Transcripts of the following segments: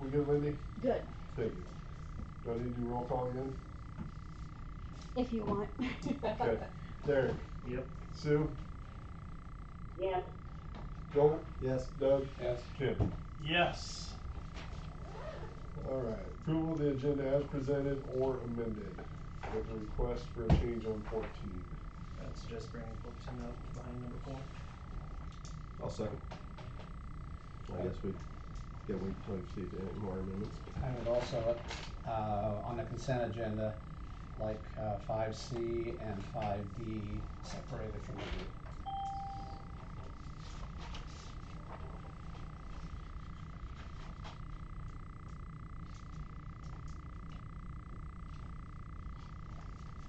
We good, Wendy? Good. Thank you. Do I need to do roll call again? If you want. Okay. Derek? Yep. Sue? Yes. Joel? Yes. Doug? Yes. Kim? Yes. All right. Approval of the agenda as presented or amended with a request for a change on 14. I'd suggest bringing 14 up behind number 4. I'll second. I guess we gotta wait until you see if there are any more amendments. I would also, on the consent agenda, like 5C and 5D separated from the group.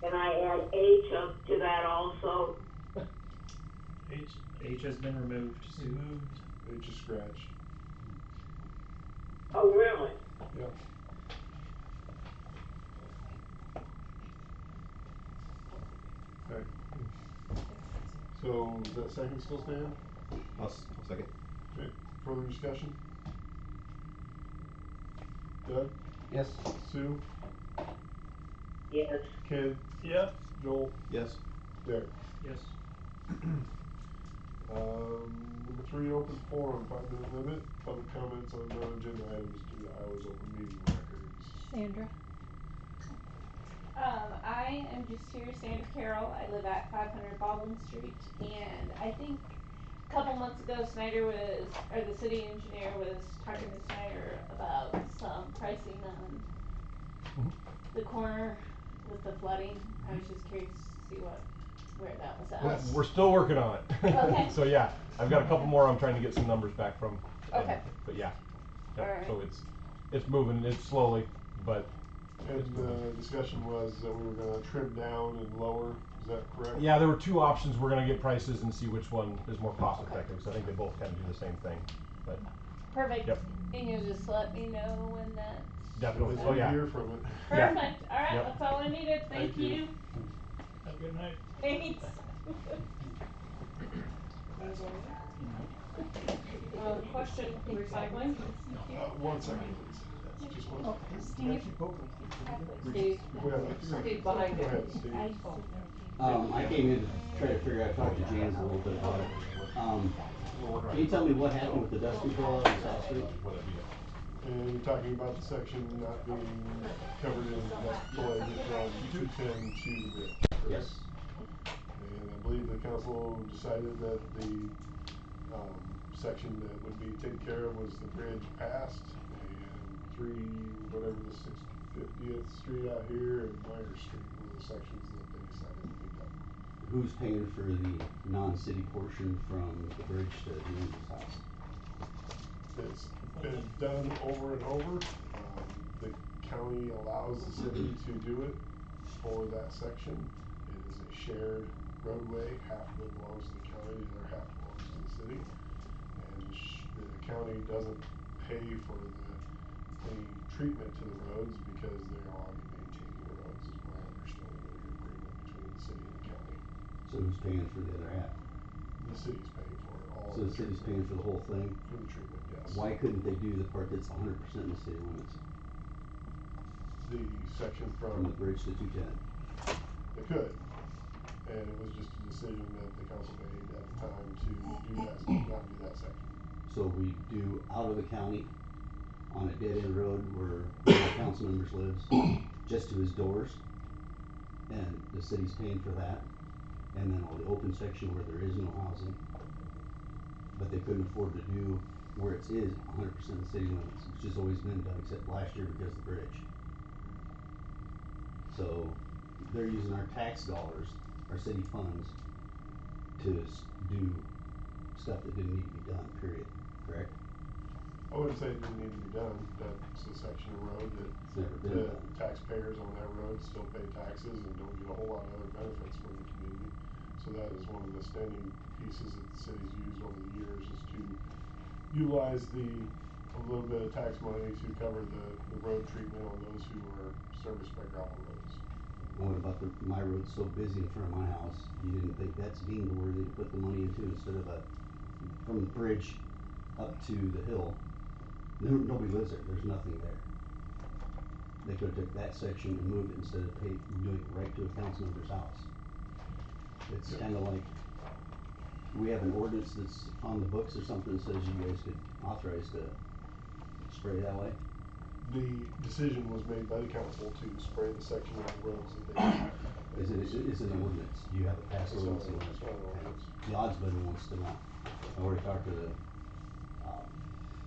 Can I add H up to that also? H has been removed. Removed. H is scratched. Oh, really? Yep. Okay. So, does that second still stand? I'll second. Okay. Further discussion? Doug? Yes. Sue? Yes. Ken? Yep. Joel? Yes. Derek? Yes. Number 3, open forum, 5-minute limit, public comments on non-agenda items due to Iowa's open meeting records. Sandra. I am just here, Sandra Carroll. I live at 500 Baldwin Street, and I think a couple months ago, the city engineer was talking to Snyder about some pricing on the corner with the flooding. I was just curious to see where that was at. We're still working on it. Okay. So yeah, I've got a couple more I'm trying to get some numbers back from. Okay. But yeah. All right. So it's moving, it's slowly, but And the discussion was that we were gonna trim down and lower, is that correct? yeah, there were 2 options. We're gonna get prices and see which one is more cost effective, because I think they both kind of do the same thing. But Perfect. Yep. And you'll just let me know when that. Definitely. As Oh we yeah. hear from it. Yeah. Perfect. All right, Yep. that's all I needed. Thank Thank you. you. Have a good night. Thanks. Question, recycling? One second, please. Just one Oh, second. Steve. Steve. Go ahead. Steve behind Go you. ahead, Steve. I came in to try to figure out, talk to James a little bit about it. Can you tell me what happened with the dust control on South Street? And you're talking about the section not being covered in dust control from 210 to the bridge, correct? Yes. And I believe the council decided that the section that would be taken care of was the bridge past and whatever the 650th Street out here and Myers Street were the sections that they decided to be done. Who's paying for the non-city portion from the bridge to James's house? It's been done over and over. The county allows the city to do it for that section. It is a shared roadway. Half of it belongs to the county, the other half belongs to the city. And the county doesn't pay for any treatment to the roads because they are already maintaining the roads, is my understanding of the agreement between the city and the county. So who's paying for the other half? The city's paying for it, all So of the city's paying for the whole thing? For the treatment, yes. Why couldn't they do the part that's 100% in the city limits? The section From the bridge to 210? They could. And it was just a decision that the council made at the time to not do that section. So we do out of the county on a dead-end road where one of the council members lives, just to his doors, and the city's paying for that, and then all the open section where there is no housing, but they couldn't afford to do where it is 100% of the city limits, which has always been done except last year because of the bridge. So they're using our tax dollars, our city funds, to do stuff that didn't need to be done, period, correct? I wouldn't say it didn't need to be done. That's a section of road that It's never been the done. taxpayers on that road still pay taxes and don't get a whole lot of other benefits from the community. So that is one of the standing pieces that the city's used over the years, is to utilize a little bit of tax money to cover the road treatment on those who are serviced by gravel roads. What about my road's so busy in front of my house, you didn't think that's deemed worthy to put the money into instead of from the bridge up to the hill, Nobody lives there, there's nothing there. They could've took that section and moved it instead of doing it right to a council member's house. It's Yeah. kinda like, we have an ordinance that's on the books or something that says you guys could authorize to spray that way? The decision was made by the council to spray the section of the roads that they. Is it an ordinance? Do you have a passed It's not ordinance? an- it's not an ordinance. The ombudsman wants to know. I already talked to the,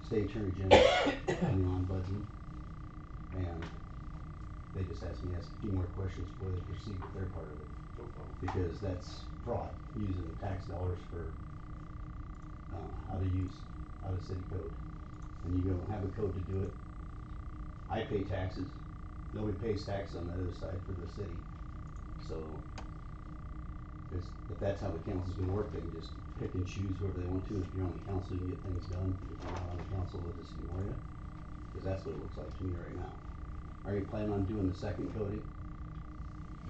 state attorney general and the ombudsman, and they just asked me to ask a few more questions before they proceed with their part of it. No problem. Because that's fraud, using the tax dollars for, out of city code. And you don't have a code to do it. I pay taxes, nobody pays tax on the other side for the city, so if that's how the council's gonna work, they can just pick and choose whoever they want to. If you're on the council, you can get things done. If you're not on the council, they'll just ignore you. Cause that's what it looks like to me right now. Are you planning on doing the second coating?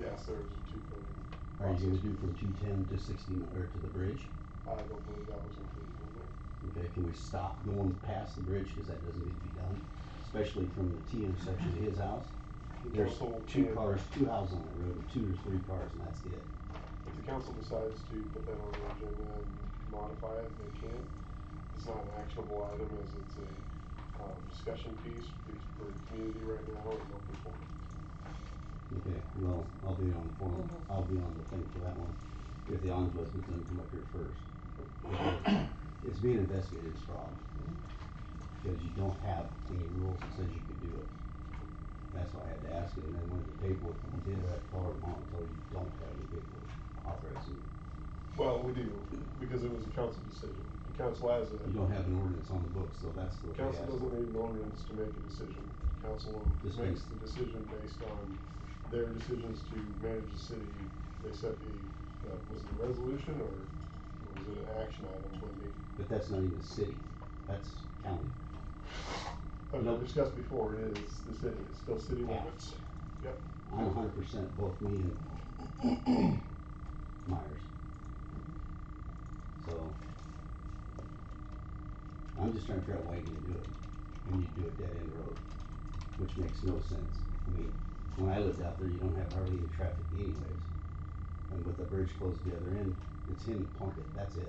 Yes, there was a 2 coating. Are you gonna do from 210 to 60, or to the bridge? I don't believe that was included in there. Okay, can we stop going past the bridge, cause that doesn't need to be done, especially from the T intersection to his house? The There's council two can- houses on that road, and 2 or 3 cars, and that's it. If the council decides to put that on the agenda and modify it, they can. It's not an actionable item as it's a, discussion piece for the community right now and moving forward. Okay, well, I'll be on the forum, I'll be on the thing for that one, if the ombudsman's gonna come up here first. Because it's being investigated as fraud, because you don't have any rules that says you could do it. That's why I had to ask it, and then when the paperwork, you did, I called her tomorrow and told her you don't have any paperwork authorizing you. Well, we do, because it was a council decision. The council has a. You don't have an ordinance on the books, so that's what they asked Council for. doesn't need an ordinance to make a decision. Council Just makes makes- the decision based on their decisions to manage the city. They set the, was it a resolution or was it an action item when they, But that's not even city, that's county. as Nope. we discussed before, it is the city, it's still city limits. Yep. I'm 100% both me and Myers. So, I'm just trying to figure out why you didn't do it, and you do a dead end road, which makes no sense. I mean, when I lived out there, you don't have hardly any traffic anyways. And with the bridge closed to the other end, it's him to pump it, that's it.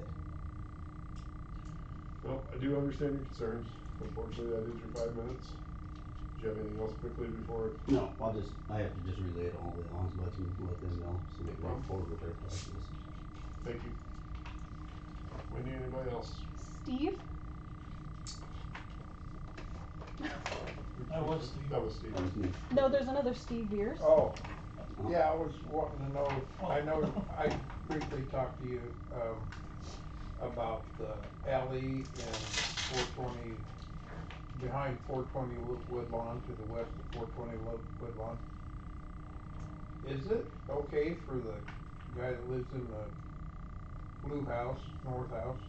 Well, I do understand your concerns. Unfortunately, that is your 5 minutes. Do you have anything else quickly before? No, I have to just relay it all to the ombudsman, let them know, so they can problem. move forward with their process. Thank you. Wendy, anybody else? Steve? That was Steve. That was Steve. That was me. No, there's another Steve Beers. Oh, yeah, I was wanting to know, I know I briefly talked to you, about the alley and 420, behind 420 Woodlawn to the west of 420 Woodlawn. Is it okay for the guy that lives in the blue house, north house,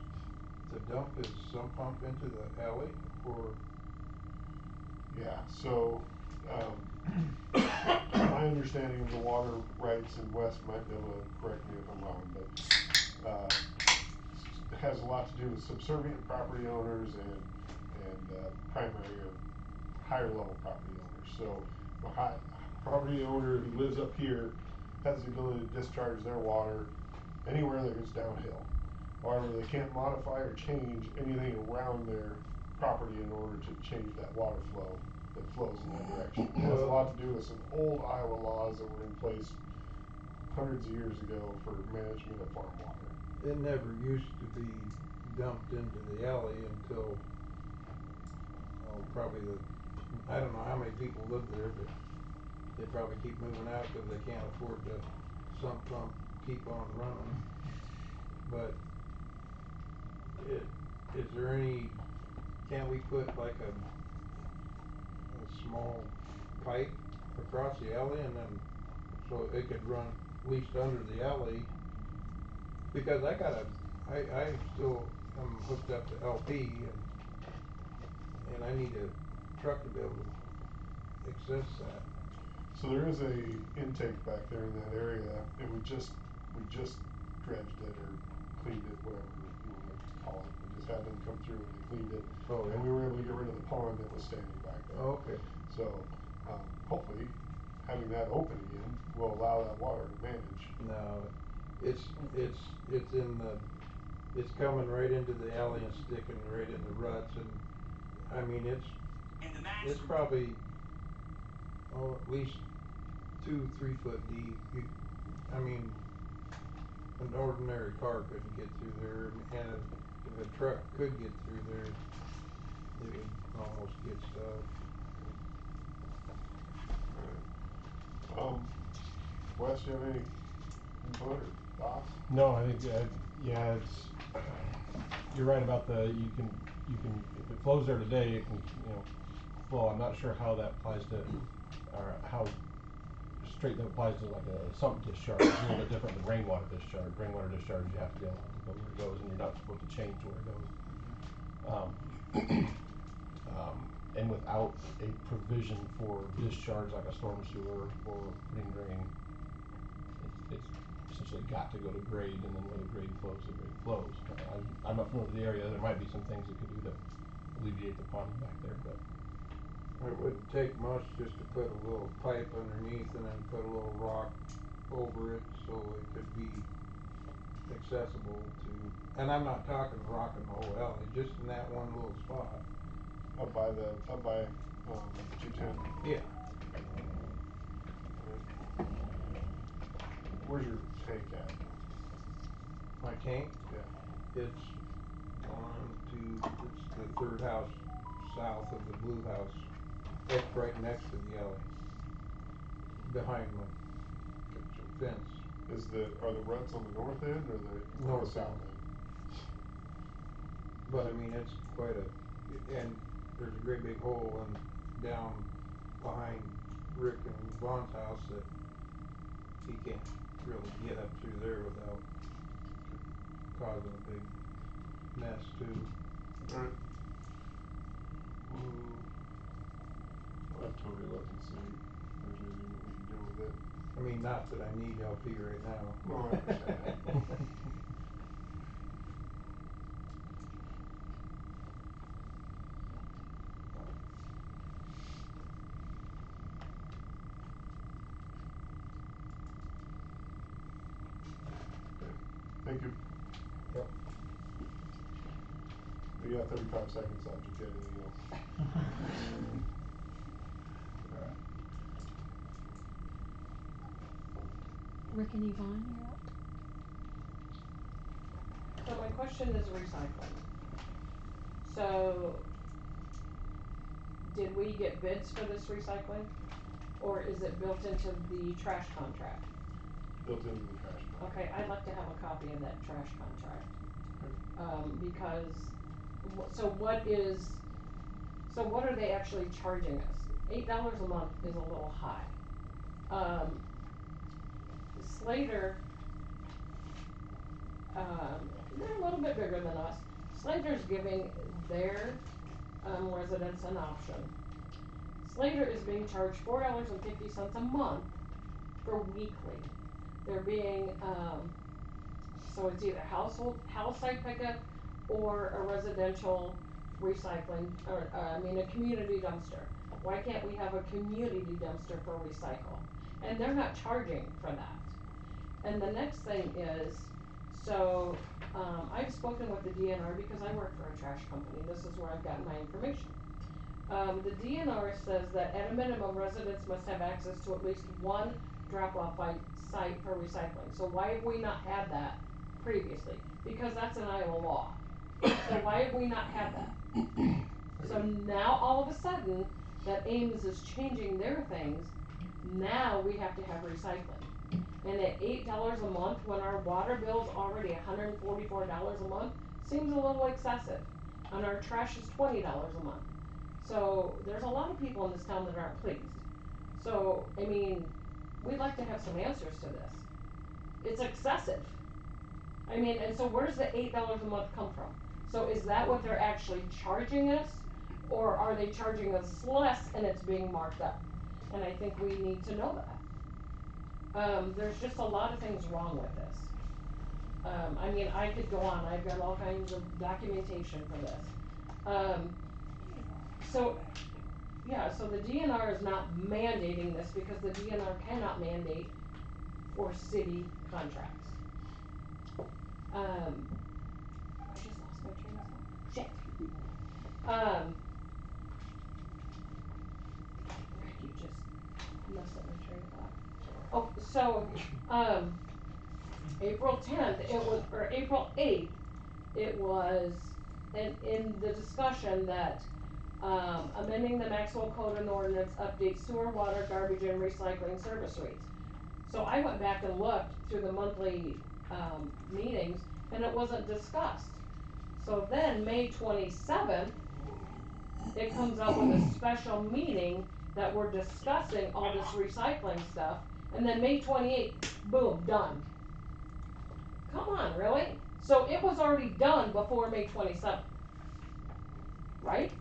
to dump his sump pump into the alley, or? Yeah, so, my understanding of the water rights in West might be able to correct me if I'm wrong, but, it has a lot to do with subservient property owners and primary or higher level property owners. So, a property owner who lives up here has the ability to discharge their water anywhere that goes downhill. However, they can't modify or change anything around their property in order to change that water flow that flows in that direction. It has a lot to do with some old Iowa laws that were in place hundreds of years ago for management of farm water. It never used to be dumped into the alley until, probably I don't know how many people live there, but they probably keep moving out because they can't afford the sump pump keep on running. But is there any, can we put like a small pipe across the alley and then, so it could run at least under the alley? Because I still am hooked up to LP and I need a truck to be able to access that. So there is a intake back there in that area, and we just dredged it or cleaned it, whatever you wanna call it. We just had them come through and they cleaned it. Oh, yeah. And we were able to get rid of the pond that was standing back there. Okay. So, hopefully, having that open again will allow that water to manage. No, it's in the, it's coming right into the alley and sticking right in the ruts, and, I mean, it's probably, oh, at least 2-3 foot deep. I mean, an ordinary car couldn't get through there, and if a truck could get through there, it would almost get stuck. Alright. Wes, you have any input or thoughts? No, I think, yeah, it's, you're right about you can, if it flows there today, it can, flow. I'm not sure how that applies to, or how straight that applies to like a sump discharge. It's a little bit different than rainwater discharge. Rainwater discharge, you have to be allowed to go where it goes, and you're not supposed to change where it goes. And without a provision for discharge like a storm sewer or putting drain, it's essentially got to go to grade, and then where the grade flows, the grade flows. I'm not familiar with the area. There might be some things it could do to alleviate the pond back there, but. It wouldn't take much just to put a little pipe underneath and then put a little rock over it so it could be accessible to, and I'm not talking rocking the whole alley, just in that one little spot. Up by 210. Yeah. Where's your tank at? My tank, Yeah. it's the third house south of the blue house. It's right next to the alley, behind my fence. Are the ruts on the north end or the North south end. end? But I mean, it's quite and there's a great big hole down behind Rick and Vaughn's house that he can't really get up through there without causing a big mess too. Alright. I'll have Tony look and see if there's anything that we can do with it. I mean, not that I need LP right now. No, I understand that. Thank you. Yep. We got 35 seconds left if you have anything else. Alright. Rick and Yvonne, you're up. So my question is recycling. So, did we get bids for this recycling? Or is it built into the trash contract? Built into the trash contract. Okay, I'd like to have a copy of that trash contract. Because, so what are they actually charging us? $8 a month is a little high. Slater, they're a little bit bigger than us. Slater's giving their, residents an option. Slater is being charged $4.50 a month for weekly. They're being, so it's either house site pickup or a residential recycling, or, a community dumpster. Why can't we have a community dumpster for recycle? And they're not charging for that. And the next thing is, so, I've spoken with the DNR because I work for a trash company. This is where I've gotten my information. The DNR says that at a minimum, residents must have access to at least one drop-off site for recycling. So why have we not had that previously? Because that's an Iowa law. So why have we not had that? So now all of a sudden, that Ames is changing their things, now we have to have recycling. And at $8 a month, when our water bill's already $144 a month, seems a little excessive. And our trash is $20 a month. So there's a lot of people in this town that aren't pleased. So, we'd like to have some answers to this. It's excessive. And so where's the $8 a month come from? So is that what they're actually charging us? Or are they charging us less and it's being marked up? And I think we need to know that. There's just a lot of things wrong with this. I mean, I could go on, I've got all kinds of documentation for this. So, yeah, so the DNR is not mandating this because the DNR cannot mandate for city contracts. I just lost my train of thought. Shit. Rick, you just messed up my train of thought. Oh, so, April 10th, or April 8th, it was in the discussion that, amending the Maxwell Code and Ordinance updates sewer, water, garbage, and recycling service rates. So I went back and looked through the monthly, meetings, and it wasn't discussed. So then, May 27th, it comes up with a special meeting that we're discussing all this recycling stuff, and then May 28th, boom, done. Come on, really? So it was already done before May 27th, right?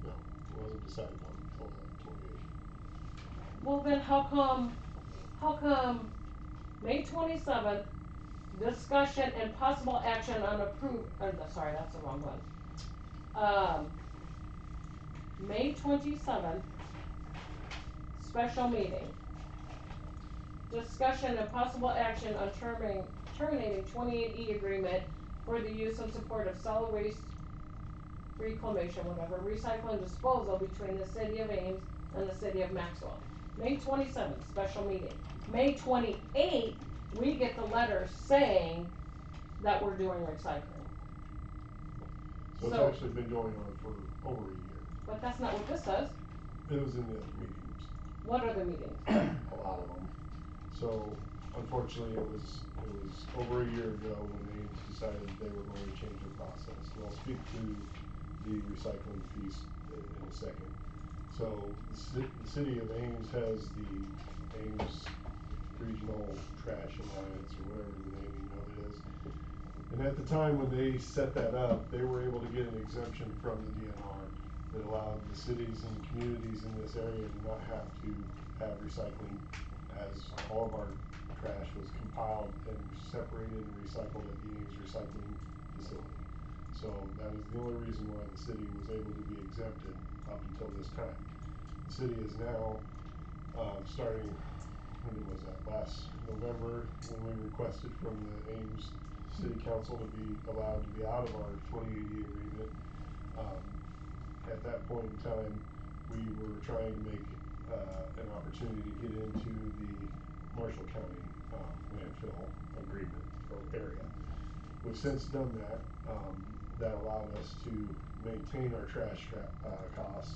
No, it wasn't decided on until the 28th. Well, then how come May 27th, discussion and possible action on sorry, that's the wrong one. May 27th, special meeting. Discussion and possible action on terminating 28E agreement for the use and support of solid waste reclamation, whatever, recycle and disposal between the city of Ames and the city of Maxwell. May 27th, special meeting. May 28th, we get the letter saying that we're doing recycling. So it's So- actually been going on for over a year. But that's not what this says. It was in the other meetings, What are the meetings? a lot of them. So unfortunately, it was over a year ago when Ames decided they were going to change their process. And I'll speak to the recycling piece in a second. So the city of Ames has the Ames Regional Trash Alliance, or whatever the naming of it is. And at the time when they set that up, they were able to get an exemption from the DNR that allowed the cities and communities in this area to not have to have recycling, as all of our trash was compiled and separated and recycled at the Ames recycling facility. So that is the only reason why the city was able to be exempted up until this time. The city is now, starting, when was that, last November, when we requested from the Ames City Council to be allowed to be out of our 2080 agreement. At that point in time, we were trying to make an opportunity to get into the Marshall County landfill agreement or area. We've since done that. That allowed us to maintain our trash costs.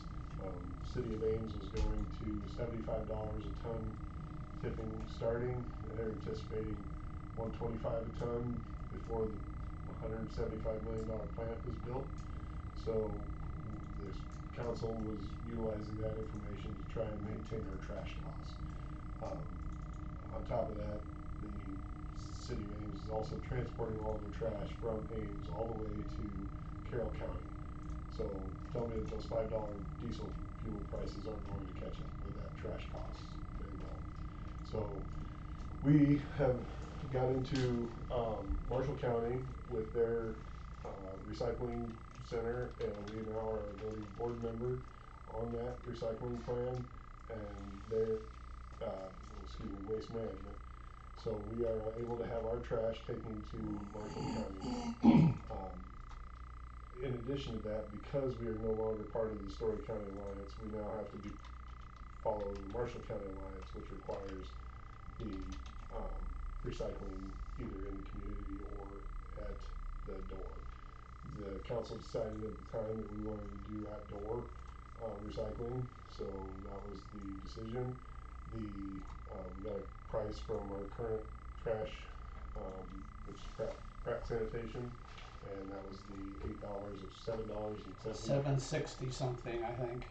City of Ames was going to $75 a ton tipping starting. They're anticipating $125 a ton before the $175 million plant is built. So the council was utilizing that information to try and maintain our trash costs. On top of that, the city of Ames is also transporting all of their trash from Ames all the way to Carroll County. So tell me that those $5 diesel fuel prices aren't going to catch up with that trash cost. They will. So we have got into Marshall County with their recycling center, and we now are a voting board member on that recycling plan, and their waste management. So we are able to have our trash taken to Marshall County. In addition to that, because we are no longer part of the Story County Alliance, we now have to follow the Marshall County Alliance, which requires the recycling either in the community or at the door. The council decided at the time that we wanted to do at-door recycling, so that was the decision. We got a price from our current trash, which is Pratt Sanitation, and that was the $8 or $7.70. $7.60 something, I think.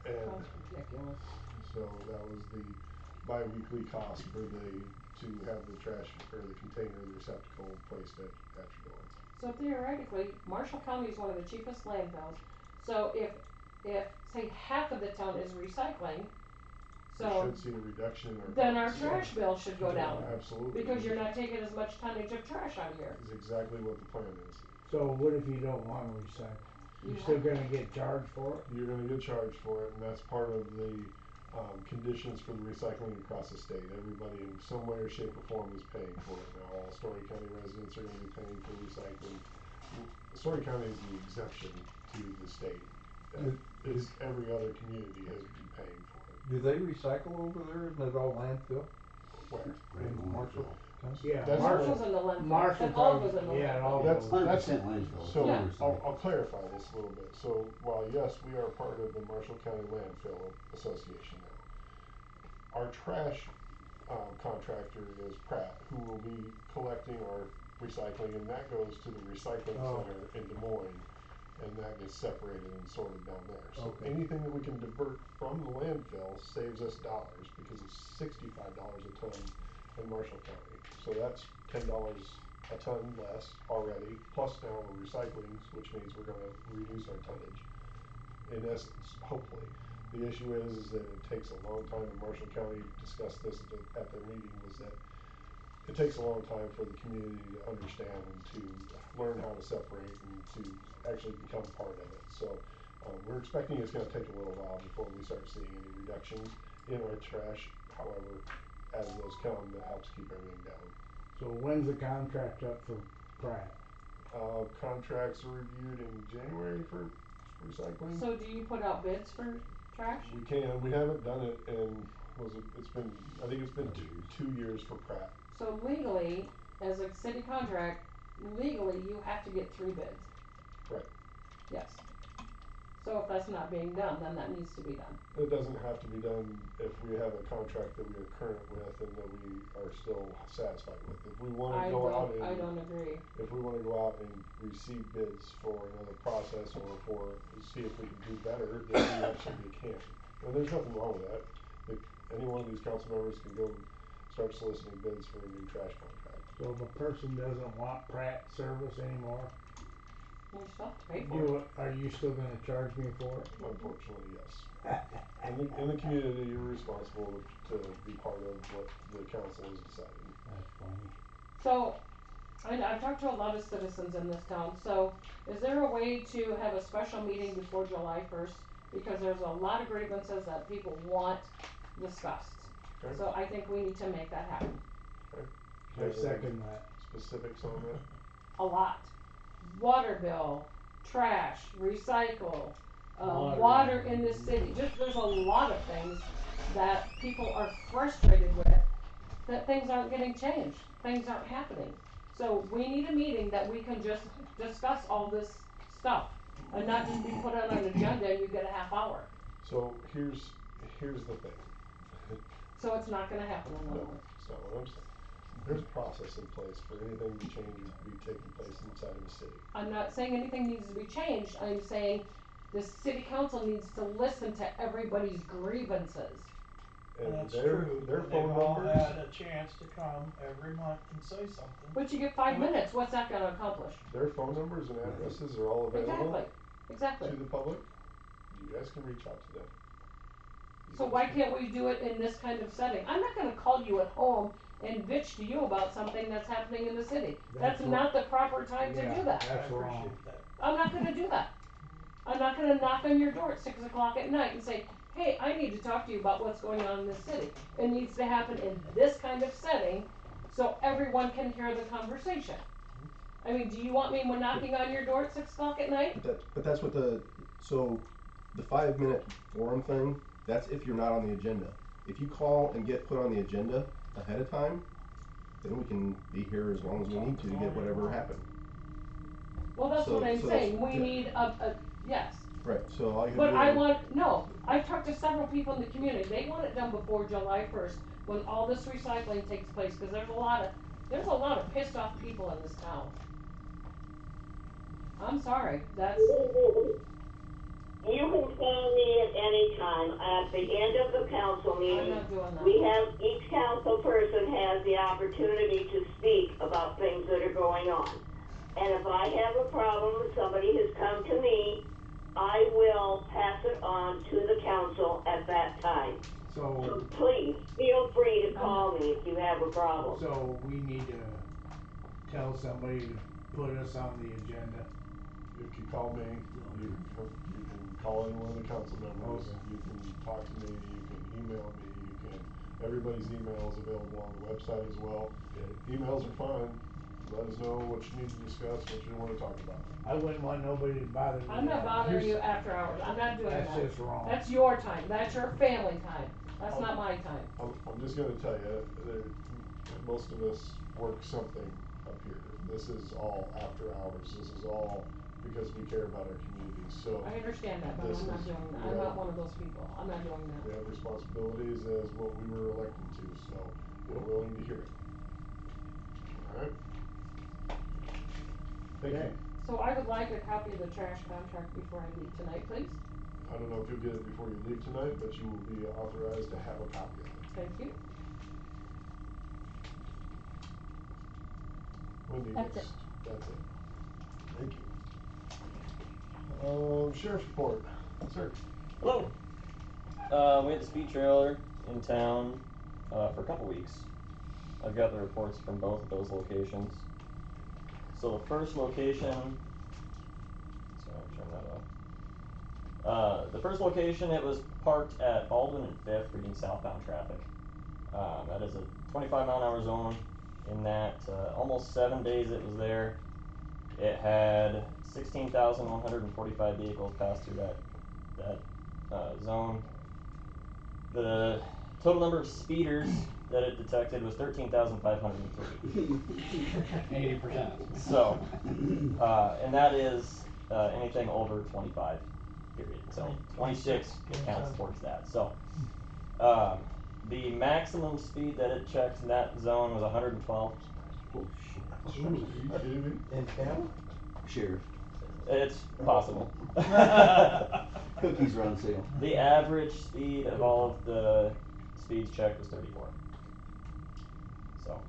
And That's ridiculous. so that was the bi-weekly cost for to have the trash or the container, the receptacle placed at your door. So theoretically, Marshall County is one of the cheapest landfills. So if say half of the town is recycling, We So, should see a reduction in our. then our costs. trash bill should go down, Absolutely. because you're not taking as much tonnage of trash out of here. Is exactly what the plan is. So what if you don't wanna recycle? You're still gonna get charged for it? You're gonna get charged for it, and that's part of the, conditions for the recycling across the state. Everybody in some way or shape or form is paying for it now. All Story County residents are gonna be paying for recycling. Story County is the exception to the state. Is every other community has been paying for it. Do they recycle over there? Isn't it all landfill? Where? Right, In Marshall? Yeah, That's Marshall's in the landfill, Marshall and all probably- goes in the yeah, it landfill. all That's- goes. 100% landfill. So, Yeah. I'll clarify this a little bit. So, while yes, we are part of the Marshall County Landfill Association now, our trash, contractor is Pratt, who will be collecting our recycling, and that goes to the recycling Oh. center in Des Moines, and that gets separated and sorted down there. So Okay. anything that we can divert from the landfill saves us dollars, because it's $65 a ton in Marshall County. So that's $10 a ton less already, plus now we're recycling, which means we're gonna reduce our tonnage, in essence, hopefully. The issue is that it takes a long time, and Marshall County discussed this at their meeting, was that it takes a long time for the community to understand and to learn how to separate and to actually become part of it. So, we're expecting it's gonna take a little while before we start seeing any reductions in our trash. However, as those come, that helps keep everything down. So when's the contract up for Pratt? Contracts are reviewed in January for recycling. So do you put out bids for trash? We can, we haven't done it in, it's been, I think it's been 2 years for Pratt. So legally, as a city contract, legally, you have to get 3 bids. Right. Yes. So if that's not being done, then that needs to be done. It doesn't have to be done if we have a contract that we are current with and that we are still satisfied with. If we wanna go out and. I don't agree. If we wanna go out and receive bids for another process or see if we can do better, then we absolutely can. And there's nothing wrong with that. Any one of these council members can go start soliciting bids for a new trash contract. So if a person doesn't want Pratt service anymore, You still have to pay for it. are you still gonna charge me for it? Unfortunately, yes. In the community, you're responsible to be part of what the council has decided. That's funny. So, I've talked to a lot of citizens in this town, so is there a way to have a special meeting before July 1st? Because there's a lot of grievances that people want discussed. Okay. So I think we need to make that happen. Okay. I second that. Specifics on that? A lot. Water bill, trash, recycle, Water. water in the city, just, there's a lot of things that people are frustrated with, that things aren't getting changed, things aren't happening. So we need a meeting that we can just discuss all this stuff, and not just be put on an agenda and you get a half hour. So here's the thing. So it's not gonna happen in other No, words. that's not what I'm saying. There's a process in place for anything to change or be taking place inside of the city. I'm not saying anything needs to be changed, I'm saying the city council needs to listen to everybody's grievances. And That's their true. phone They've all numbers, had a chance to come every month and say something. But you get 5 minutes, what's that gonna accomplish? their phone numbers and addresses are all available Exactly. to the public. You guys can reach out to them. So why can't we do it in this kind of setting? I'm not gonna call you at home and bitch to you about something that's happening in the city. That's That's not the proper time to Yeah. do that. That's I wrong. appreciate that. I'm not gonna do that. I'm not gonna knock on your door at 6 o'clock at night and say, hey, I need to talk to you about what's going on in this city. It needs to happen in this kind of setting so everyone can hear the conversation. I mean, do you want me knocking on your door at 6 o'clock at night? But that's what the 5-minute forum thing, that's if you're not on the agenda. If you call and get put on the agenda ahead of time, then we can be here as long as we need to get whatever happened. Well, that's So- what I'm so saying. that's- We need yes. Right, so all you But can I do. no, I've talked to several people in the community, they want it done before July 1st, when all this recycling takes place, cause there's a lot of pissed off people in this town. I'm sorry, that's, You can call me at any time. At the end of the council I'm meeting, not doing that. we have, each council person has the opportunity to speak about things that are going on. And if I have a problem, somebody has come to me, I will pass it on to the council at that time. So, Please, feel free to call me if you have a problem. so we need to tell somebody to put us on the agenda. If you call me, you can call any one of the council members, Okay. you can talk to me, you can email me, everybody's email is available on the website as well. Emails are fine, let us know what you need to discuss, what you wanna talk about. I wouldn't want nobody to bother me. I'm not bothering Here's- you after hours, I'm not doing that. That's just wrong. That's your time, that's your family time, that's not my time. I'm just gonna tell you, most of us work something up here. This is all after hours, this is all because we care about our community, so. I understand that, but this I'm not is- doing that, we I'm have- not one of those people, I'm not doing We that. have responsibilities as what we were elected to, so we're willing to hear it. Alright? Thank you. Okay. So I would like a copy of the trash contract before I leave tonight, please. I don't know if you'll get it before you leave tonight, but you will be authorized to have a copy of it. Thank you. Wendy, That's next. it. That's it. Thank you. Sheriff's report, sir. Hello. We had the speed trailer in town for a couple weeks. I've got the reports from both of those locations. So the first location, sorry, I'll turn that off. The first location, it was parked at Baldwin and 5th, reading southbound traffic. That is a 25-mile-an-hour zone. In that almost 7 days it was there, it had 16,145 vehicles pass through that zone. The total number of speeders that it detected was 13,503. 80%. So, and that is anything over 25, period. So 26 counts towards that. So, the maximum speed that it checked in that zone was 112. Oh, shit. Are you kidding me? In town? Sheriff, It's possible. cookies are on sale. The average speed of all of the speeds checked was 34. So,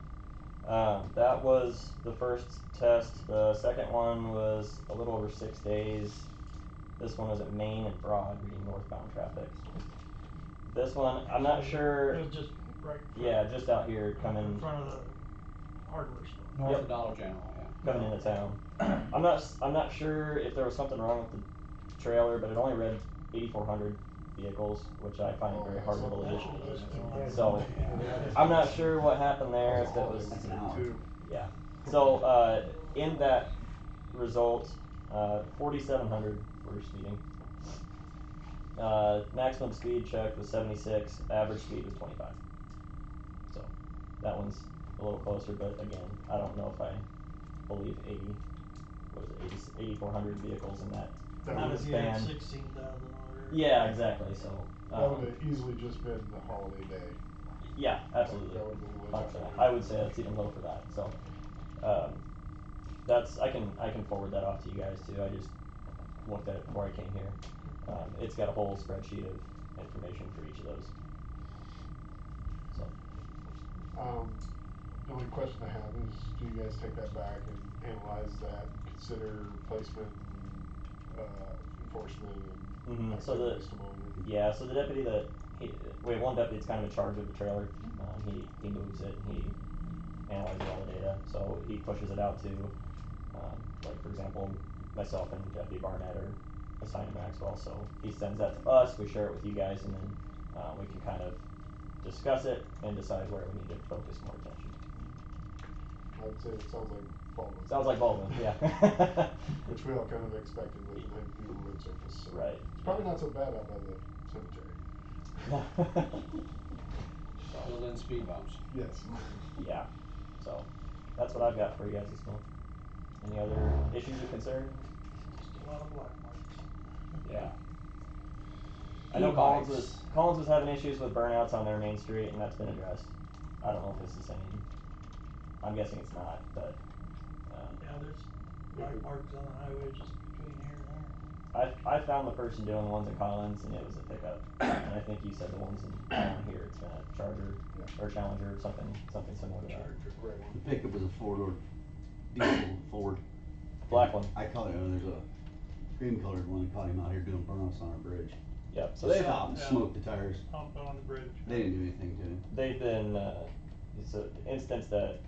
that was the first test. The second one was a little over 6 days. This one was at Main and Broad, reading northbound traffic. This one, I'm not sure. It was just right. Yeah, just out here coming. In front of the hardware store. North Yep. of Dollar General, yeah. Coming into town. I'm not sure if there was something wrong with the trailer, but it only read 8,400 vehicles, which I find very hard to believe. So I'm not sure what happened there. If that was That's an hour. yeah. So in that result, 4,700 were speeding. Maximum speed check was 76. Average speed was 25. So that one's a little closer, but again, I don't know if I believe 8,400 vehicles in that Not if you had span. 16,000 or. Yeah, exactly. So That would have easily just been the holiday day. yeah, absolutely. That would have been way 100%. better. I would say that's even low for that. So that's I can forward that off to you guys too. I just looked at it before I came here. It's got a whole spreadsheet of information for each of those. So The only question I have is, do you guys take that back and analyze that, consider placement and enforcement and So the activities to monitor? yeah, so the deputy that we have one deputy that's kind of in charge of the trailer. He moves it and he analyzes all the data. So he pushes it out to like for example myself and Deputy Barnett are assigned to Maxwell. So he sends that to us. We share it with you guys, and then we can kind of discuss it and decide where we need to focus more attention. I'd say it sounds like Baldwin. Sounds like Baldwin, yeah. Which we all kind of expected with the new road surface. So Right. It's probably not so bad out by the cemetery. Build in speed bumps. Yes. Yeah. So that's what I've got for you guys this month. Any other issues of concern? Just a lot of black marks. Yeah. I know Collins was having issues with burnouts on their main street, and that's been addressed. I don't know if it's the same. I'm guessing it's not, but Yeah, there's black marks on the highway just between here and there. I found the person doing the ones in Collins, and it was a pickup. And I think you said the ones in down here, it's been a Charger or Challenger or something similar to that. Right. The pickup was a four-door diesel Ford. Black one. I caught it, there's a cream colored one, caught him out here doing burnouts on our bridge. Yep, so They they've, stopped, Yeah. smoked the tires. Up on the bridge. They didn't do anything to him. they've been, it's an instance that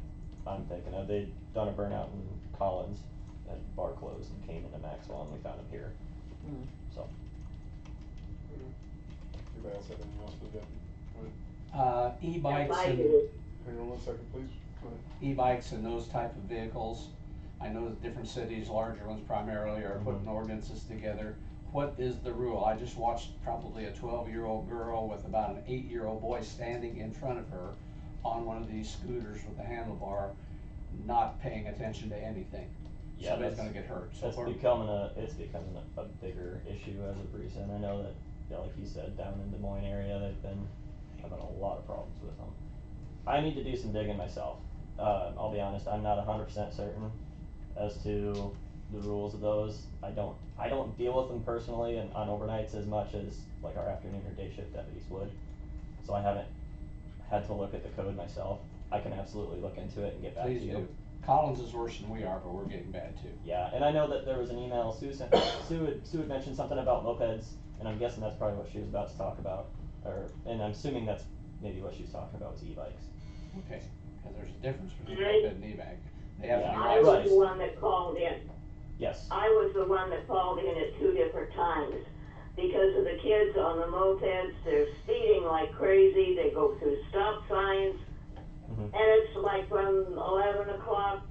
I'm thinking of, they'd done a burnout in Collins, that bar closed and came into Maxwell and we found them here, so. Anybody else have anything else for the deputy? Go ahead. E-bikes Yes, I and, do. Hang on one second, please. Go ahead. e-bikes and those type of vehicles. I know that different cities, larger ones primarily, are putting ordinances together. What is the rule? I just watched probably a 12-year-old girl with about an 8-year-old boy standing in front of her on one of these scooters with a handlebar, not paying attention to anything. Yeah, Somebody's that's- gonna get hurt. So It's we're- becoming a bigger issue as of recent. I know that, yeah, like you said, down in Des Moines area, they've been having a lot of problems with them. I need to do some digging myself. I'll be honest, I'm not 100% certain as to the rules of those. I don't deal with them personally and on overnights as much as like our afternoon or day shift deputies would. So I haven't had to look at the code myself. I can absolutely look into it and get back Please to you. do. Collins is worse than we are, but we're getting bad too. Yeah, and I know that there was an email, Sue had mentioned something about mopeds, and I'm guessing that's probably what she was about to talk about, and I'm assuming that's maybe what she was talking about was e-bikes. Okay, because there's a difference between Right. moped and e-bike. They have to be Yeah. I was licensed. the one that called in. Yes. I was the one that called in at 2 different times. Because of the kids on the mopeds, they're speeding like crazy, they go through stop signs, Mhm. and it's like from 11 o'clock,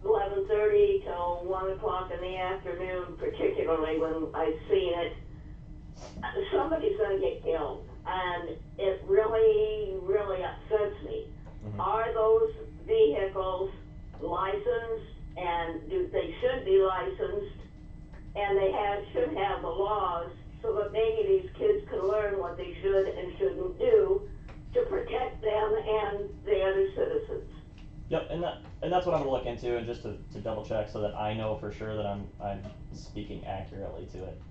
11:30 till 1 o'clock in the afternoon, particularly when I've seen it. Somebody's gonna get killed, and it really, really upsets me. Mhm. Are those vehicles licensed, and they should be licensed, and should have the laws so that maybe these kids can learn what they should and shouldn't do to protect them and the other citizens. Yep, and that's what I'm gonna look into, and just to double check so that I know for sure that I'm speaking accurately to it.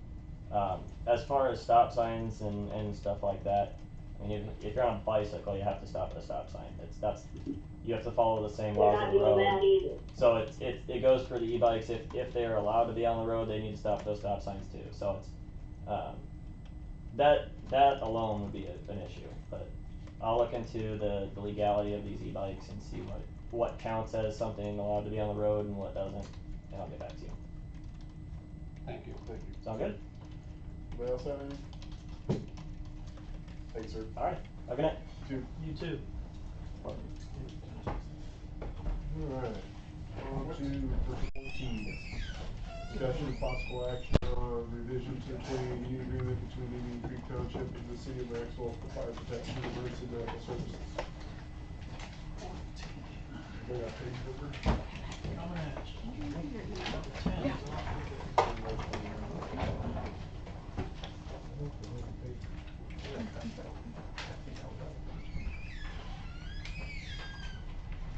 As far as stop signs and stuff like that, I mean, if you're on a bicycle, you have to stop at a stop sign. You have to follow the same We're laws not of the doing that road. either. So it goes for the e-bikes. If they're allowed to be on the road, they need to stop at those stop signs too. So it's that alone would be an issue. But I'll look into the legality of these e-bikes and see what counts as something allowed to be on the road and what doesn't, and I'll get back to you. Thank you. Thank you. Sound good? Anybody else have any? Thanks, sir. All right. Have a good night. You too. Alright, on to number 14. Discussion of possible action on revision to the 2080 agreement between Indian Creek Township and the city of Maxwell for fire protection and emergency medical services. Bring up page number. Coming at you. Number 10 is a lot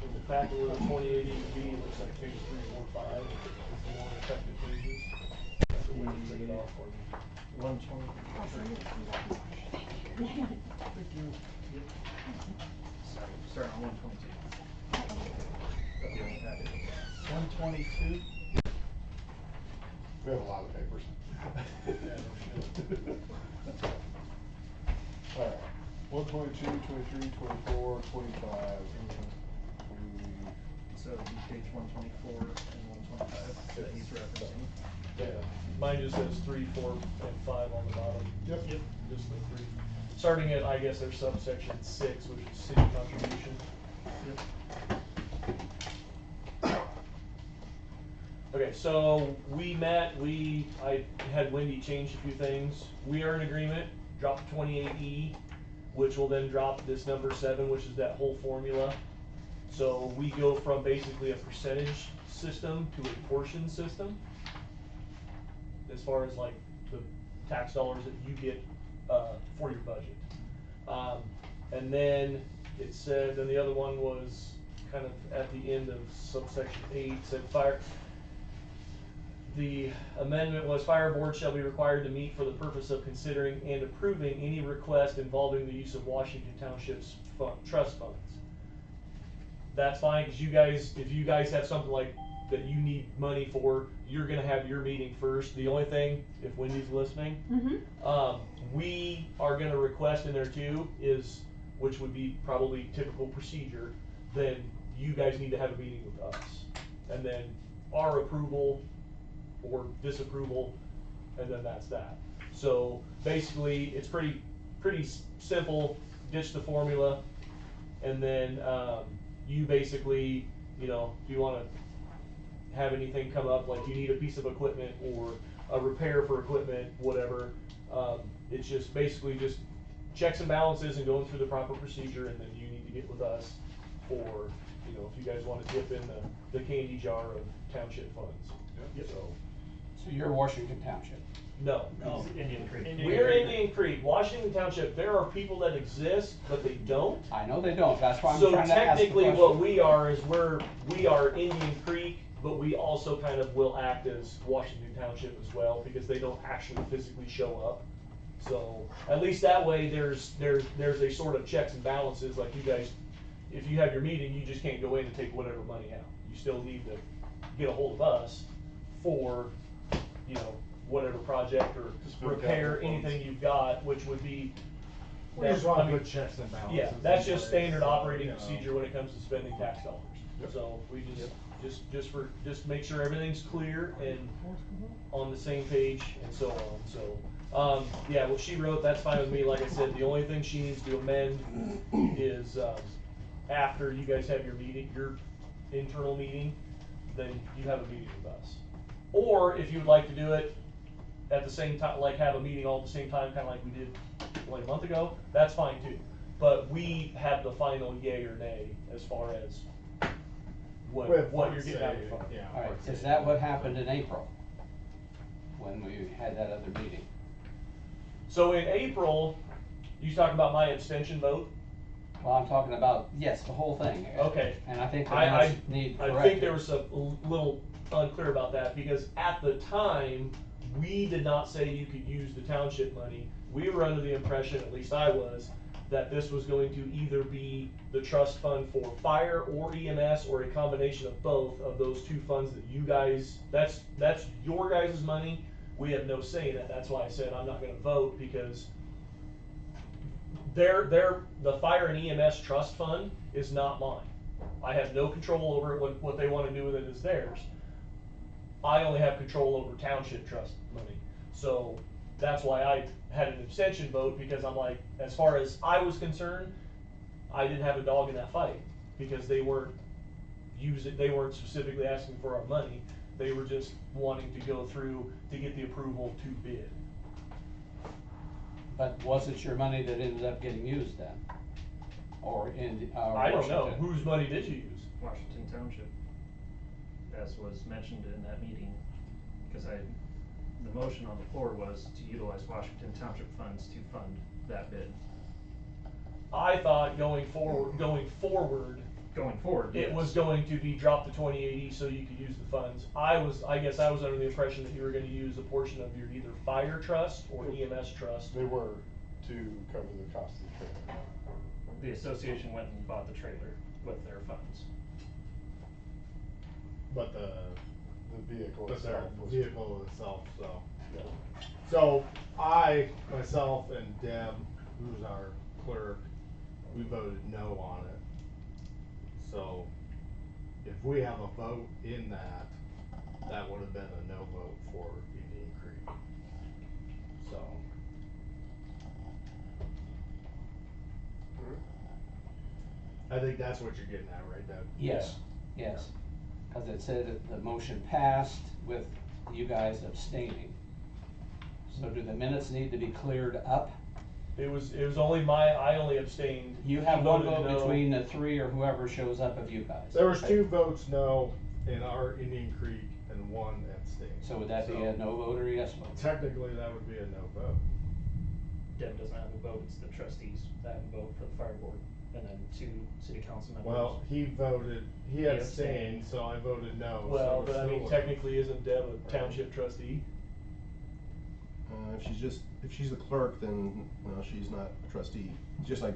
In the packet where the 2080B looks like page 315 is the more effective pages. That's the one you took it off for me. 120. Sorry, starting on 122. Got the old packet. 122. We have a lot of papers. Alright, 122, 23, 24, 25. So it'd be page 124 and 125 that he's referencing. Yeah, mine just says 3, 4, and 5 on the bottom. Yep. Just the 3. Starting at, I guess, there's subsection 6, which is city contribution. Okay, so we met, I had Wendy change a few things. We are in agreement, drop the 28E, which will then drop this number 7, which is that whole formula. So we go from basically a percentage system to a portion system, as far as like the tax dollars that you get for your budget. And then it said, then the other one was kind of at the end of subsection 8, said the amendment was fire board shall be required to meet for the purpose of considering and approving any request involving the use of Washington Township's trust funds. That's fine, because you guys, if you guys have something like that you need money for, you're gonna have your meeting first. The only thing, if Wendy's listening, we are gonna request in there too is, which would be probably typical procedure, then you guys need to have a meeting with us. And then our approval or disapproval, and then that's that. So basically, it's pretty simple, ditch the formula, and then, you basically, you know, if you wanna have anything come up, like you need a piece of equipment or a repair for equipment, whatever, it's just basically just checks and balances and going through the proper procedure, and then you need to get with us for, you know, if you guys wanna dip in the candy jar of township funds. So you're Washington Township? No. No. Indian Creek. We're Indian Creek. Washington Township, there are people that exist, but they don't. I know they don't, that's why I'm So trying to ask the technically question. what we are is we are Indian Creek, but we also kind of will act as Washington Township as well, because they don't actually physically show up. So at least that way there's a sort of checks and balances, like you guys, if you have your meeting, you just can't go in and take whatever money out. You still need to get a hold of us for, you know, whatever project or repair, anything you've got, which would be. We just want good checks and balances. Yeah, that's just standard operating procedure when it comes to spending tax dollars. So we just make sure everything's clear and on the same page and so on, so. Yeah, what she wrote, that's fine with me. Like I said, the only thing she needs to amend is, after you guys have your meeting, your internal meeting, then you have a meeting with us. Or if you would like to do it at the same time, like have a meeting all at the same time, kinda like we did like a month ago, that's fine too. But we have the final yay or nay as far as what you're getting out of the fund. All right, is that what happened in April, when we had that other meeting? So in April, you talking about my abstention vote? Well, I'm talking about, yes, the whole thing. Okay. And I think the I minutes need think correcting. there was a little unclear about that, because at the time, we did not say you could use the township money. We were under the impression, at least I was, that this was going to either be the trust fund for fire or EMS, or a combination of both of those two funds that you guys, that's your guys' money. We have no say in it. That's why I said I'm not gonna vote, because the fire and EMS trust fund is not mine. I have no control over it. What they wanna do with it is theirs. I only have control over township trust money. So that's why I had an abstention vote, because I'm like, as far as I was concerned, I didn't have a dog in that fight, because they weren't specifically asking for our money. They were just wanting to go through to get the approval to bid. But was it your money that ended up getting used then? Or in, I don't know, Washington? whose money did you use? Washington Township, as was mentioned in that meeting, because the motion on the floor was to utilize Washington Township funds to fund that bid. I thought going forward, it yes. was going to be dropped to 2080 so you could use the funds. I guess I was under the impression that you were gonna use a portion of your either fire trust or EMS trust. They were to cover the cost of the trailer. The association went and bought the trailer with their funds. But The vehicle their itself was. vehicle itself, so. Yeah. So I, myself and Deb, who's our clerk, we voted no on it. So if we have a vote in that, that would have been a no vote for Indian Creek. So. I think that's what you're getting at, right, Deb? Yes, yes, cause it said that the motion passed with you guys abstaining. So do the minutes need to be cleared up? It was only I only abstained. You have one voted vote no. between the three or whoever shows up of you guys. There was 2 votes no in our Indian Creek and 1 abstained. So would that be a no vote or a yes vote? Technically, that would be a no vote. Deb doesn't have a vote, it's the trustees that have a vote for the fire board, and then 2 city council members. Well, he He abstained, so I voted no. Well, so but I it's mean, still a- technically, isn't Deb a township trustee? If she's the clerk, then, no, she's not a trustee. Just like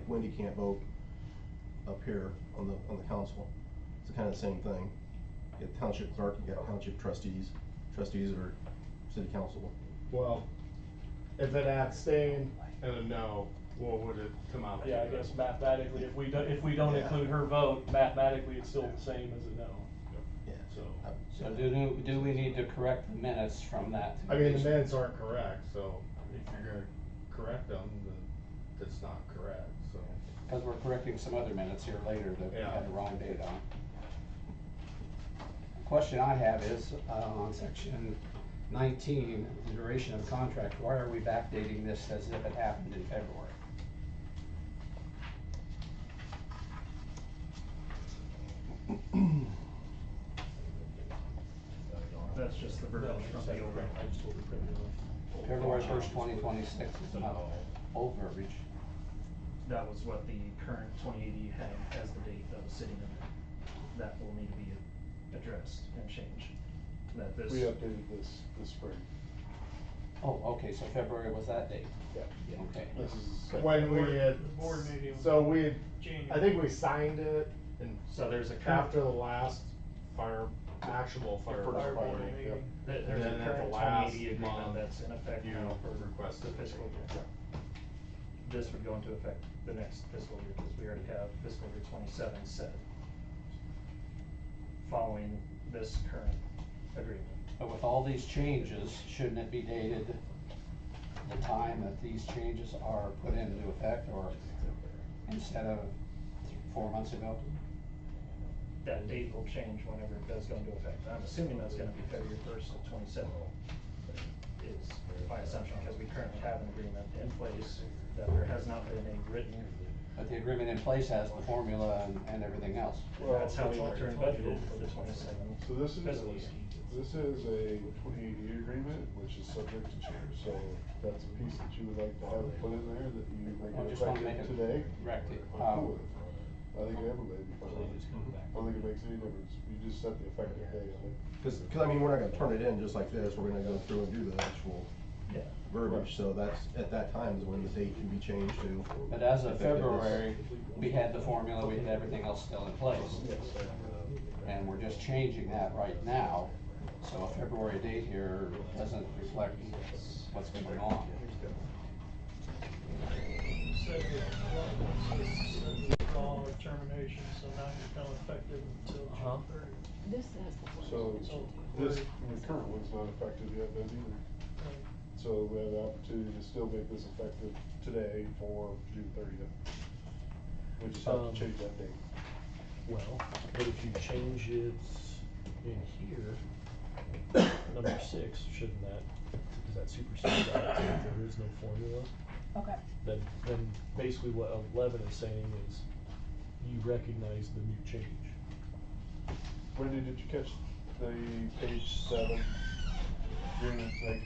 Wendy can't vote up here on the council. It's kind of the same thing. You got township clerk, you got township trustees, trustees or city council. Well, if it abstained and a no, what would it come out to? Yeah, I guess mathematically, if we don't include her vote, mathematically, it's still the same as a no. Yeah. So. So do we need to correct the minutes from that? I mean, the minutes aren't correct, so if you're gonna correct them, then it's not correct, so. Cause we're correcting some other minutes here later that we had the wrong date on. Question I have is, on section 19, the duration of contract, why are we backdating this as if it happened in February? That's just the verbiage from the old. I just told her print it off. February 1st, 2026 is not old verbiage. That was what the current 2080 had as the date that was sitting in there. That will need to be addressed and changed. That this. We updated this spring. Oh, okay, so February was that date? Yeah. Okay. This is. When we had, The board meeting was so we had, January. I think we signed it and So there's a current. after the last actual fire. Fire board department, meeting. yep. There's And a then at the current last 2080 agreement month, that's in effect you now for requested the fiscal it. year. This would go into effect the next fiscal year, because we already have fiscal year 27 set. Following this current agreement. But with all these changes, shouldn't it be dated the time that these changes are put into effect, or instead of 4 months ago? That date will change whenever it does go into effect. I'm assuming that's gonna be February 1st of 27. Is my assumption, because we currently have an agreement in place that there has not been a written. But the agreement in place has the formula and everything else. That's how we returned budgeted for the 27. So this is, fiscal year. this is a 2080 agreement, which is subject to change, so that's a piece that you would like to have put in there, that you make I it just wanna make effective it today. correct it. I'm cool with it. I think everybody would be fine with it. I don't think it makes any difference, you just set the effective date on it. Cause I mean, we're not gonna turn it in just like this, we're gonna go through and do the actual Yeah. verbiage, so that's, at that time is when the date can be changed to. But as of effectiveness. February, we had the formula, we had everything else still in place. And we're just changing that right now, so a February date here doesn't reflect what's going on. Said withdrawal or termination, so not become effective until June 30th. This says. So, this, the current one's not effective yet, then either. So we have the opportunity to still make this effective today for June 30th. We just have to change that date. Well, but if you change it in here, number 6, shouldn't that, does that supersede that if there is no formula? Okay. Then basically what 11 is saying is you recognize the new change. Wendy, did you catch the page 7? Agreement, like,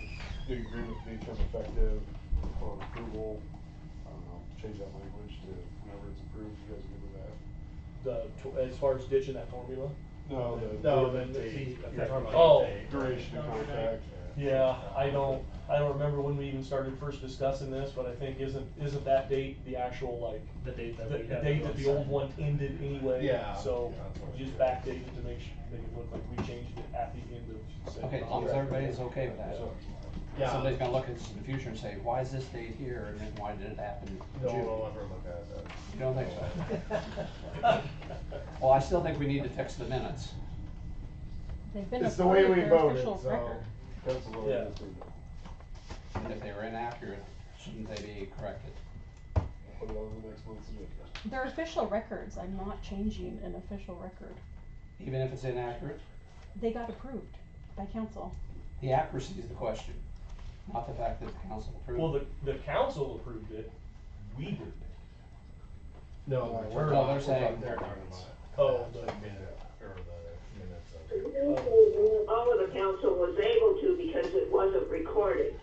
the agreement become effective on approval, I don't know, change that language to whenever it's approved, you guys are good with that? As far as ditching that formula? No, then the you're talking about oh, date. duration of contract. Yeah, I don't remember when we even started first discussing this, but I think isn't that date the actual, like, The date that the we have. date that the old one ended anyway? Yeah. So just backdate it to make it look like we changed it at the end of said Okay, as long as contract. everybody's okay with that. Yeah. Somebody's gonna look at this in the future and say, why is this date here, and then why did it happen in No June? one will ever look at that. You don't think so? Well, I still think we need to fix the minutes. They've been It's the way approved, we they're voted, official so. record. That's the way Yeah. we approved it. And if they were inaccurate, shouldn't they be corrected? Put it on the next month's agenda. They're official records, I'm not changing an official record. Even if it's inaccurate? They got approved by council. The accuracy is the question, not the fact that the council approved. Well, the council approved it, we didn't. No, No, they're saying- they're talking about. Oh, the minute, or the minutes of it. All of the council was able to because it wasn't recorded,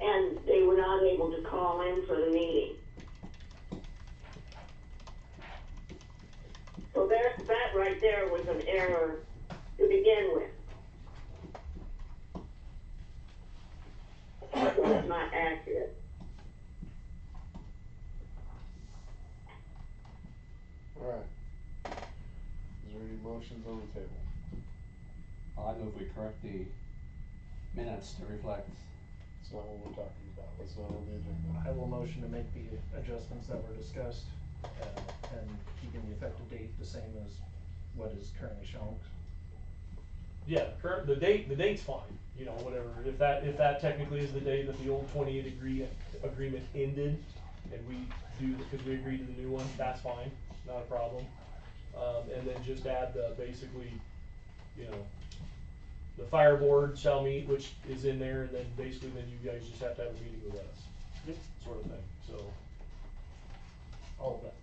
and they were not able to call in for the meeting. So that right there was an error to begin with. So it's not accurate. Alright. Is there any motions on the table? I move we correct the minutes to reflect. That's not what we're talking about, that's not on the agenda. I will motion to make the adjustments that were discussed, and keeping the effective date the same as what is currently shown. Yeah, the date's fine, you know, whatever, if that technically is the day that the old 28 agreement ended, and we do, because we agreed to the new one, that's fine, not a problem. And then just add basically, you know, the fire board shall meet, which is in there, and then basically then you guys just have to have a meeting with us. Yep. Sort of thing, so. All of that.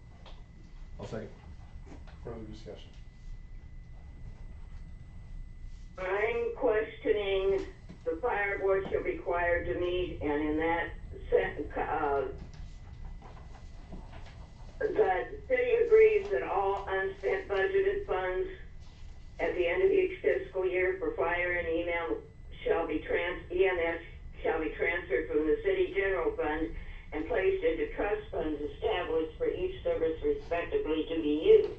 I'll second. Further discussion? I'm questioning the fire board shall be required to meet, and in that the city agrees that all unspent budgeted funds at the end of each fiscal year for fire and EMS shall be transferred from the city general fund and placed into trust funds established for each service respectively to be used.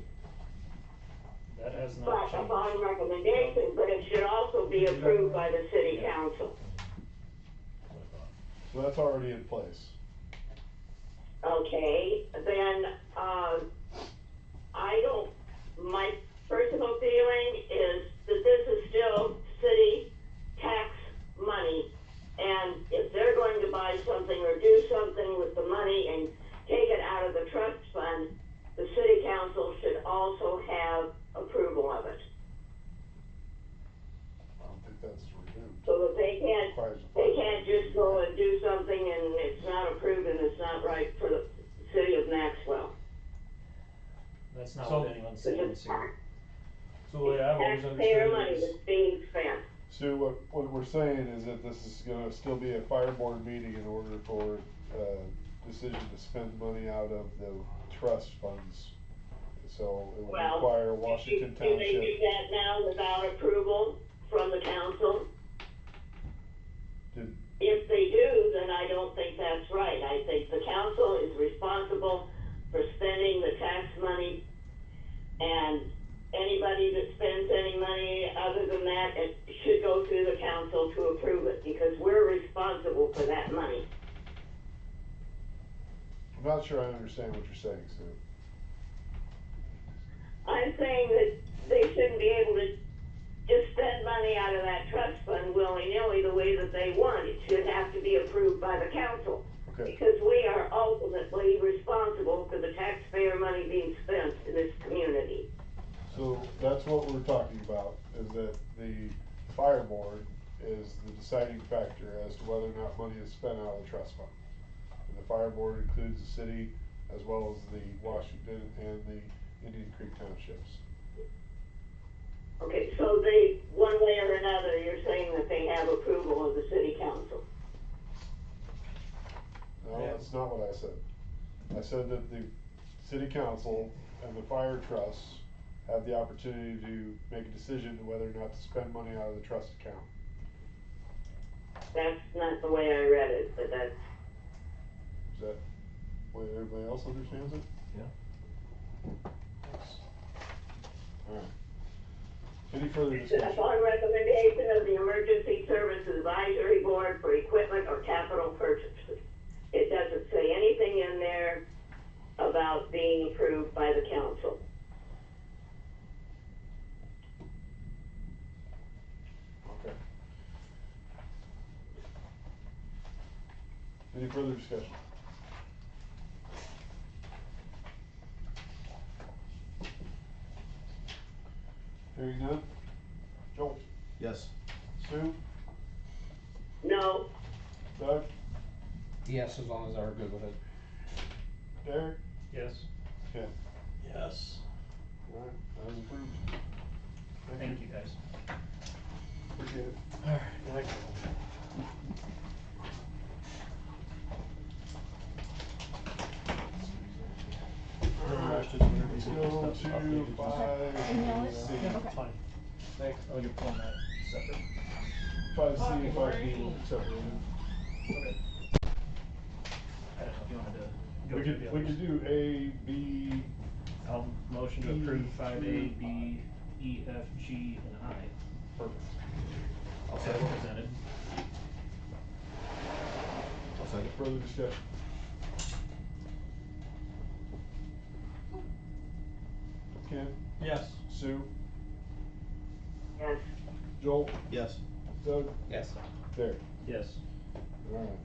That has not But changed. upon recommendation, but it should also be approved by the city council. So that's already in place. Okay, then, my personal feeling is that this is still city tax money. And if they're going to buy something or do something with the money and take it out of the trust fund, the city council should also have approval of it. I don't think that's removed. So that they can't just go and do something and it's not approved and it's not right for the city of Maxwell. That's not So- what anyone's saying, Sue. So the way I've always Taxpayer understood money it is, that's being spent. Sue, what we're saying is that this is gonna still be a fire board meeting in order for, decision to spend money out of the trust funds. So it would Well, require Washington do they do Township. that now without approval from the council? Did, If they do, then I don't think that's right. I think the council is responsible for spending the tax money, and anybody that spends any money other than that, it should go through the council to approve it, because we're responsible for that money. I'm not sure I understand what you're saying, Sue. I'm saying that they shouldn't be able to just spend money out of that trust fund willy-nilly the way that they want. It should have to be approved by the council. Okay. Because we are ultimately responsible for the taxpayer money being spent in this community. So that's what we're talking about, is that the fire board is the deciding factor as to whether or not money is spent out of the trust fund. And the fire board includes the city as well as the Washington and the Indian Creek townships. Okay, so they, one way or another, you're saying that they have approval of the city council. No, that's not what I said. I said that the city council and the fire trusts have the opportunity to make a decision to whether or not to spend money out of the trust account. That's not the way I read it, but that's, Is that the way everybody else understands it? yeah. Alright. Any further discussion? upon recommendation of the Emergency Services Advisory Board for equipment or capital purchases. It doesn't say anything in there about being approved by the council. Okay. Any further discussion? Hearing none? Joel? Yes. Sue? No, Doug? Yes, as long as they're good with it. Derek? Yes. Ken? Yes. Alright, that is approved. Thank you, guys. Appreciate it. Alright, thank you. Alright, let's go to Email it? 5C. Okay. Fine. Thanks. Oh, you're pulling that separate? 5C and 5D separated. Okay. I don't know if you wanted to go We through could, the we others. could do A, B, I'll motion to approve 5A, B, E, F, G, and I. Perfect. I'll As second. presented. I'll second. Further discussion? Ken? Yes. Sue? Yes. Joel? Yes. Doug? Yes. Derek? Yes. Alright,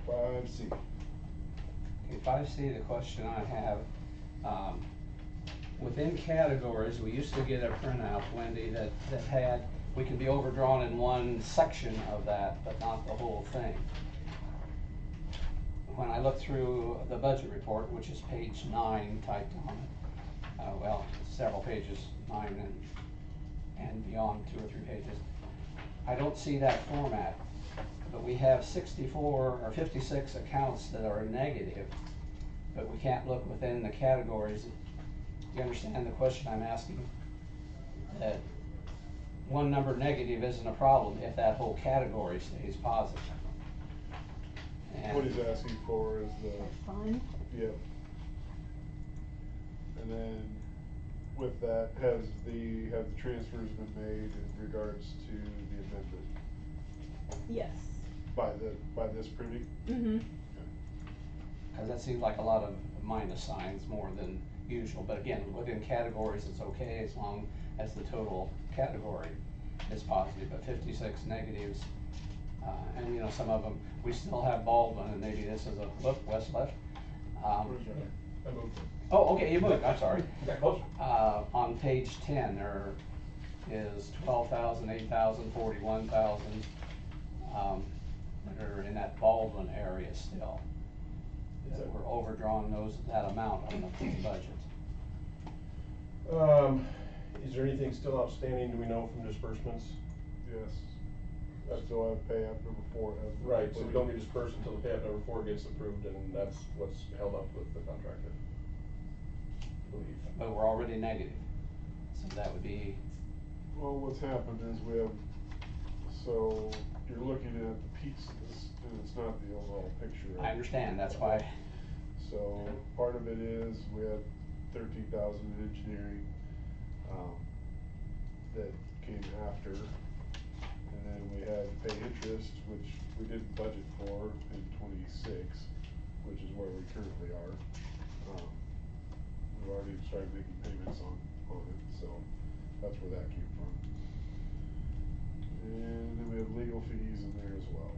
5C. Okay, 5C, the question I have, within categories, we used to get a printout, Wendy, that had, we can be overdrawn in one section of that, but not the whole thing. When I look through the budget report, which is page 9 typed on it, well, several pages, 9 and beyond 2 or 3 pages, I don't see that format. But we have 64 or 56 accounts that are negative, but we can't look within the categories. You understand the question I'm asking? That one number negative isn't a problem if that whole category stays positive. And What he's asking for is the, Fund? yep. And then with that, have the transfers been made in regards to the amendment Yes. by this printing? Mm-hmm. Cause that seems like a lot of minus signs more than usual, but again, within categories, it's okay as long as the total category is positive, but 56 negatives. And you know, some of them, we still have Baldwin, and maybe this is a, look, west left. I moved. Oh, okay, you moved, I'm sorry. Got closer. On page 10, there is 12,000, 8,000, 41,000, that are in that Baldwin area still. That we're overdrawn that amount on the budget. Is there anything still outstanding, do we know, from disbursements? Yes. I still have pay app number 4 has. Right, so we don't get dispersed until the pay app number 4 gets approved, and that's what's held up with the contractor. I believe. But we're already negative, so that would be, Well, what's happened is we have, so you're looking at the pieces, and it's not the overall picture. I understand, that's why. So part of it is we have 13,000 in engineering, that came after. And then we had to pay interest, which we didn't budget for in 26, which is where we currently are. We've already started making payments on it, so that's where that came from. And then we have legal fees in there as well.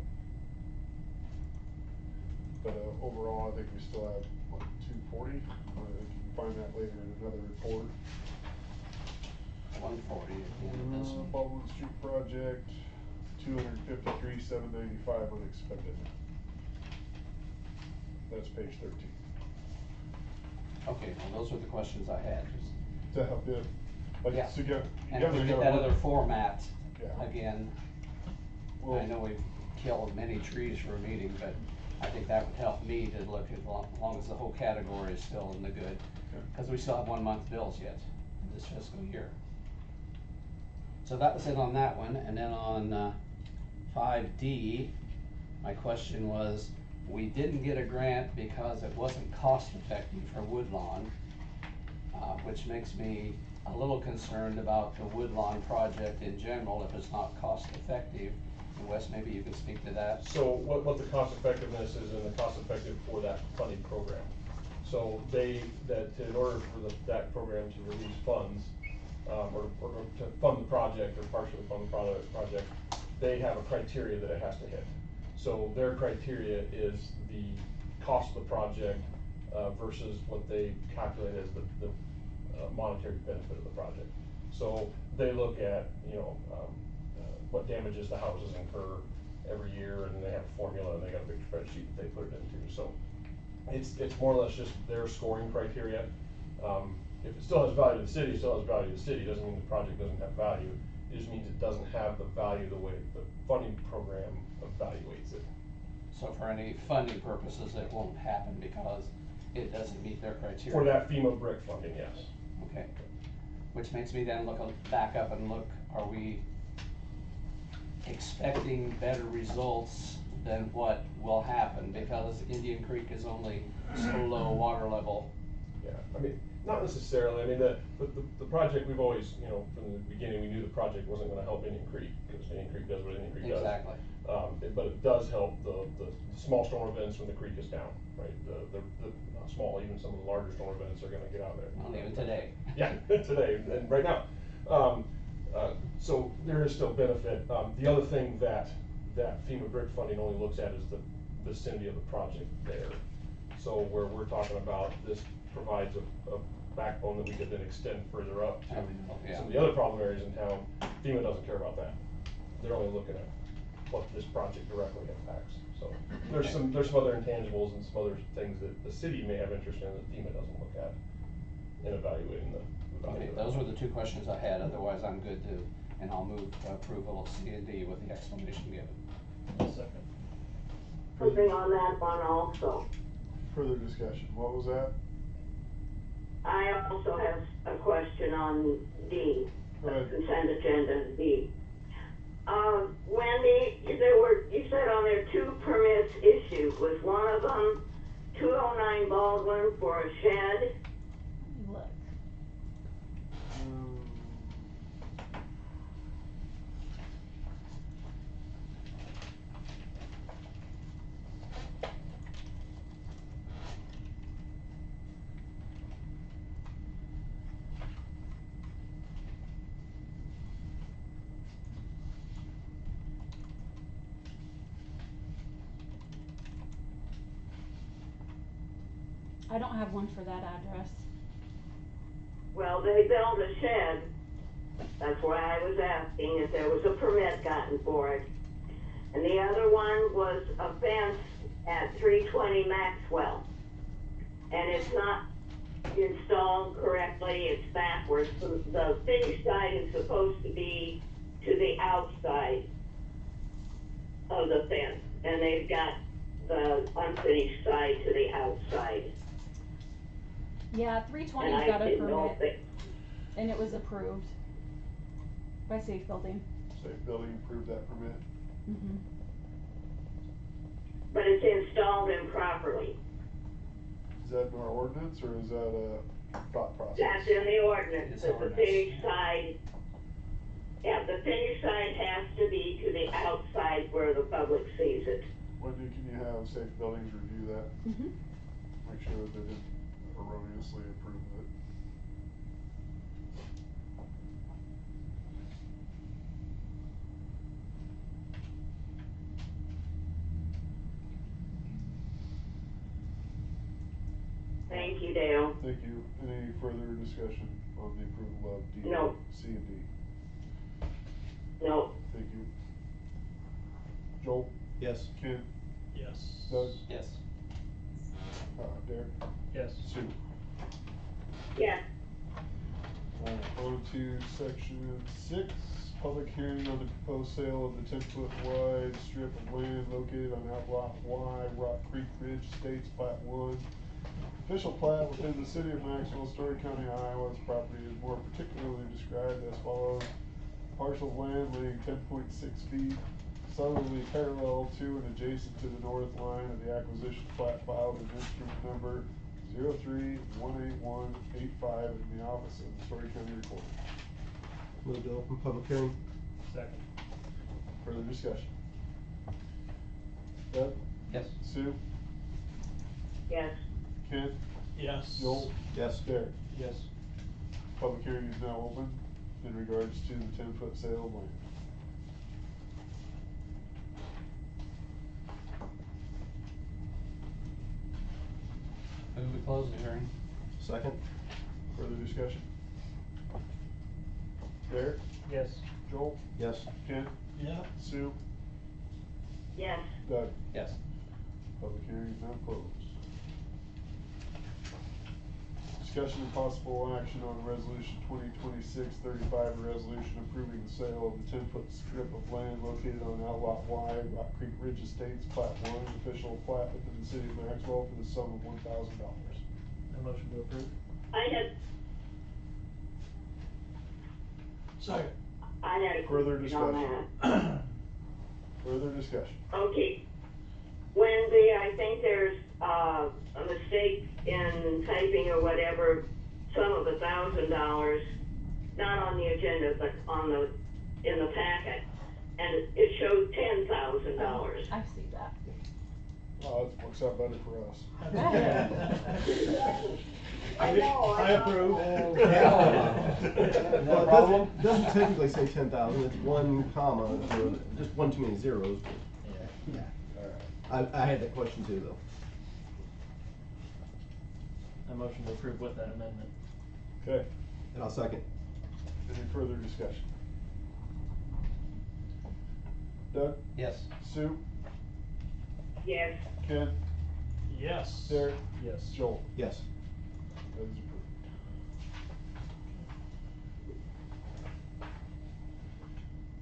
But overall, I think we still have, what, 240? I think you can find that later in another report. 140 at the end of this one. Baldwin Street project, 253,795 unexpended. That's page 13. Okay, well, those are the questions I had. To help you, like, Yeah. so you got. And if we get that other format, Yeah. again, Well, I know we've killed many trees for a meeting, but I think that would help me to look at, as long as the whole category is still in the good. Cause we still have 1 month bills yet in this fiscal year. So that was it on that one, and then on 5D, my question was, we didn't get a grant because it wasn't cost effective for Woodlawn, which makes me a little concerned about the Woodlawn project in general if it's not cost effective. And Wes, maybe you can speak to that. So what the cost effectiveness is and the cost effective for that funding program. So that in order for that program to release funds, or to fund the project or partially fund the project, they have a criteria that it has to hit. So their criteria is the cost of the project versus what they calculate as the monetary benefit of the project. So they look at, what damages the houses incur every year, and they have a formula, and they got a big spreadsheet that they put it into. So it's more or less just their scoring criteria. If it still has value to the city, it still has value to the city. It doesn't mean the project doesn't have value. It just means it doesn't have the value the way the funding program evaluates it. So for any funding purposes, it won't happen because it doesn't meet their criteria? For that FEMA brick funding, yes. Okay, which makes me then back up and look, are we expecting better results than what will happen? Because Indian Creek is only so low water level Yeah, I mean, not necessarily, I mean, the project, we've always, you know, from the beginning, we knew the project wasn't gonna help Indian Creek, because Indian Creek does what Indian Creek does. Exactly. But it does help the small storm events when the creek is down, right? Not small, even some of the larger storm events are gonna get out there. Well, even today. Yeah, today, and right now. So there is still benefit. The other thing that FEMA BRIC funding only looks at is the vicinity of the project there. So where we're talking about, this provides a backbone that we could then extend further up to Yeah. some of the other problem areas in town. FEMA doesn't care about that. They're only looking at what this project directly impacts. So there's some other intangibles and some other things that the city may have interest in that FEMA doesn't look at in evaluating the value. Okay, of that. those were the two questions I had, otherwise I'm good to, and I'll move approval of C and D with the explanation given. Second. Something on that one also. Further discussion, what was that? I also have a question on D, Go ahead. consent agenda D. Wendy, you said on there 2 permits issued. Was one of them 209 Baldwin for a shed? Look. I don't have one for that address. Well, they built a shed. That's why I was asking if there was a permit gotten for it. And the other one was a fence at 320 Maxwell. And it's not installed correctly, it's backwards. The finished side is supposed to be to the outside of the fence. And they've got the unfinished side to the outside. Yeah, 320's And I got a didn't know permit, if they, and it was approved by Safe Building. Safe Building approved that permit. Mm-hmm. but it's installed improperly. Is that in our ordinance, or is that a thought process? That's in the ordinance, It's that the ordinance. finished side, yeah, the finished side has to be to the outside where the public sees it. Wendy, can you have Safe Buildings review that? Mm-hmm. Make sure that they didn't erroneously approve it. Thank you, Dale. Thank you. Any further discussion on the approval of D, No. C and D? No, Thank you. Joel? Yes. Ken? Yes. Doug? Yes. Derek? Yes. Sue? yes, On to section 6, public hearing on the proposed sale of the 10-foot wide strip of land located on Outlot Y, Rock Creek Ridge Estates, Plat 1. Official plat within the city of Maxwell, Story County, Iowa. This property is more particularly described as follows. Parcel of land laying 10.6 feet southerly parallel to and adjacent to the north line of the acquisition plat filed in instrument number 0318185 in the office of the Story County Recorder. Move to open public hearing. Second. Further discussion? Doug? Yes. Sue? yes, Ken? Yes. Joel? Yes. Derek? Yes. Public hearing is now open in regards to the 10-foot sale of land. Move to close the hearing. Second. Further discussion? Derek? Yes. Joel? Yes. Ken? Yeah. Sue? yes, Doug? Yes. Public hearing is now closed. Discussion and possible action on resolution 2026-35, a resolution approving the sale of the 10-foot strip of land located on Outlot Y, Rock Creek Ridge Estates, Plat 1, official plat within the city of Maxwell for the sum of $1,000. A motion to approve? I had Second. a Further question on discussion? that. Further discussion? Okay, Wendy, I think there's a mistake in typing or whatever, sum of $1,000, not on the agenda, but in the packet, and it showed $10,000. I see that. Oh, that works out better for us. I know. I approve. Well, it doesn't technically say 10,000, it's one comma, so just one too many zeros. Yeah. I had that question too, though. A motion to approve with that amendment. Okay, And I'll second. any further discussion? Doug? Yes. Sue? Yes. Ken? Yes. Derek? Yes. Joel? Yes. That is approved.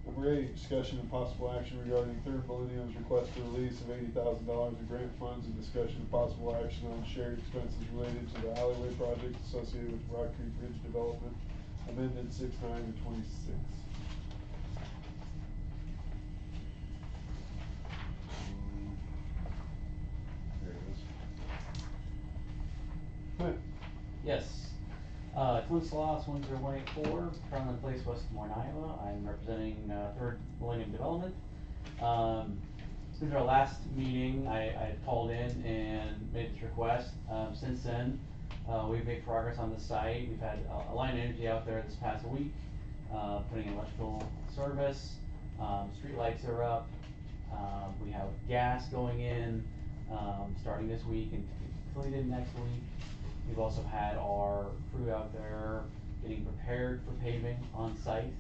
Number 8, discussion and possible action regarding Third Millennium's request for release of $80,000 of grant funds and discussion and possible action on shared expenses related to the alleyway project associated with Rock Creek Ridge Development, amended 6/9/26. There it is. Clint? Yes. Clint Sloss, 10184, Carlin Place, West Des Moines, Iowa. I'm representing Third Millennium Development. Since our last meeting, I had called in and made this request. Since then, we've made progress on the site. We've had Alliant Energy out there this past week, putting in electrical service. Street lights are up. We have gas going in, starting this week and completed next week. We've also had our crew out there getting prepared for paving on site.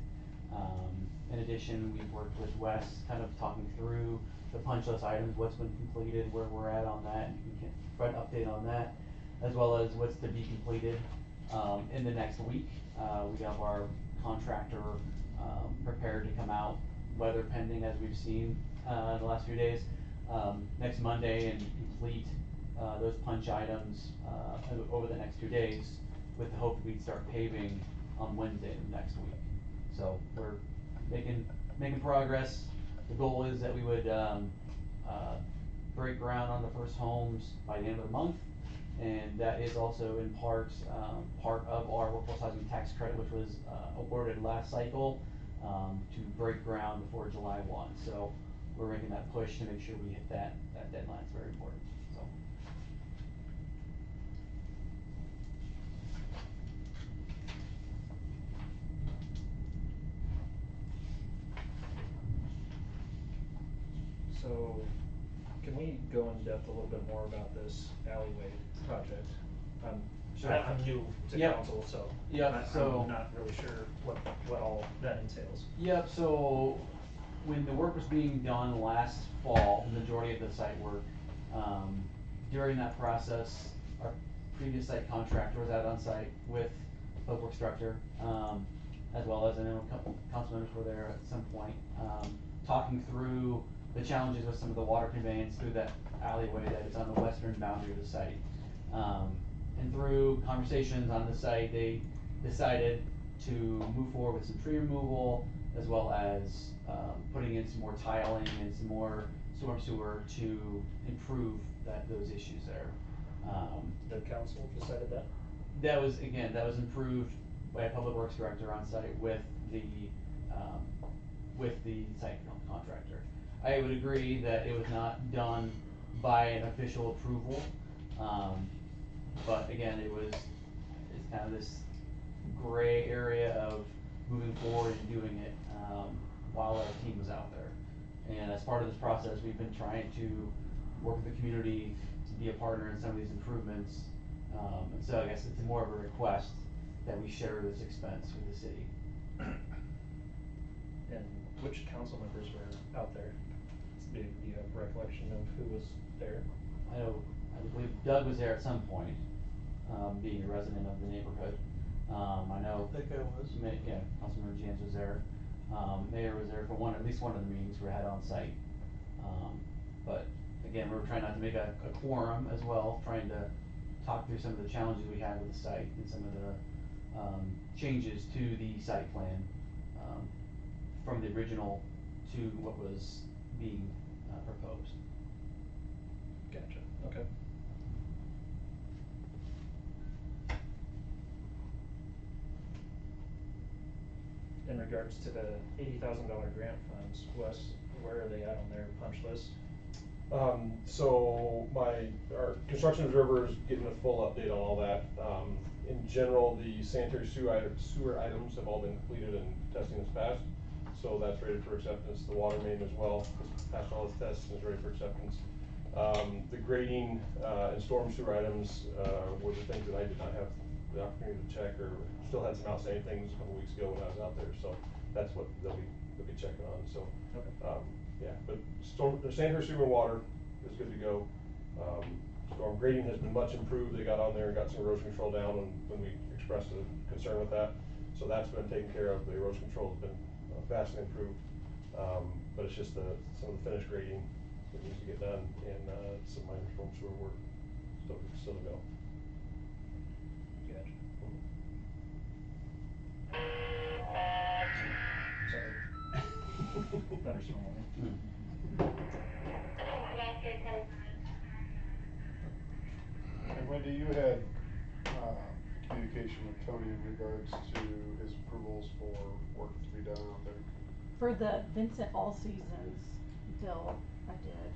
In addition, we've worked with Wes, kind of talking through the punch list items, what's been completed, where we're at on that, and we can provide an update on that, as well as what's to be completed in the next week. We have our contractor prepared to come out, weather pending, as we've seen in the last few days, next Monday, and complete those punch items over the next 2 days, with the hope that we'd start paving on Wednesday of next week. So we're making progress. The goal is that we would break ground on the first homes by the end of the month, and that is also in part of our workforce housing tax credit, which was awarded last cycle, to break ground before July 1. So we're making that push to make sure we hit that deadline. It's very important. So. So, can we go in depth a little bit more about this alleyway project? I'm new to Yep. council, so Yep, I'm not really sure what all that entails. Yep, so when the work was being done last fall, the majority of the site work, during that process, our previous site contractor was out on site with Public Works Director, as well as, I know a couple council members were there at some point, talking through the challenges with some of the water conveyance through that alleyway that is on the western boundary of the site. And through conversations on the site, they decided to move forward with some tree removal, as well as putting in some more tiling and some more storm sewer to improve those issues there. The council decided that? That was improved by a public works director on site with the site contractor. I would agree that it was not done by an official approval, but again, it's kind of this gray area of moving forward and doing it while our team was out there. And as part of this process, we've been trying to work with the community to be a partner in some of these improvements. And so I guess it's more of a request that we share this expense with the city. And which council members were out there? Do you have recollection of who was there? I believe Doug was there at some point, being a resident of the neighborhood. I know. I think I was. Yeah, Councilmember James was there. Mayor was there for at least one of the meetings we had on site. But again, we were trying not to make a quorum as well, trying to talk through some of the challenges we had with the site and some of the changes to the site plan, from the original to what was being proposed. Gotcha, okay. regards to the $80,000 grant funds, Wes, where are they at on their punch list? So our construction observer is getting a full update on all that. In general, the sanitary sewer items have all been completed and testing is passed. So that's ready for acceptance. The water main as well has passed all its tests and is ready for acceptance. The grading, and storm sewer items, were the things that I did not have the opportunity to check, or still had some outstanding things a couple weeks ago when I was out there. So that's what they'll be checking on, so. Okay. Yeah, but the sanitary sewer and water is good to go. Storm grading has been much improved. They got on there and got some erosion control down when we expressed a concern with that. So that's been taken care of. The erosion control has been vastly improved. But it's just some of the finished grading that needs to get done, and some minor storm sewer work still to go. Gotcha. Sorry. Thunderstorm. And Wendy, you had, communication with Tony in regards to his approvals for work to be done out there. For the Vincent All Seasons deal, I did.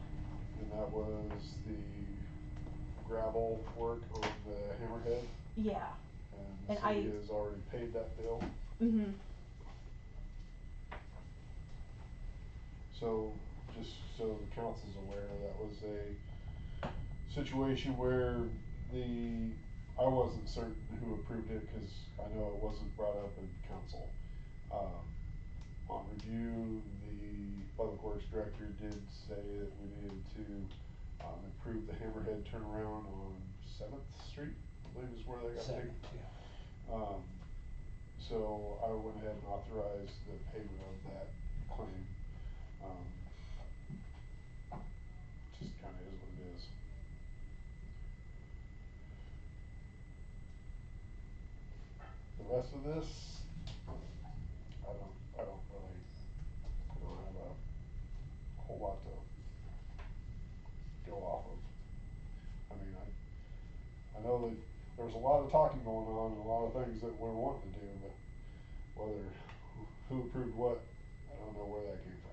And that was the gravel work on the Hammerhead. Yeah. And the city has already paid that bill. Mm-hmm. So, just so the council's aware, that was a situation where I wasn't certain who approved it, cause I know it wasn't brought up in council. On review, the public works director did say that we needed to, improve the Hammerhead turnaround on 7th Street, I believe is where they got taken. Yeah. So I went ahead and authorized the payment of that claim. Just kinda is what it is. The rest of this, I don't really, have a whole lot to go off of. I mean, I know that there was a lot of talking going on and a lot of things that we're wanting to do, but who approved what, I don't know where that came from.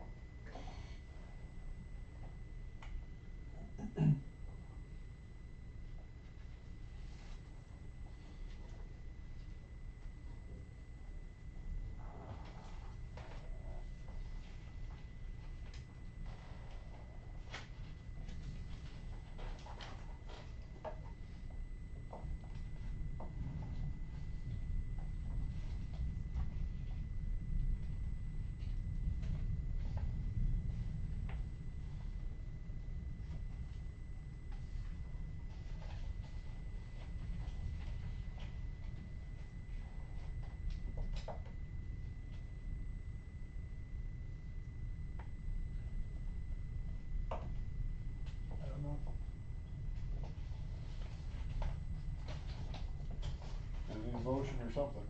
I don't know. I need a motion or something,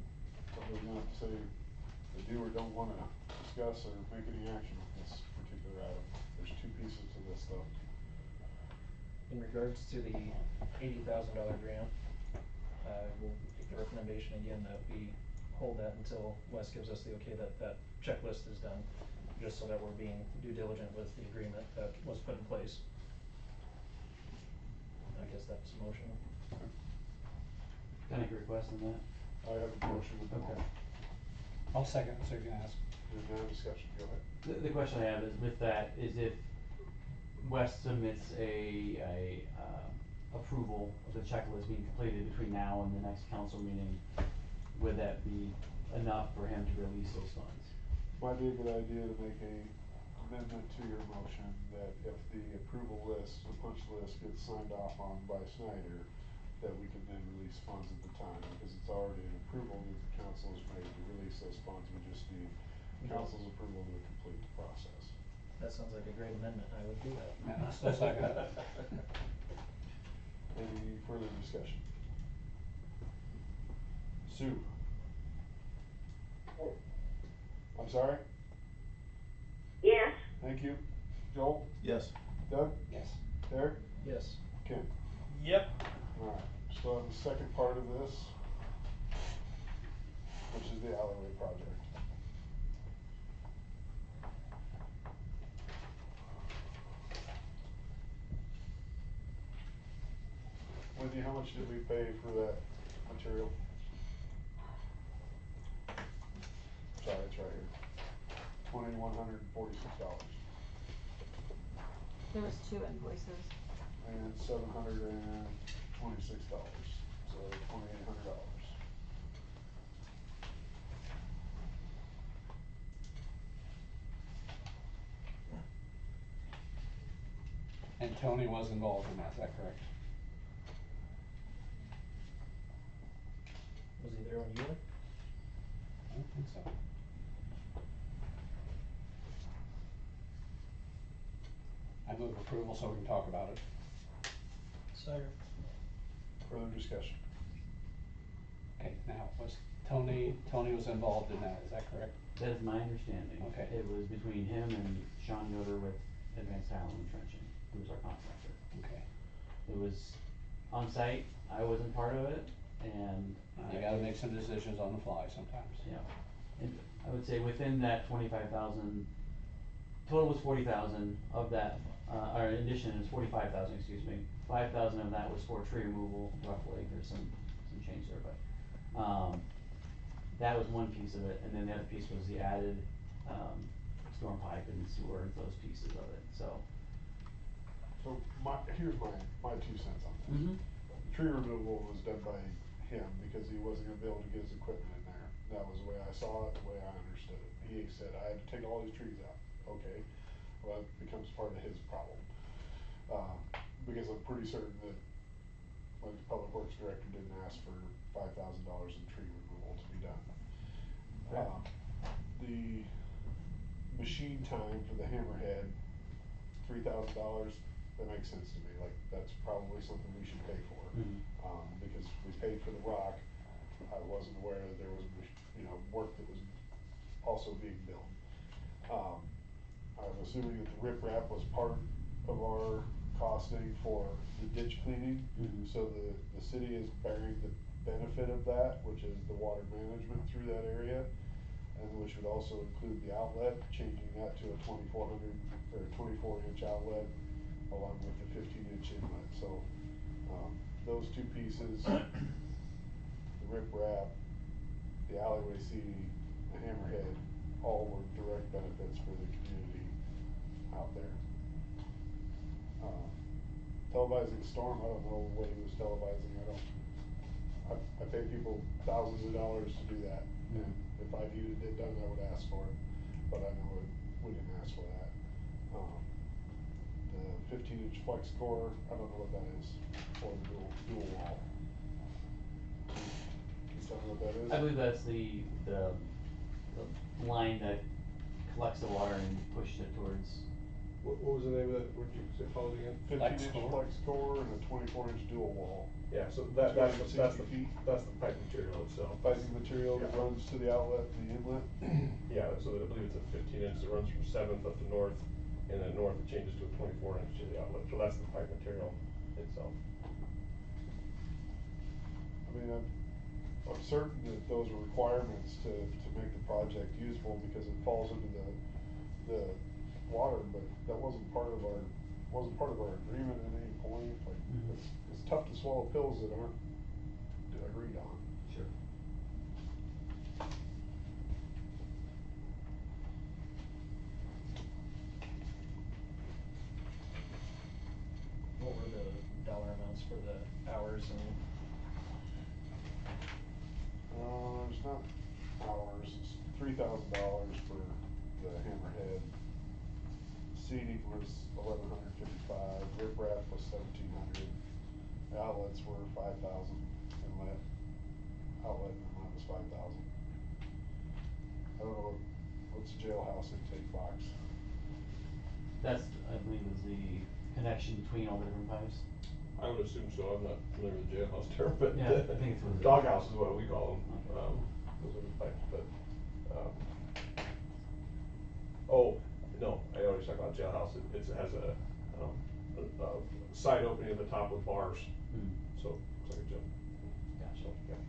somebody's gonna have to say they do or don't wanna discuss or make any action on this particular item. There's two pieces to this though. In regards to the $80,000 grant, we'll make the recommendation again that we hold that until Wes gives us the okay that that checklist is done, just so that we're being due diligent with the agreement that was put in place. I guess that's a motion. Can I make a request on that? I have a motion with the Okay. motion. I'll second, so you can ask. There's no discussion, go ahead. The question I have is with that, is if West submits a approval of the checklist being completed between now and the next council meeting, would that be enough for him to release those funds? Might be a good idea to make a amendment to your motion that if the approval list, the punch list gets signed off on by Snyder, that we can then release funds at the time, because it's already an approval that the council has made to release those funds, we just need council's approval to complete the process. That sounds like a great amendment, I would do that. Yeah, still second. Any further discussion? Sue? I'm sorry? Yes. Thank you. Joel? Yes. Doug? Yes. Derek? Yes. Ken? Yep. Alright, so on the second part of this, which is the alleyway project. Wendy, how much did we pay for that material? Sorry, it's right here. $2,146. There was 2 invoices. And $726, so $2,800. And Tony was involved in that, is that correct? Was he there when you were? I don't think so. I move approval so we can talk about it. Second. Further discussion? Okay, now, was Tony was involved in that, is that correct? That is my understanding. Okay. It was between him and Sean Yoder with Advanced Tile and Trenching, who was our contractor. Okay. It was on site, I wasn't part of it, and. You gotta make some decisions on the fly sometimes. Yeah, and I would say within that 25,000, total was 40,000 of that, our addition is 45,000, excuse me. 5,000 of that was for tree removal, roughly, there's some change there, but, that was one piece of it, and then the other piece was the added, storm pipe and sewer, and those pieces of it, so. So here's my 2 cents on this. Mhm. The tree removal was done by him because he wasn't gonna be able to get his equipment in there. That was the way I saw it, the way I understood it. He said, I had to take all these trees out. Okay, well, that becomes part of his problem. Because I'm pretty certain that, like, the public works director didn't ask for $5,000 in tree removal to be done. The machine time for the hammerhead, $3,000, that makes sense to me, like, that's probably something we should pay for. Because we paid for the rock, I wasn't aware that there was, work that was also being billed. I'm assuming that the riprap was part of our costing for the ditch cleaning. So the city is bearing the benefit of that, which is the water management through that area. And which would also include the outlet, changing that to a 2,400 or 24-inch outlet, along with the 15-inch inlet. So those 2 pieces, the riprap, the alleyway seeding, the hammerhead, all were direct benefits for the community out there. Televising a storm, I don't know what he was televising. I pay people thousands of dollars to do that. And if I needed it done, I would ask for it, but I know we didn't ask for that. The 15-inch flex core, I don't know what that is, or the dual wall. Can you tell me what that is? I believe that's the line that collects the water and pushes it towards. What was the name of that, what did you say, call it again? 15-inch flex core and a 24-inch dual wall. Yeah, so that's the 260 feet. pipe material itself. Piping material that runs to the outlet and the inlet. Yeah, so I believe it's a 15-inch that runs from 7th up to North, and then North it changes to a 24-inch to the outlet. So that's the pipe material itself. I mean, I'm certain that those are requirements to make the project useful because it falls into the water, but that wasn't part of our agreement at any point. Like, it's tough to swallow pills that aren't agreed on. Sure. What were the dollar amounts for the hours and? There's not hours, it's $3,000 for the hammerhead. Seeding was $1,155, riprap was $1,700, the outlets were $5,000, outlet and inlet was $5,000. I don't know, what's the jailhouse intake box? That's, I believe, is the connection between all the different pipes. I would assume so. I'm not familiar with the jailhouse term, but Yeah, I think it's what it is. doghouse is what we call them. Those are the pipes, but, oh, no, I know what you're talking about jailhouse. It has a side opening at the top with bars. So it's like a jail. Gotcha. Yeah.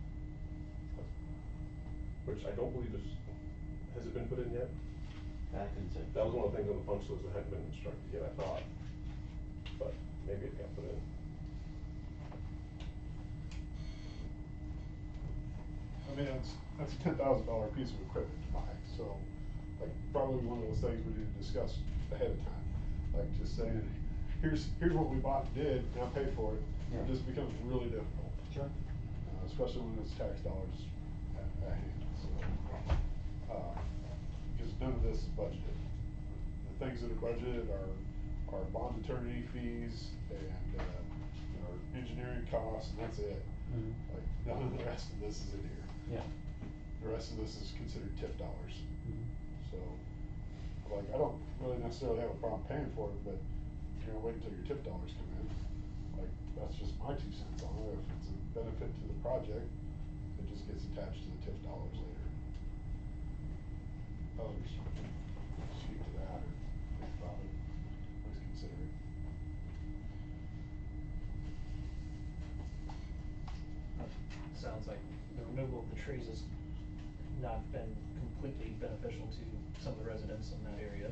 Which I don't believe has it been put in yet? That I couldn't say. That was one of the things on the punch list that hadn't been instructed yet, I thought. But maybe it got put in. mean, that's a $10,000 piece of equipment to buy, so, like, probably one of those things we need to discuss ahead of time. Like, just saying, here's what we bought and did, now pay for it, Yeah. it just becomes really difficult. Sure. Especially when it's tax dollars at hand, so. Because none of this is budgeted. The things that are budgeted are bond attorney fees and, our engineering costs, and that's it. Mhm. Like, none of the rest of this is in here. Yeah. The rest of this is considered TIF dollars. Mhm. So, like, I don't really necessarily have a problem paying for it, but, wait until your TIF dollars come in. Like, that's just my 2 cents on it. If it's a benefit to the project, it just gets attached to the TIF dollars later. Others speak to that or think about it, please consider it. Sounds like the removal of the trees has not been completely beneficial to some of the residents in that area.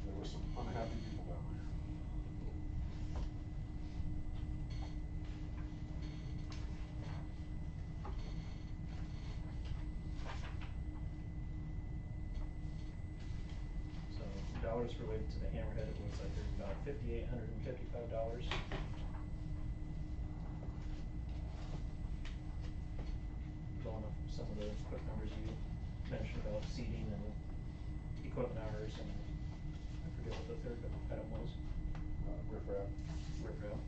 There were some unhappy people down there. So dollars related to the hammerhead, it looks like there's about $5,855. Going off some of the quick numbers you mentioned about seeding and equipment hours, and I forget what the third item was. Riprap. Riprap.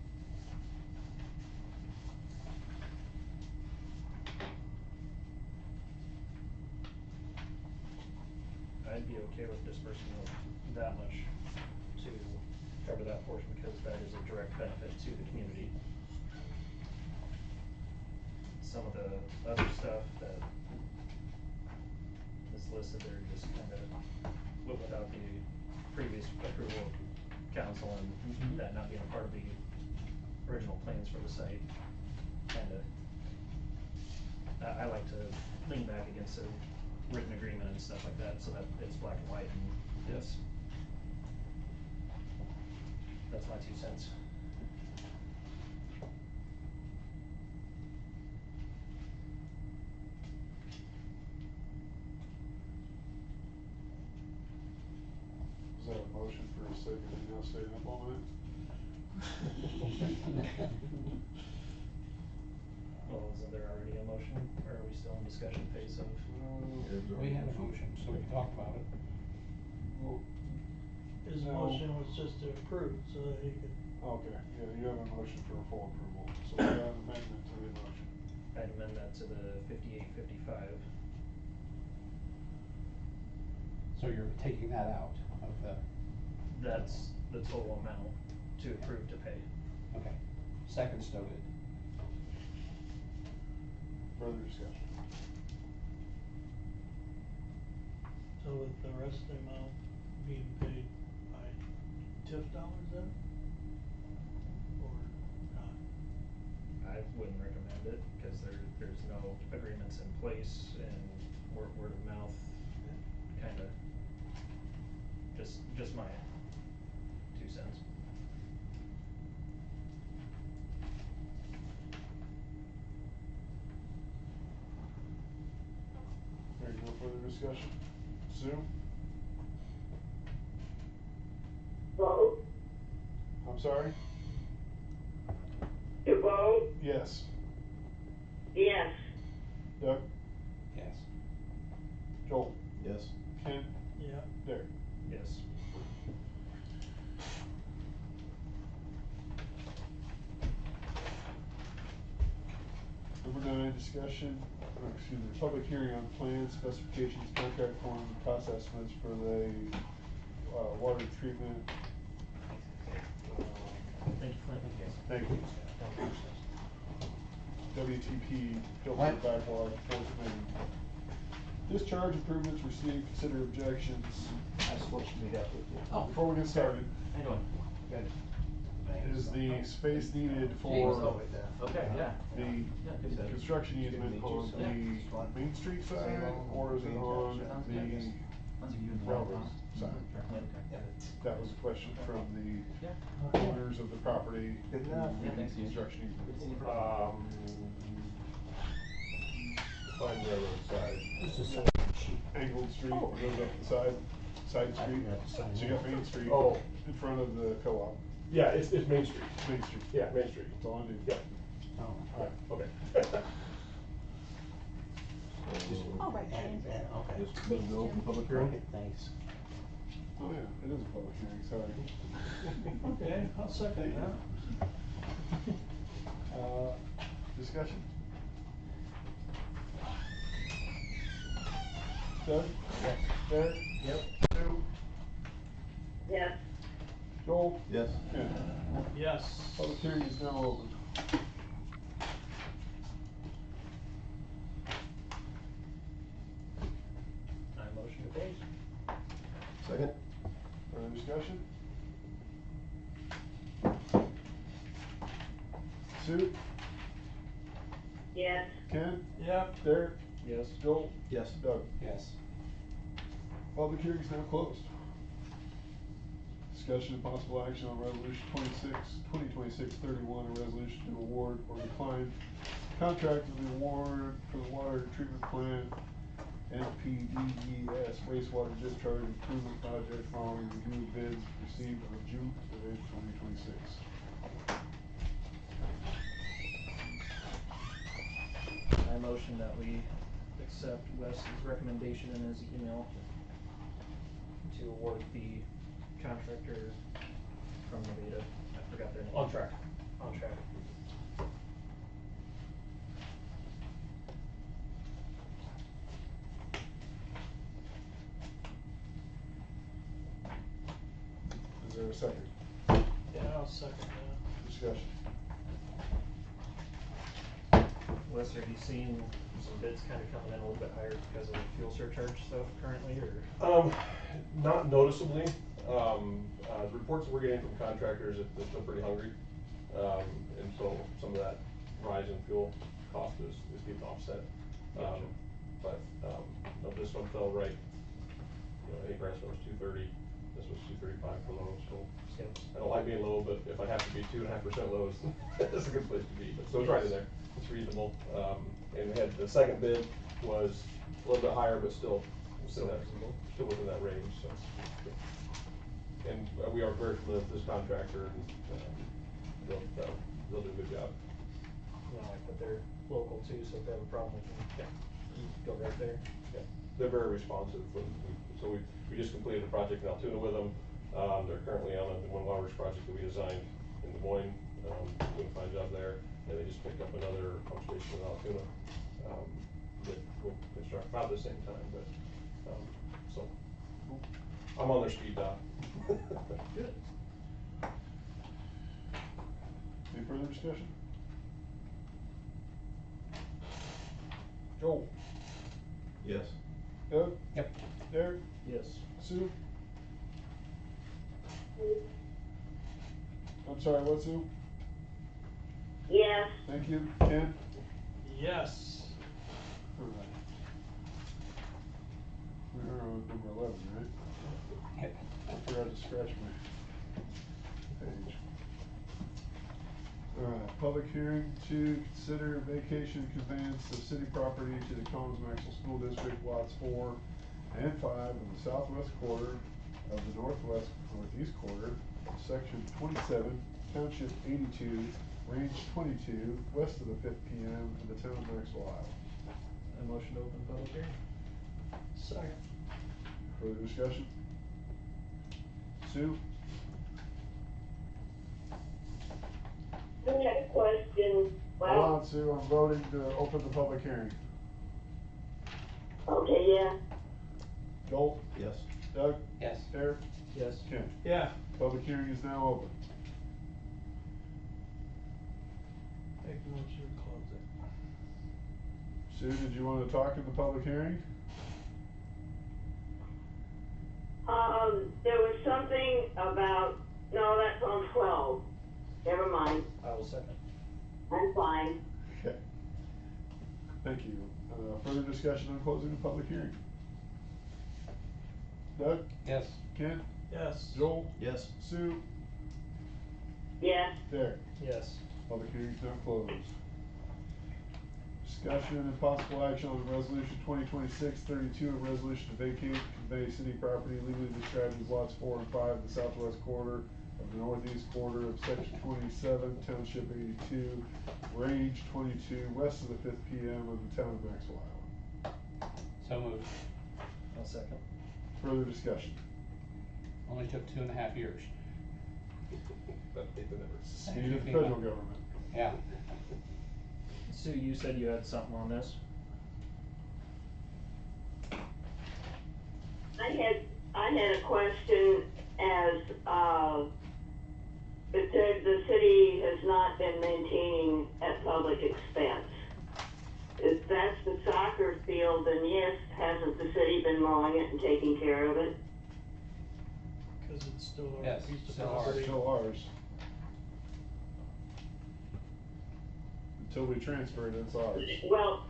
I'd be okay with dispersing that much to cover that portion, because that is a direct benefit to the community. Some of the other stuff that is listed there just kind of, without the previous approval of council and that not being a part of the original plans for the site, kind of, I like to lean back against a written agreement and stuff like that, so that it's black and white, and yes. That's my 2 cents. Is that a motion for a second and now staying up all night? Well, isn't there already a motion, or are we still in discussion phase of? We had a motion, so we can talk about it. Well, His no. motion was just to approve, so that he could. Okay, yeah, you have a motion for full approval, so we got an amendment to the motion. I'd amend that to the 5855. So you're taking that out of the, That's the total amount to approve to pay. okay, second's noted. Further discussion. So with the rest of the amount being paid by TIF dollars then? Or not? I wouldn't recommend it, because there's no agreements in place, and word of mouth, kinda, just my 2 cents. There you go, further discussion. Sue? Vote, I'm sorry? to vote, Yes. yes. Doug? Yes. Joel? Yes. Ken? Yeah. Derek? Yes. Number 9, discussion, public hearing on plans, specifications, contract form, cost estimates for the, water treatment. Thank you, Clint. Thank you. WTP, filter backlog, fourth main. Discharge improvements received, consider objections. I supposed to meet up with you. Oh. Before we get started, How you doing? Good. is the space needed James. for Okay, yeah. the Yeah, good stuff. construction easement on the Main Street side, or is it on the railroad side? That was a question from the owners of the property. Good enough. who Yeah, need thanks, Ian. construction Good to see easement. you. Pine Railroad side. This is Angled street, goes up the side street. So you got Main Street. Oh. In front of the co-op. Yeah, it's Main Street. Main Street. Yeah, Main Street. That's all I do. Yeah. Oh, Alright, okay. All right, Ken. okay. Just move to open public hearing. Thanks. Oh yeah, it is a public hearing, sorry. Okay, I'll second that. Discussion? Doug? Yes. Derek? Yep. Sue? Yes. Joel? Yes. Ken? Yes. Public hearing is now open. I motion to close. Second? Further discussion? Sue? Yes. Ken? Yep. Derek? Yes. Joel? Yes. Doug? Yes. Public hearing is now closed. Discussion and possible action on resolution 2026-31, a resolution to award or decline contract of the award for the water treatment plant NPDES wastewater discharge improvement project following review of bids received on June 2026. I motion that we accept Wes's recommendation in his email to award the contractor from Nevada. I forgot their name. On track. On track. Is there a second? Yeah, I'll second that. Discussion. Wes, have you seen some bids kind of coming in a little bit higher because of the fuel surcharge stuff currently, or? Not noticeably. The reports that we're getting from contractors, they're still pretty hungry. And so some of that rise in fuel cost is getting offset. Gotcha. But, no, this one fell right, you know, Branson was 230, this was 235 for low, so. Yep. I don't like being low, but if I have to be 2.5% low, it's a good place to be, but, so it's right in there, it's reasonable. And we had, the second bid was a little bit higher, but still within that range, so. And we are very familiar with this contractor, and, they'll do a good job. You know, like, but they're local too, so if they have a problem, we can go right there. Yeah, they're very responsive. So we just completed a project in Altoona with them. They're currently on the One Waters project that we designed in Des Moines. Doing a fine job there. And they just picked up another pump station in Altoona that we'll construct about the same time. But so I'm on their speed dial. Good. Any further discussion? Joel? Yes. Doug? Yep. Derek? Yes. Sue? I'm sorry, what, Sue? Yes. Thank you. Ken? Yes. Alright. We are on number 11, right? Yep. I forgot to scratch my page. Alright, public hearing to consider vacation conveyance of city property to the Collins Maxwell School District lots 4 and 5 in the southwest quarter of the northeast quarter, section 27, township 82, range 22, west of the 5th PM in the town of Maxwell, Iowa. I motion to open public hearing. Second. Further discussion? Sue? I have a question. Hold on, Sue, I'm voting to open the public hearing. Okay, yeah. Joel? Yes. Doug? Yes. Derek? Yes. Ken? Yeah. Public hearing is now open. Make a motion to close it. Sue, did you want to talk in the public hearing? There was something about, no, that's on 12. Never mind. I will second. I'm fine. Okay. Thank you. Further discussion on closing the public hearing? Doug? Yes. Ken? Yes. Joel? Yes. Sue? Yes. Derek? Yes. Public hearing is now closed. Discussion and possible action on resolution 2026-32, a resolution to vacate and convey city property legally described as lots 4 and 5 in the southwest quarter of the northeast quarter of section 27, township 82, range 22, west of the 5th PM of the town of Maxwell, Iowa. So moved. I'll second. Further discussion. Only took 2.5 years. Speed of the federal government. Yeah. Sue, you said you had something on this? I had a question as, it said the city has not been maintaining at public expense. If that's the soccer field, then yes, hasn't the city been mowing it and taking care of it? Cause it's still our Yes, piece of still ours. property. Still ours. Until we transfer it, it's ours. Well,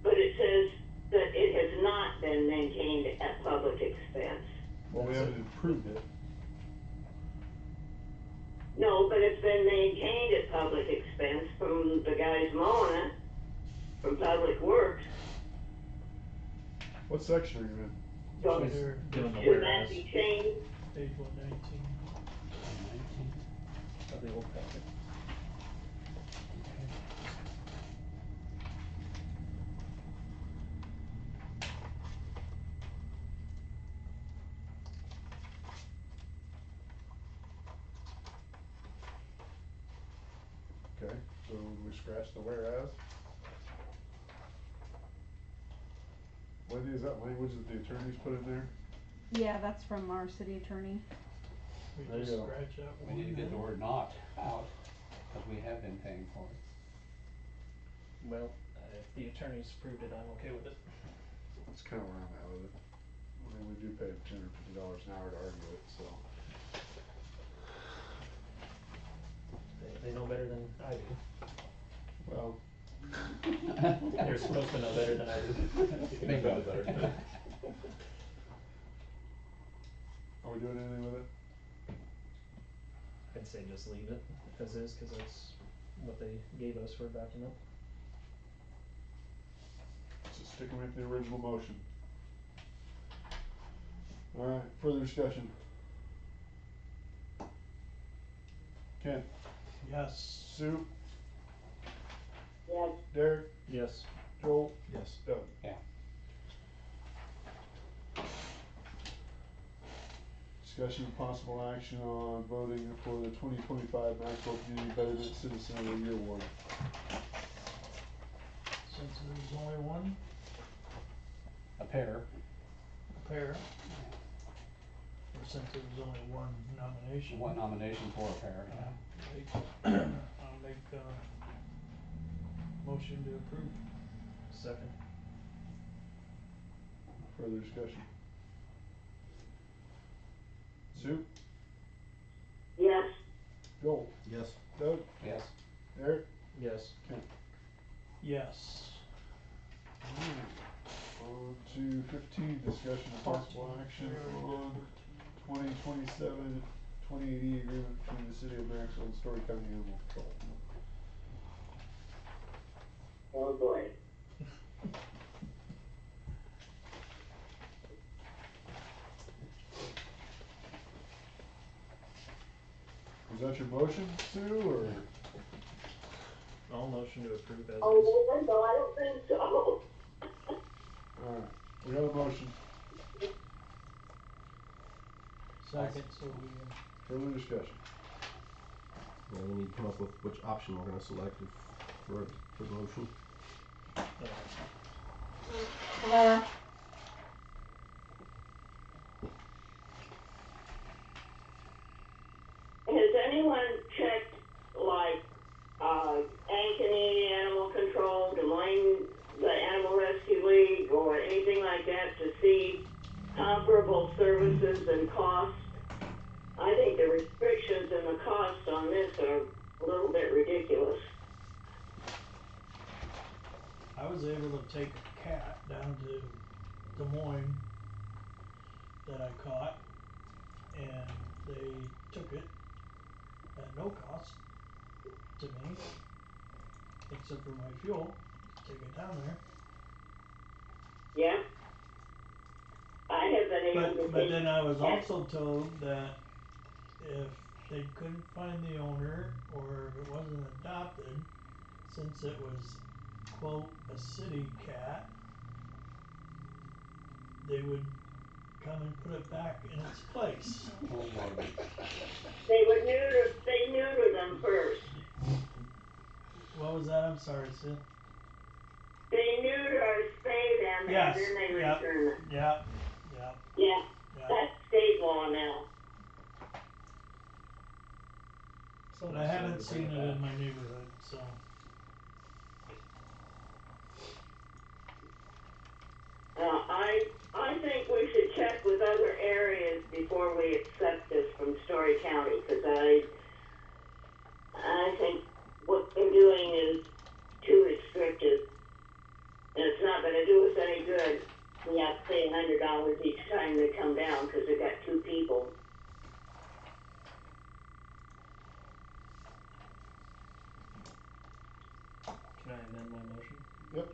but it says that it has not been maintained at public expense. Well, we haven't improved it. No, but it's been maintained at public expense from the guys mowing it, from Public Works. What section are you in? So She's doing the should whereas that be changed? Page 119. of the old packet. Okay, so we scratch the whereas. Wendy, is that language that the attorneys put in there? Yeah, that's from our city attorney. We There you just go. scratch that We one. need to get the then. word not out, because we have been paying for it. Well, if the attorneys approved it, I'm okay with it. That's kinda where I'm at with it. I mean, we do pay $250 an hour to argue it, so. They know better than I do. Well. They're supposed to know better than I do. Bingo. Are we doing anything with it? I'd say just leave it as is, cause that's what they gave us for a document. So sticking with the original motion. Alright, further discussion. Ken? Yes. Sue? Yes. Derek? Yes. Joel? Yes. Doug? Yeah. Discussion of possible action on voting for the 2025 Maxwell Community Betterment Citizen of the Year Award. Since there's only one A pair. pair. Or since there was only one nomination. One nomination for a pair, yeah. I'll make motion to approve. Second. Further discussion. Sue? Yes. Joel? Yes. Doug? Yes. Derek? Yes. Ken? Yes. On to 15, discussion of possible action on 2027-2080 agreement between the city of Maxwell and Story County Animal Control. Oh, boy. Was that your motion, Sue, or? I'll motion to approve as is. Oh, no, I don't think so. Alright, we got a motion. Second, so we, Further discussion. Yeah, we need to come up with which option we're gonna select for the motion. Blair. Has anyone checked, like, Ankeny Animal Control, Des Moines, the Animal Rescue League, or anything like that to see comparable services and costs? I think the restrictions and the costs on this are a little bit ridiculous. I was able to take a cat down to Des Moines that I caught, and they took it at no cost to me. except for my fuel, take it down there. Yeah. I have been able to. But then I was also told that if they couldn't find the owner, or if it wasn't adopted, since it was, quote, a city cat, they would come and put it back in its place. They neuter them first. What was that? I'm sorry, Sue. They neuter or spay them, Yes, and then they yep, return them. yep, Yeah, yep. that's state law now. But I haven't seen it in my neighborhood, so. I think we should check with other areas before we accept this from Story County, because I think what they're doing is too restrictive, and it's not going to do us any good. We have to pay $100 each time they come down because they got two people. Can I amend my motion? Yep.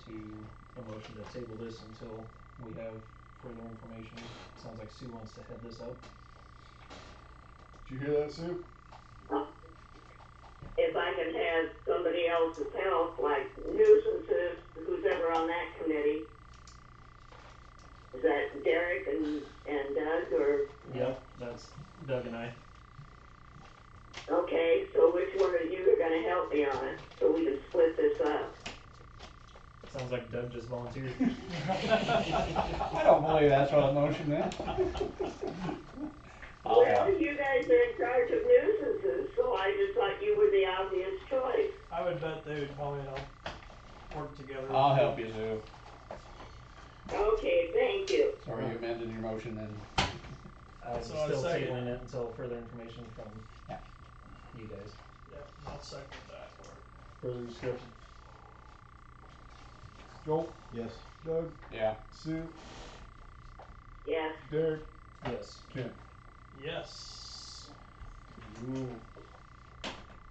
To a motion to table this until we have further information. Sounds like Sue wants to head this up. Did you hear that, Sue? If I can have somebody else's help, like nuisances, who's ever on that committee. Is that Derek and Doug, or? Yep, that's Doug and I. Okay, so which one of you are gonna help me on it, so we can split this up? Sounds like Doug just volunteered. I don't believe that's what a motion is. Well, you guys are in charge of nuisances, so I just thought you were the obvious choice. I would bet they would probably help work together. I'll help you, Sue. Okay, thank you. So are you amending your motion then? I'm So I still second tabling it. it until further information from you guys. Yep, I'll second that. Further discussion? Joel? Yes. Doug? Yeah. Sue? Yes. Derek? Yes. Ken? Yes. Ooh.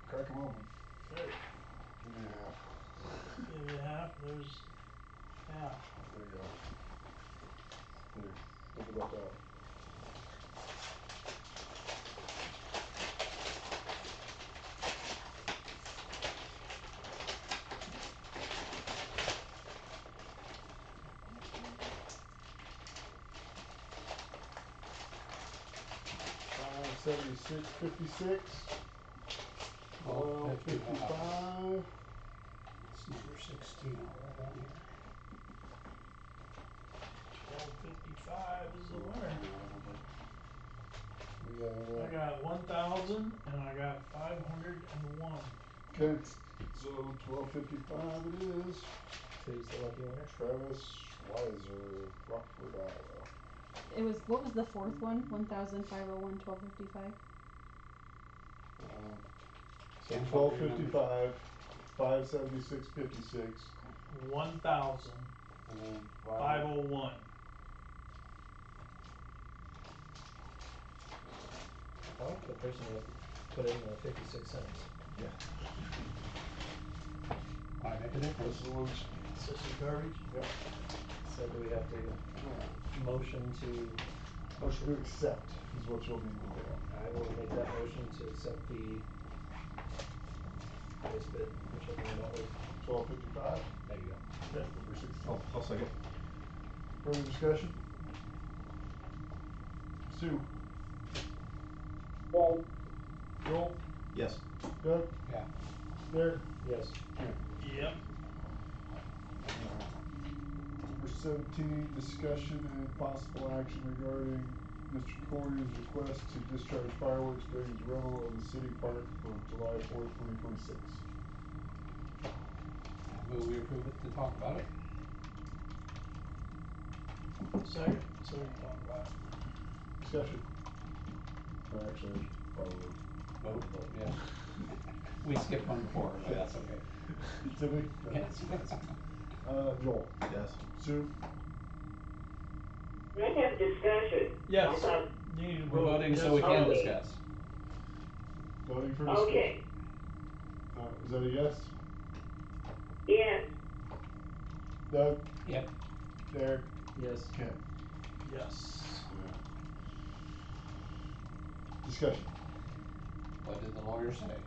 Crack 'em open. Okay. Give me half. Give you half, there's half. There you go. Here, look about that. $576.56. $12.55. It's number 16, I'll write on here. 12.55 is the winner. We got, I got 1,000 and I got 501. okay, so $12.55 it is. Who's the lucky winner? Travis Weiser, Rockford, Iowa. It was, what was the fourth one? 1,501, 12.55? So $12.55, $576.56. 1,000. And then 501. I like the person that put in the 56 cents. Yeah. I make a difference. This is the ones. This is garbage? Yep. So do we have to motion to? Motion to accept is what you'll need to do. I will make that motion to accept the base bid, whichever one that was. $12.55. There you go. Okay, number 16. I'll second. Further discussion? Sue? Yes. Joel? Yes. Doug? Yeah. Derek? Yes. Ken? Yep. Number 17, discussion and possible action regarding Mr. Corey's request to discharge fireworks during his rental of the city park for July 4th, 2026. I move we approve it to talk about it. Second, so we can talk about it. Discussion. Or actually, fireworks. Vote, yes. We skipped one before, but that's okay. Did we? Yes. Joel? Yes. Sue? I have discussion. Yes. I thought, You need to We're vote. voting Yes. so we can Okay. discuss. Voting for discussion. okay. Is that a yes? Yes. Doug? Yep. Derek? Yes. Ken? Yes. Discussion. What did the lawyer say?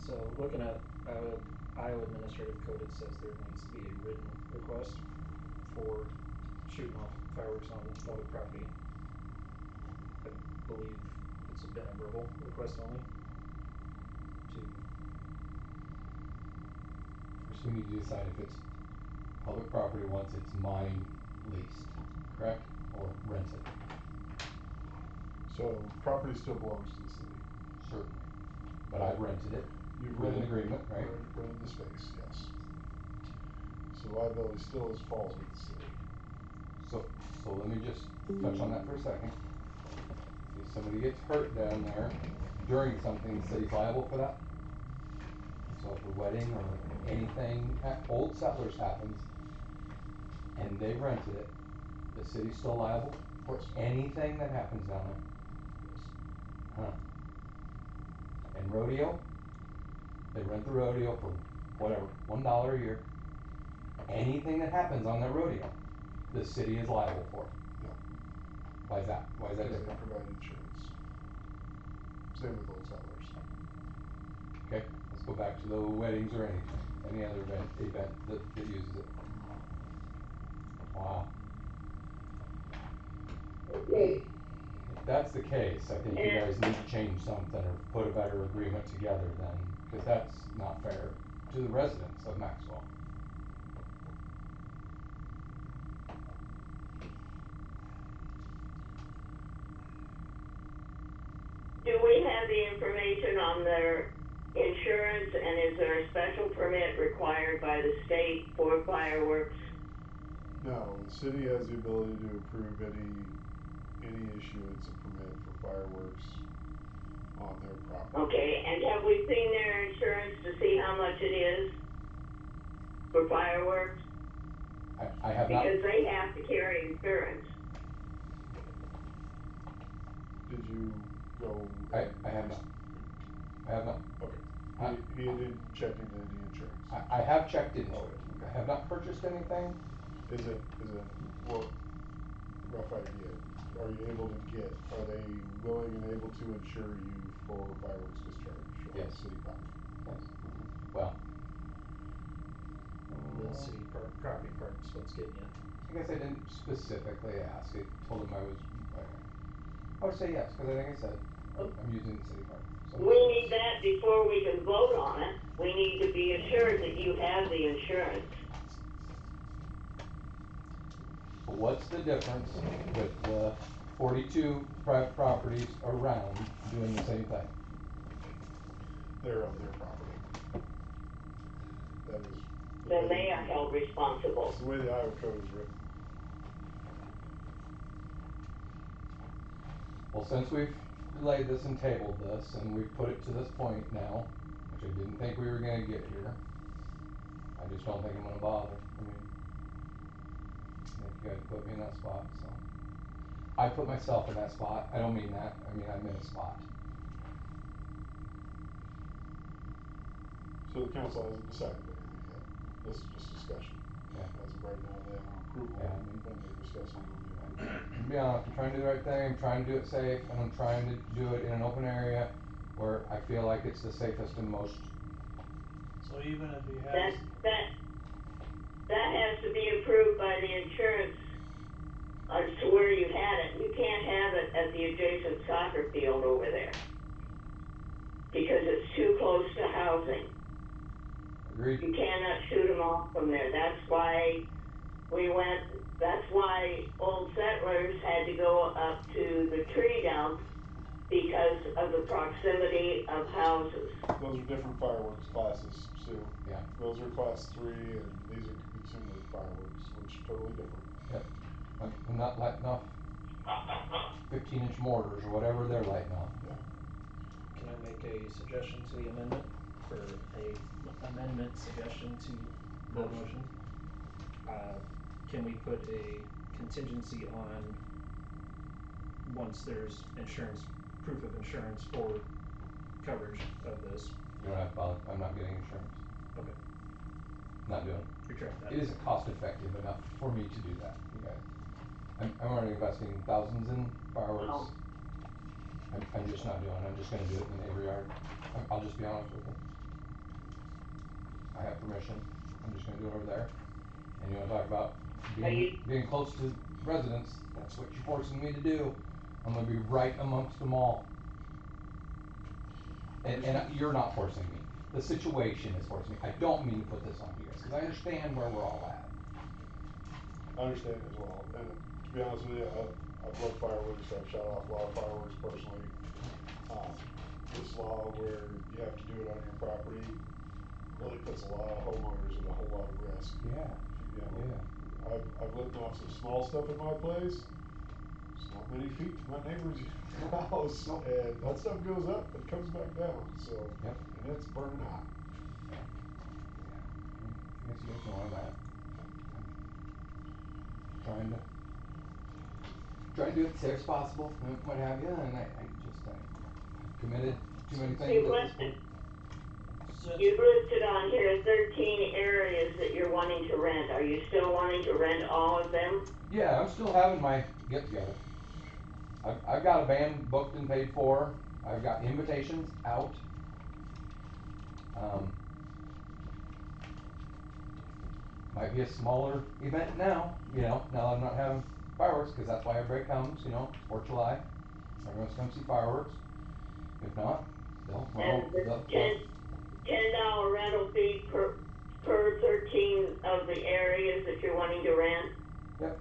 So looking at Iowa Administrative Code, it says there needs to be a written request for shooting off fireworks on public property. I believe it's been a verbal request only. First, we need to decide if it's public property once it's mined, leased, correct? Or rented? So property still belongs to the city. Certainly. But I've rented it. You've with an rented, agreement, right? rented the space, yes. So liability still falls with the city. So let me just touch on that for a second. If somebody gets hurt down there during something, the city's liable for that. So if a wedding or anything at Old Settlers happens and they rented it, the city's still liable for anything that happens down there? Huh. And rodeo, they rent the rodeo for whatever, $1 a year. Anything that happens on their rodeo, the city is liable for. Yeah. Why is that? Why is that Because different? they provide insurance. Same with Old Settlers. Okay, let's go back to the weddings or anything, any other event that uses it. Wow. Okay. If that's the case, I think you guys need to change something or put a better agreement together then, because that's not fair to the residents of Maxwell. Do we have the information on their insurance, and is there a special permit required by the state for fireworks? No, the city has the ability to approve any issuance of permit for fireworks on their property. Okay, and have we seen their insurance to see how much it is for fireworks? I have not. Because they have to carry insurance. Did you go? I have not. I have not. Okay. He didn't check into any insurance. I have checked into it. I have not purchased anything. Is it, what rough idea, are you able to get, are they willing and able to insure you for fireworks discharge on Yes. city property? Yes. Well. The city property part's what's getting you. I guess I didn't specifically ask. I told him I would say yes, because like I said, I'm using the city park. So We need that before we can vote on it. We need to be assured that you have the insurance. But what's the difference with the 42 private properties around doing the same thing? They're on their property. That is. Then they are held responsible. That's the way the Iowa code is written. Well, since we've delayed this and tabled this, and we've put it to this point now, which I didn't think we were gonna get here, I just don't think I'm gonna bother. I mean, I think you guys put me in that spot, so. I put myself in that spot. I don't mean that. I mean, I'm in a spot. So the council hasn't decided anything yet. This is just discussion. Yeah. As of right now, they have an approval. Yeah. When they're discussing, it'll be approved. To be honest, I'm trying to do the right thing, I'm trying to do it safe, and I'm trying to do it in an open area where I feel like it's the safest and most. So even if you have. That has to be approved by the insurance as to where you had it. You can't have it at the adjacent soccer field over there because it's too close to housing. Agreed. You cannot shoot them off from there. That's why Old Settlers had to go up to the tree dump because of the proximity of houses. Those are different fireworks classes, Sue. Yeah. Those are class 3 and these are consumer fireworks, which are totally different. Yep. I'm not lighting off 15-inch mortars or whatever they're lighting off. Yeah. Can I make a suggestion to the amendment, or a amendment suggestion to the motion? Can we put a contingency on, once there's insurance, proof of insurance for coverage of this, You don't have to bother, I'm not getting insurance, Okay, not doing it. you're trying that. It isn't cost effective enough for me to do that, you guys. I'm already investing thousands in fireworks. Oh. I'm just not doing it, I'm just gonna do it in the neighbor yard. I'll just be honest with you. I have permission, I'm just gonna do it over there. And you wanna talk about being close to residents, that's what you're forcing me to do. I'm gonna be right amongst them all. And you're not forcing me, the situation is forcing me. I don't mean to put this on you guys, cause I understand where we're all at. I understand as well, and to be honest with you, I've loved fireworks, I've shot off a lot of fireworks personally. This law where you have to do it on your property really puts a lot of homeowners in a whole lot of risk. Yeah. You know, Yeah. I've lit off some small stuff in my place, it's not many feet to my neighbor's house, and that stuff goes up and comes back down, so. Yep. And it's burning hot. Yeah. I guess you guys know where I'm at. Trying to do it as safe as possible, and what have you, and I've committed too many things at this point. You've listed on here 13 areas that you're wanting to rent. Are you still wanting to rent all of them? Yeah, I'm still having my get together. I've got a band booked and paid for, I've got invitations out. Might be a smaller event now, you know, now that I'm not having fireworks, cause that's why everybody comes, you know, 4th of July. Everyone's come see fireworks. If not, they'll. And the $10 rental fee per 13 of the areas that you're wanting to rent? Yep.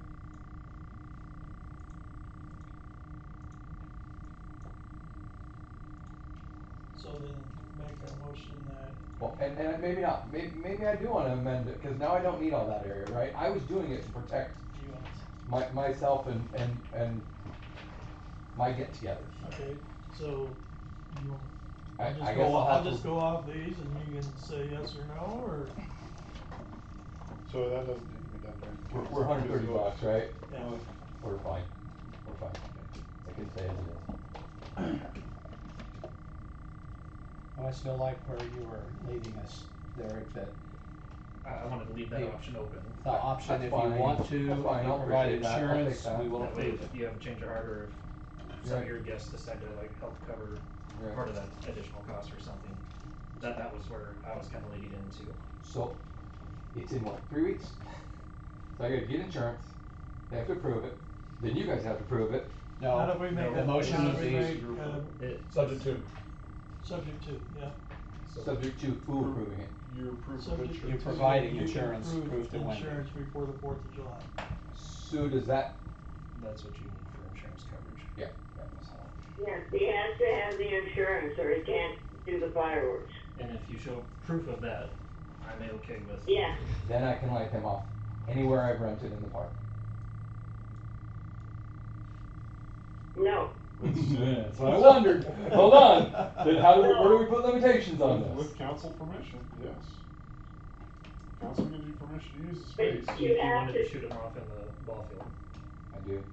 So then make a motion that. Well, and maybe not, maybe I do wanna amend it, cause now I don't need all that area, right? I was doing it to protect myself and my get-togethers. Okay, so you, I I'll just guess go, I'll have I'll to- just go off these and you can say yes or no, or? So that doesn't need to be done during. We're $130, right? Yeah. We're fine, we're fine. It can stay as it is. Well, I still like where you were leading us, Derek, that I wanted to leave that option open. the option, That's if you fine. want to, That's fine. I'll provide appreciate that. I'll take insurance, that. we will That way, approve it. if you have a change of heart, or if some of Right. your guests decide to like help cover Right. part of that additional cost or something, that was where I was kinda leading into. So, it's in what, 3 weeks? So I gotta get insurance, they have to approve it, then you guys have to approve it. No, How do we make the it- motion how do would we be. make, Subject to. Subject to, yeah. Subject to who approving it? Your proof of Subject insurance. You're to providing you can insurance, prove proof to Wendy. Insurance before the 4th of July. Sue, does that? That's what you need for insurance coverage. Yeah. Yes, he has to have the insurance or he can't do the fireworks. And if you show proof of that, I'm okay with. Yeah. Then I can light them off anywhere I've rented in the park. No. That's what I wondered. Hold on. Then where do we put limitations on this? With council permission, yes. Council gives you permission to use the But space. you You have wanted to shoot them off in the ball field. I do.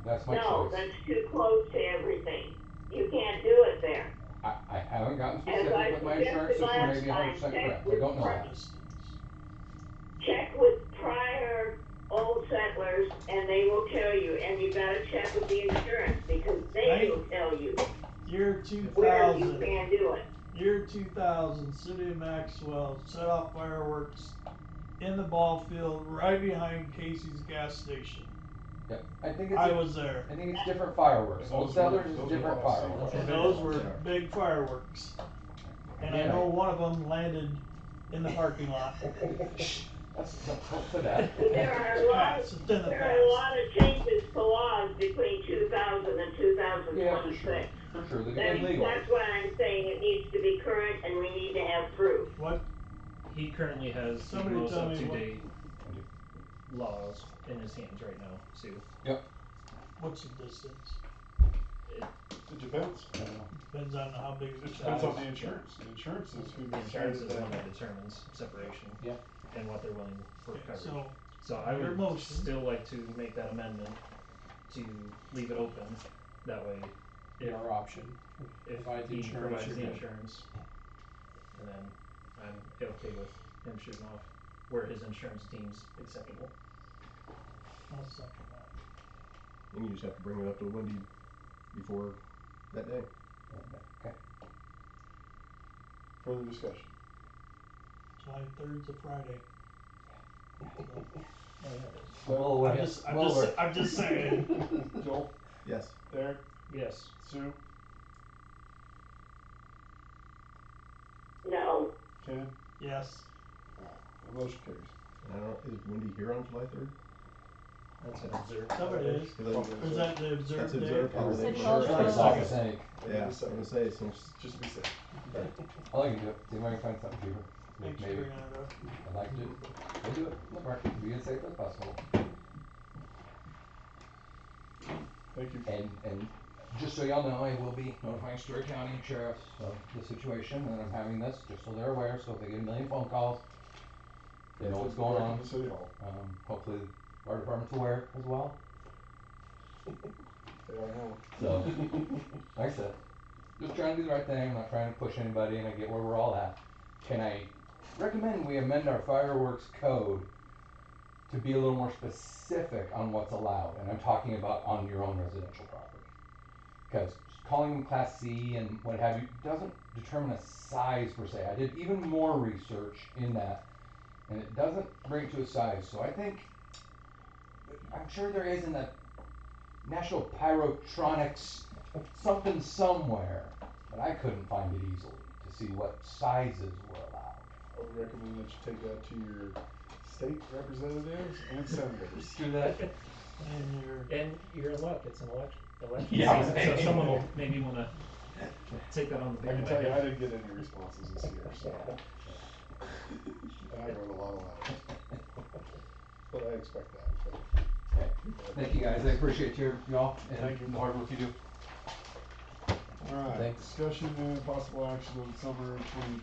That's my No, choice. that's too close to everything. You can't do it there. I haven't gotten As specific I with my insurance, so suggested she may be last 100% time, correct. I don't know that. Check with prior old settlers and they will tell you, and you gotta check with the insurance because they will tell you Year where you 2000. can do it. Year 2000, City of Maxwell set off fireworks in the ball field right behind Casey's gas station. Yep. I think I was there. I think it's different fireworks. And Old those Settlers were- is those different were all fireworks. And those were big fireworks. And I know one of them landed in the parking lot. Don't say that. There are a lot It's in the of, there are past. a lot of changes to laws between 2000 and 2026. Yeah, for sure. For sure. They're getting legal. That's why I'm saying it needs to be current and we need to have proof. What? He currently has the Somebody most tell me up-to-date laws in his hands right now, Sue. Yep. What's the distance? It depends. Depends on how big It the depends on size. the insurance. The insurance is who The insurance is decided the one that. that determines separation. Yep. And what they're willing for Okay, coverage. so I your would motion. still like to make that amendment to leave it open, that way If- our option. If Provide the he insurance, provides you're the good. insurance, and then I'm okay with him shooting off where his insurance deems acceptable. I'll second that. And you just have to bring it up to Wendy before that day. Okay. Further discussion? July 3rd's a Friday. Well, I'm just saying. Joel? Yes. Derek? Yes. Sue? No. Ken? Yes. Alright, the motion carries. And I don't know, is Wendy here on July 3rd? That's an observed. Somebody is. Is that the That's observed date? observed holiday. It's Sure. also- For God's sake. Yeah, I was gonna say, since. Just to be safe. I'll let you do it. See if I can find something cheaper. Thanks for Maybe. bringing that up. I'd like to. We'll do it. No problem. Be as safe as possible. Thank you. And just so y'all know, I will be notifying Stewart County sheriffs of the situation, and I'm having this, just so they're aware, so if they get a million phone calls, they know what's going on. Welcome to City Hall. Hopefully our department's aware as well. They are now. So, like I said, just trying to do the right thing, I'm not trying to push anybody, and I get where we're all at. Can I recommend we amend our fireworks code to be a little more specific on what's allowed, and I'm talking about on your own residential property. Because calling them Class C and what have you doesn't determine a size per se. I did even more research in that, and it doesn't bring it to a size. So I think, I'm sure there is in the National Pyrotronics something somewhere, but I couldn't find it easily to see what sizes were allowed. I would recommend that you take that to your state representatives and senators. Do that. And you're in luck, it's an election Yeah, season, so someone will maybe wanna take that on the I big can tell you, I wagon. didn't get any responses this year, so. And I wrote a lot of letters. But I expect that, but. Okay. Thank you guys, I appreciate y'all Thank you. and the hard work you do. Alright, Thanks. discussion and possible action on summer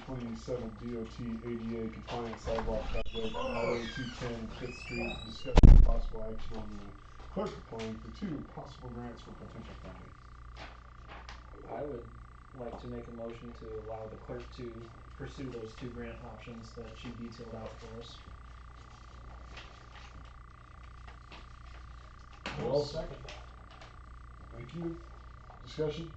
2027 DOT ADA compliant sidewalk project, Highway 210 Fifth Street. Discussion and possible action on the clerk applying for 2 possible grants for potential funding. I would like to make a motion to allow the clerk to pursue those 2 grant options that she detailed out for us. I'll second that. Thank you. Discussion?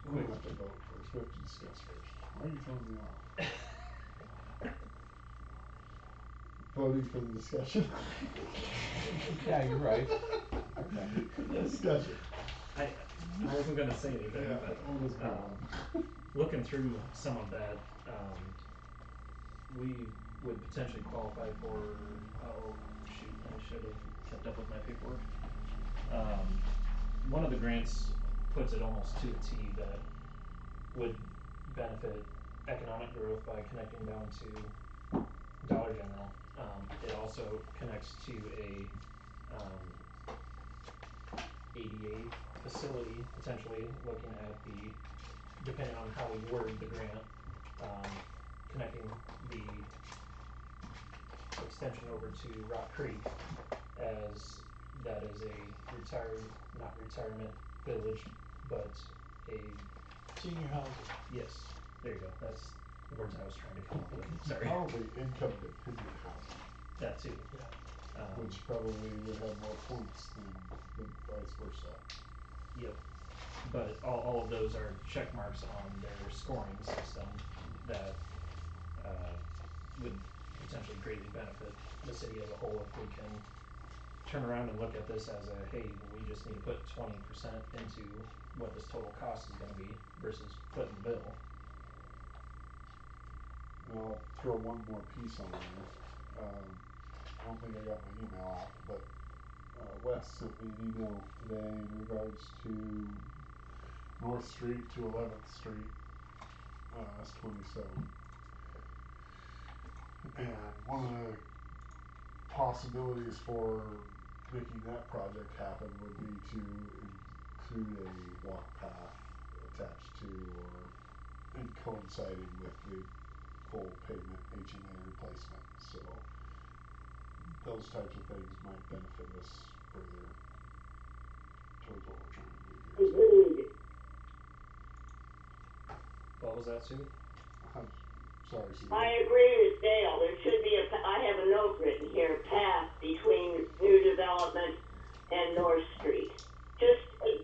We Quick. have to vote first, we have to discuss first. Why are you throwing me off? Voting for the discussion? Yeah, you're right. Discussion. I wasn't gonna say anything, Yeah, but, almost gone. looking through some of that, we would potentially qualify for, oh, shoot, I should have kept up with my paperwork. One of the grants puts it almost to a T that would benefit economic growth by connecting down to Dollar General. It also connects to a, ADA facility, potentially looking at the, depending on how we word the grant, connecting the extension over to Rock Creek, as that is a not retirement village, but a. Senior housing. Yes, there you go, that's the words I was trying to come up with, sorry. Probably income dependent housing. That too. Which probably would have more points than vice versa. Yep, but all of those are check marks on their scoring system that, would potentially greatly benefit the city as a whole if we can turn around and look at this as a, hey, we just need to put 20% into what this total cost is gonna be versus footing the bill. And I'll throw one more piece on there. I don't think I got my email out, but Wes sent me an email today in regards to North Street to 11th Street, that's 27. And one of the possibilities for making that project happen would be to include a walk path attached to and coinciding with the full pavement HMA replacement. So those types of things might benefit us further towards what we're trying to do here. What was that, Sue? Sorry, Sue. I agree with Dale. There should be I have a note written here, path between new development and North Street. Just a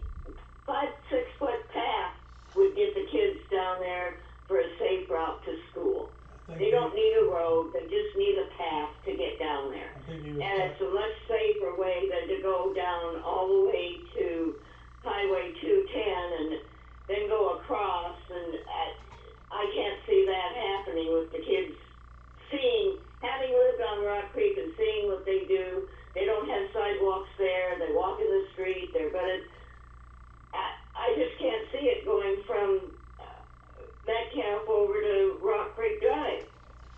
5-6 foot path would get the kids down there for a safe route to school. They don't need a road, they just need a path to get down there. And it's a much safer way than to go down all the way to Highway 210 and then go across, and I can't see that happening with the kids having lived on Rock Creek and seeing what they do. They don't have sidewalks there, they walk in the street, I just can't see it going from Metcalf over to Rock Creek Drive.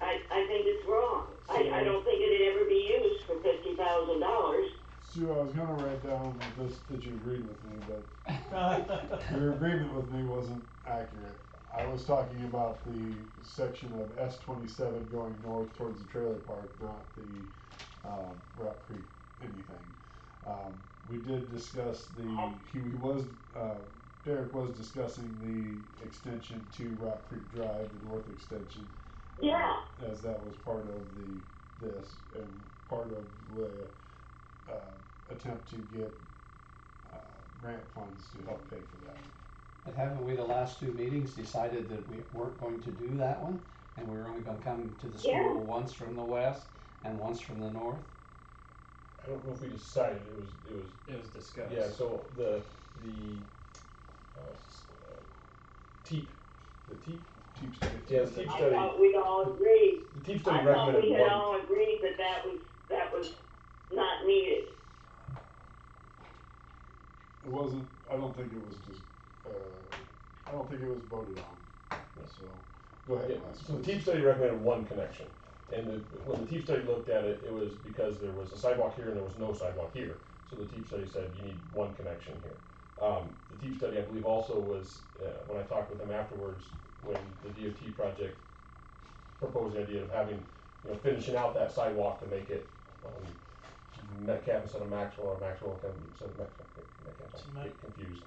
I think it's wrong. I don't think it'd ever be used for $50,000. Sue, I was gonna write down this, that you agreed with me, but your agreement with me wasn't accurate. I was talking about the section of S-27 going north towards the trailer park, not the Rock Creek anything. We did discuss Derek was discussing the extension to Rock Creek Drive, the north extension. Yeah. As that was part of this and part of the attempt to get grant funds to help pay for that. But haven't we the last 2 meetings decided that we weren't going to do that one? And we were only gonna come to the school once from the west and once from the north? I don't know if we decided, It was discussed. yeah, so the TEEP study. Yeah, the TEEP I study. thought we'd all agreed. The TEEP study I thought recommended we had one. all agreed that was not needed. It wasn't, I don't think it was just, I don't think it was voted on, so, go ahead, Yeah, Les, so the please. TEEP study recommended one connection. And when the TEEP study looked at it, it was because there was a sidewalk here and there was no sidewalk here. So the TEEP study said you need one connection here. The TEEP study, I believe, also was, when I talked with them afterwards, when the DOT project proposed the idea of having, finishing out that sidewalk to make it Metcalf instead of Maxwell, or Maxwell instead of Metcalf, I get confused.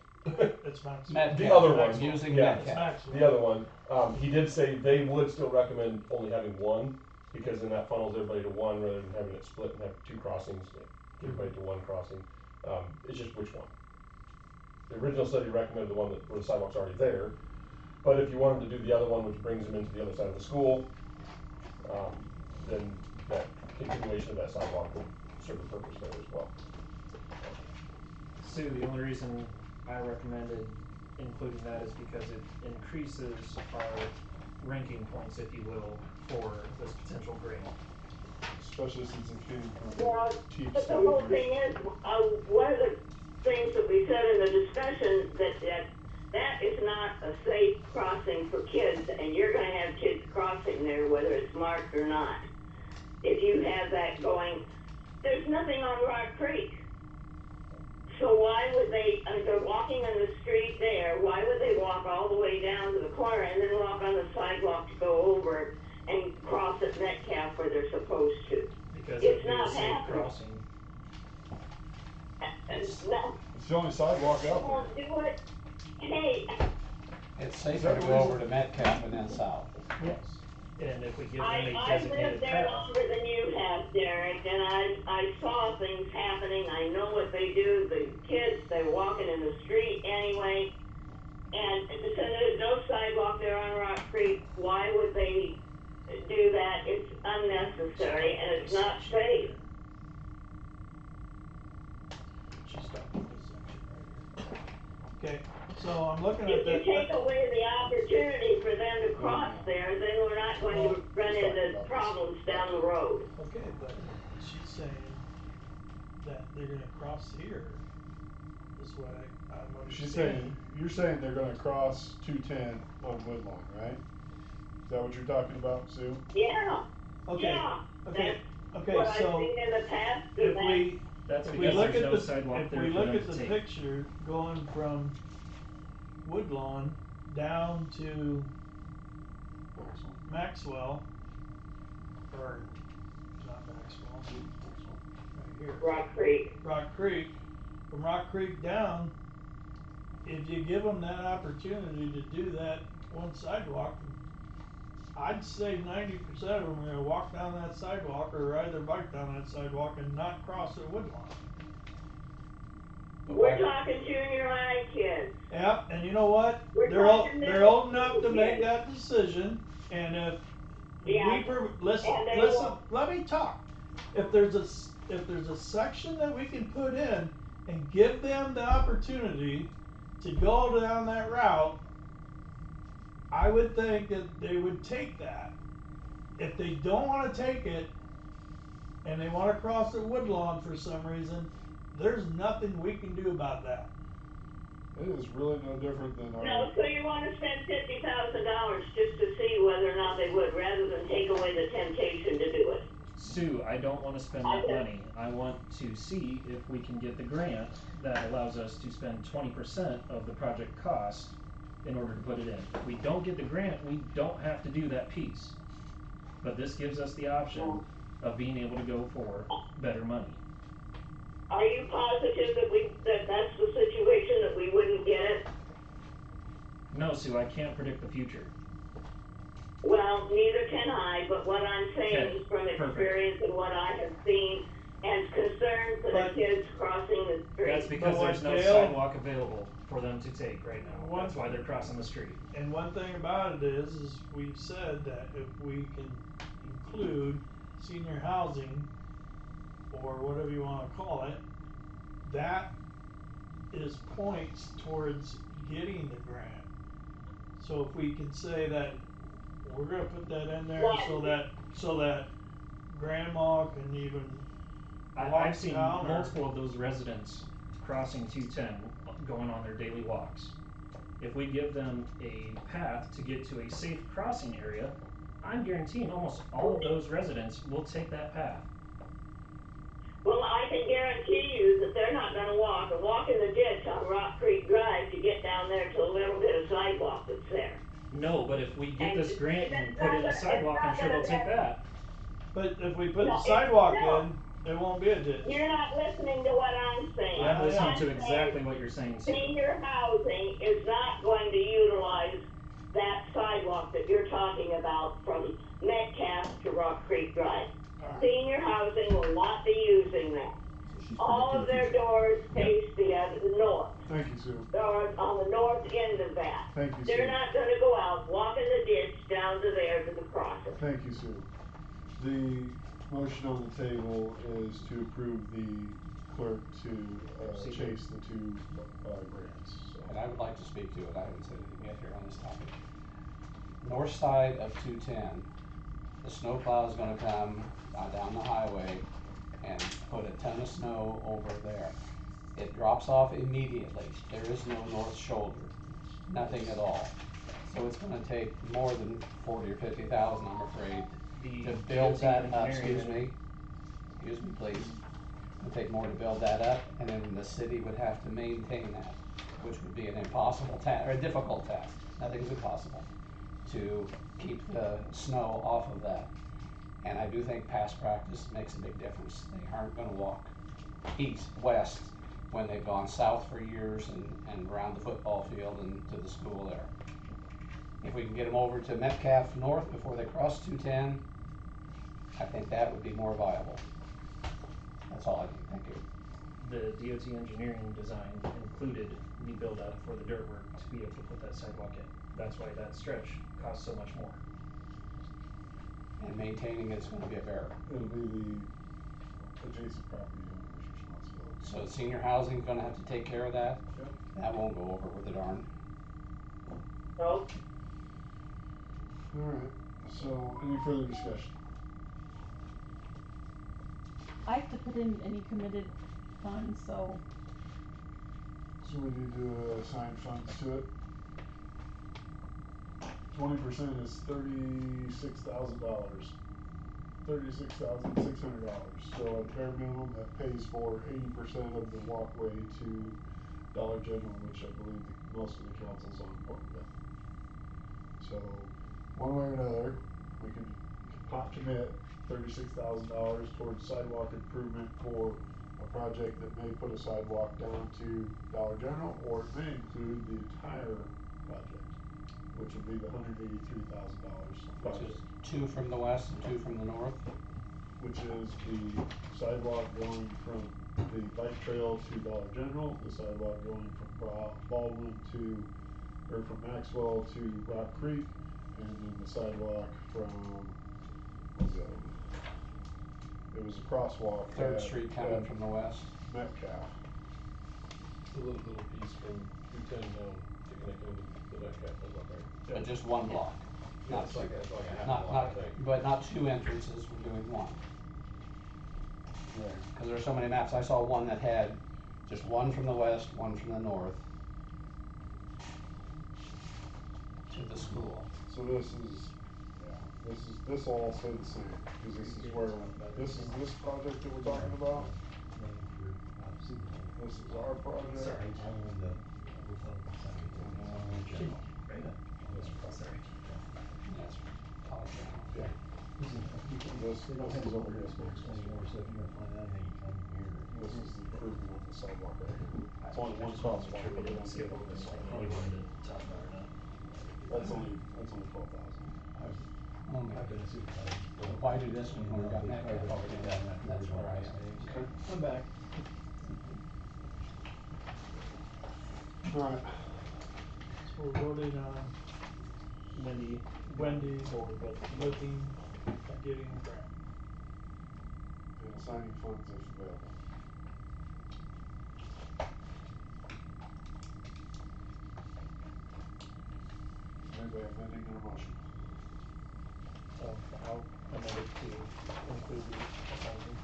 It's Maxwell. Metcalf. The other one, Using yeah, Metcalf. the other one. He did say they would still recommend only having one, because then that funnels everybody to one rather than having it split and have 2 crossings, get everybody to one crossing. It's just which one. The original study recommended the one where the sidewalk's already there, but if you wanted to do the other one, which brings them into the other side of the school, then that continuation of that sidewalk would serve a purpose there as well. Sue, the only reason I recommended including that is because it increases our ranking points, if you will, for this potential grant. Especially since it came from Well, TEEP but the study. whole thing is, one of the things that we said in the discussion, that is not a safe crossing for kids, and you're gonna have kids crossing there, whether it's marked or not. If you have that going, there's nothing on Rock Creek. So why would they, if they're walking in the street there, why would they walk all the way down to the corner and then walk on the sidewalk to go over and cross at Metcalf where they're supposed to? Because It's it'd be a not safe happening. crossing. No, It's the only sidewalk out won't do it. Hey, It's safer to go over to Metcalf and then south. Yes. And if we give them a I've designated lived there path. longer than you have, Derek, and I saw things happening. I know what they do. The kids, they're walking in the street anyway. And so there's no sidewalk there on Rock Creek. Why would they do that? It's unnecessary and it's not safe. She's talking this section right here. Okay, so I'm looking If at you that. take away the opportunity for them to cross there, then we're not going to run into problems down the road. Okay, but she's saying that they're gonna cross here. This way, I'm She's understanding. saying, you're saying they're gonna cross 210 on Woodlawn, right? Is that what you're talking about, Sue? Yeah. Okay, Yeah. okay, okay, What I've so seen in the past. if we, That's if we because look there's at no the, sidewalk if there we for look them at to the take. picture going from Woodlawn down to Maxwell, or not Maxwell, right here. Rock Creek. Rock Creek, from Rock Creek down, if you give them that opportunity to do that one sidewalk, I'd say 90% of them are gonna walk down that sidewalk or ride their bike down that sidewalk and not cross the woodlawn. We're talking junior high kids. Yep, and you know what? We're They're old, talking they're middle old enough to school make kids. that decision, and if Yeah. listen, And they listen, won't. let me talk. If there's a section that we can put in and give them the opportunity to go down that route, I would think that they would take that. If they don't wanna take it, and they wanna cross the woodlawn for some reason, there's nothing we can do about that. It is really no different than our. No, so you wanna spend $50,000 just to see whether or not they would, rather than take away the temptation to do it. Sue, I don't wanna spend that money. I want to see if we can get the grant that allows us to spend 20% of the project cost in order to put it in. If we don't get the grant, we don't have to do that piece. But this gives us the option of being able to go for better money. Are you positive that that's the situation, that we wouldn't get it? No, Sue, I can't predict the future. Well, neither can I, but what I'm saying Okay, is from perfect. experience and what I have seen, and concern for the But- kids crossing the street. That's because But there's no Dale- sidewalk available for them to take right now. That's why they're crossing the street. And one thing about it is we've said that if we can include senior housing, or whatever you wanna call it, that is points towards getting the grant. So if we can say that, we're gonna put that in there so that grandma can even walk I've seen down or. multiple of those residents crossing 210, going on their daily walks. If we give them a path to get to a safe crossing area, I'm guaranteeing almost all of those residents will take that path. Well, I can guarantee you that they're not gonna walk in the ditch on Rock Creek Drive to get down there to a little bit of sidewalk that's there. No, but if we get this grant and put in a sidewalk, I'm sure they'll take that. But if we put No, the it's- sidewalk no. in, it won't be a ditch. You're not listening to what I'm saying. I'm listening I'm to saying exactly what you're saying, Sue. Senior housing is not going to utilize that sidewalk that you're talking about from Metcalf to Rock Creek Drive. Senior housing will not be using that. All of their doors face the north, Thank you, Sue. or on the north end of that. Thank you, They're Sue. not gonna go out, walk in the ditch down to there to the crossing. Thank you, Sue. The motion on the table is to approve the clerk to chase the two grants. And I would like to speak to it, I haven't said anything yet here on this topic. North side of 210, the snowplow is gonna come down the highway and put a ton of snow over there. It drops off immediately, there is no north shoulder, nothing at all. So it's gonna take more than 40 or 50,000, I'm afraid, to build that up, excuse me, please. It'll take more to build that up, and then the city would have to maintain that, which would be an impossible task, or a difficult task, nothing's impossible, to keep the snow off of that. And I do think past practice makes a big difference. They aren't gonna walk east, west, when they've gone south for years and around the football field and to the school there. If we can get them over to Metcalf North before they cross 210, I think that would be more viable. That's all I think, thank you. The DOT engineering design included the build-up for the dirt work to be able to put that sidewalk in. That's why that stretch costs so much more. And maintaining it's gonna be a bear. It'll be the adjacent property owner's responsibility. So senior housing's gonna have to take care of that? Yep. That won't go over with a darn. No. Alright, so any further discussion? I have to put in any committed funds, so So we need to assign funds to it. 20% is $36,000. $36,600. So at bare minimum, that pays for 80% of the walkway to Dollar General, which I believe most of the council's on board with. So, one way or another, we could pot commit $36,000 towards sidewalk improvement for a project that may put a sidewalk down to Dollar General, or it may include the entire project. which would be the $183,000 Which project. is 2 from the west and 2 from the north. Which is the sidewalk going from the bike trail to Dollar General, the sidewalk going from Baldwin to, or from Maxwell to Rock Creek, and then the sidewalk from, what was the other one? It was a crosswalk. 3rd at- Street coming at from the west. Metcalf. The little piece from Route 10 down to connect into the Metcalf sidewalk, right? But just one block. Yeah, Not it's two. like a half Not, block, I think. but not 2 entrances, we're doing 1. There, cause there's so many maps, I saw one that had just 1 from the west, 1 from the north. To the school. So this is, this will all stay the same, cause this is where, this is this project that we're talking about. This is our project. Sorry. Sorry. That's Dollar General. Yeah. This is over here. Anymore, so if you're gonna find out anything, you come here. This is the improvement on the sidewalk right here. It's only one crosswalk. Sure, we didn't skip over this one, we wanted to talk about it or not. That's only 12,000. Only. Why do this one when we got Metcalf already done? That's where I am. Okay. I'm back. Alright. So we're voting on Wendy forward with looking at getting a grant. And assigning funds if available. Anybody amending their motion? I'll amend it to include the assigning.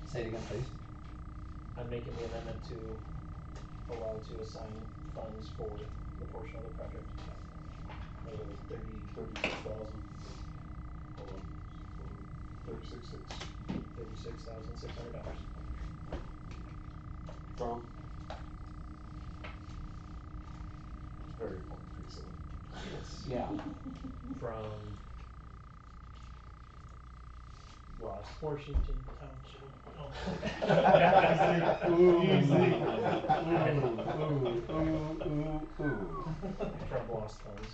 Say it again, please. I'm making the amendment to allow to assign funds for the portion of the project. 36,000. Hold on. 36,600. From? Very important piece of it. Yeah. From lost. Washington Township. Easy. From lost funds.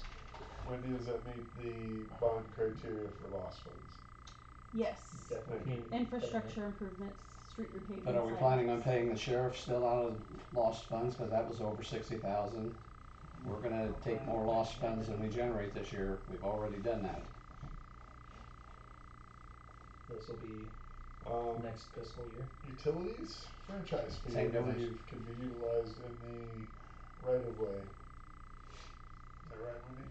Wendy, does that meet the bond criteria for lost funds? Yes. Definitely. Infrastructure improvements, street repaving. But are we planning on paying the sheriff still out of lost funds, cause that was over 60,000? We're gonna take more lost funds than we generate this year, we've already done that. This will be next fiscal year. Utilities, franchise fee, Same I difference. believe, can be utilized in the right of way. Is that right, Wendy?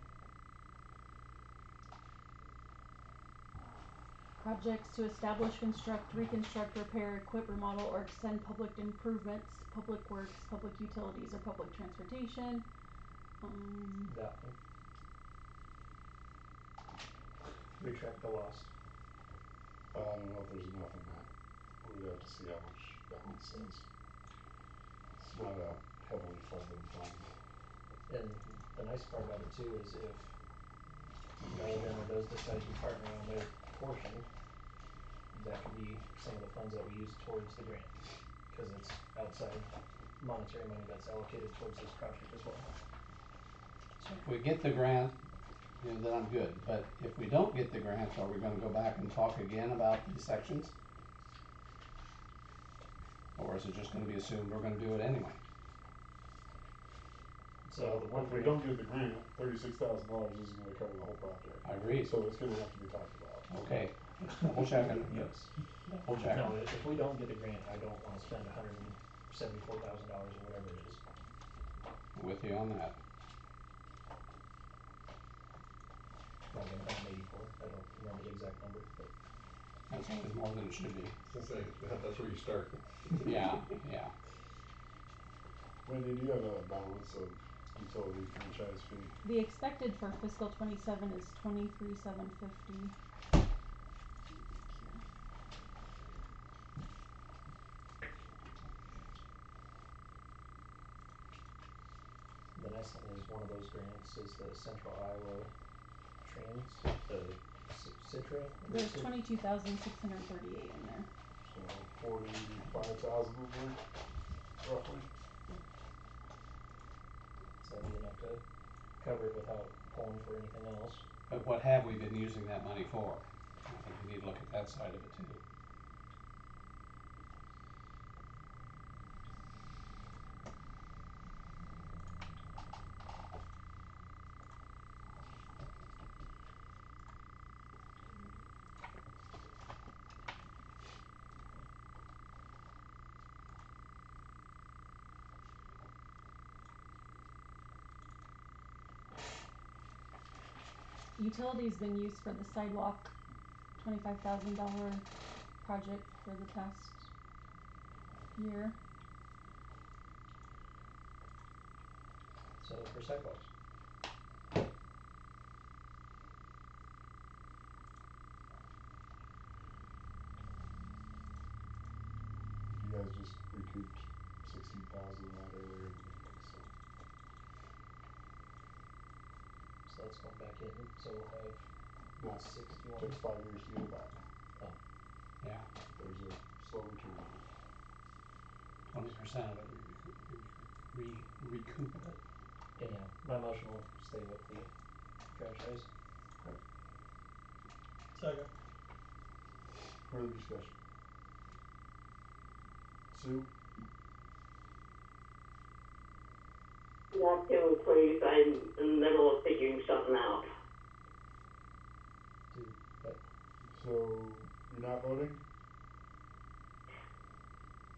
Projects to establish, construct, reconstruct, repair, equip, remodel, or extend public improvements, public works, public utilities, or public transportation. That one. Retract the lost. I don't know if there's enough in that. We'd have to see how much balance is. It's not a heavily funded fund. And the nice part about it too is if Alabama does decide to partner on their portion, that could be some of the funds that we use towards the grant. Cause it's outside monetary money that's allocated towards this project as well. So if we get the grant, you know, then I'm good, but if we don't get the grant, are we gonna go back and talk again about these sections? Or is it just gonna be assumed we're gonna do it anyway? So If we don't get the grant, $36,000 isn't gonna cover the whole project. I agree. So it's gonna have to be talked about. Okay, double checking. Yes. Double checking. No, if we don't get the grant, I don't wanna spend $174,000 or whatever it is. With you on that. Might have been 184, I don't remember the exact number, but. That's always more than it should be. That's where you start. Yeah, yeah. Wendy, do you have a balance of utility franchise fee? The expected for fiscal 27 is 23,750. The nice thing is one of those grants is the Central Iowa Trans, the Citra. There's 22,638 in there. So 45,000 in there, roughly. So that'd be enough to cover it without pulling for anything else. But what have we been using that money for? I think we need to look at that side of it too. Utilities been used for the sidewalk, $25,000 project for the past year. So for sidewalks. You guys just recouped 16,000 of that earlier in the meeting, so. So that's going back in, so we'll have No, 61. takes 5 years to get it back. Oh. Yeah. There's a slow return on it. 20% of it, recoup it. Anyhow, my motion will stay with the franchise. Okay. Second. Further discussion? Sue? Not too, please. I'm in the middle of figuring something out. So, you're not voting?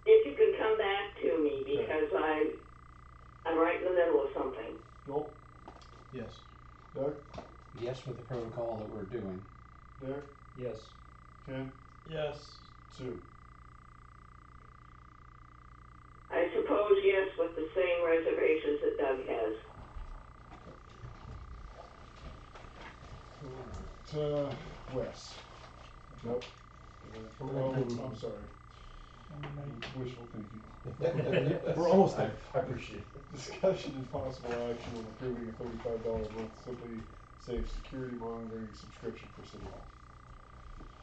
If you could come back to me, Okay. because I'm right in the middle of something. Joel? Yes. Doug? Yes, with the protocol that we're doing. Derek? Yes. Ken? Yes. Sue? I suppose yes, with the same reservations that Doug has. Alright, Wes? Nope. Oh, I'm sorry. Wishful thinking. We're almost there. I appreciate it. Discussion and possible action on approving a $35 a month Simply Safe security monitoring subscription for City Hall.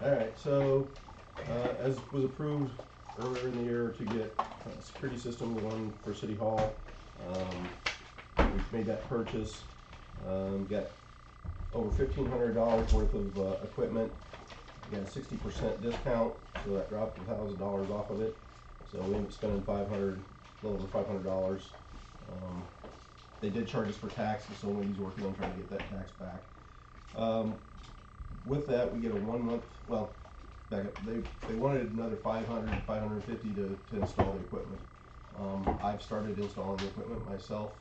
Alright, so, as was approved earlier in the year to get a security system, one for City Hall, we've made that purchase, got over $1,500 worth of, equipment, got a 60% discount, so that dropped $1,000 off of it, so we ended up spending a little over $500. They did charge us for taxes, so Wendy's working on trying to get that tax back. With that, we get a 1 month, well, back up, they wanted another $500, $550 to install the equipment. I've started installing the equipment myself.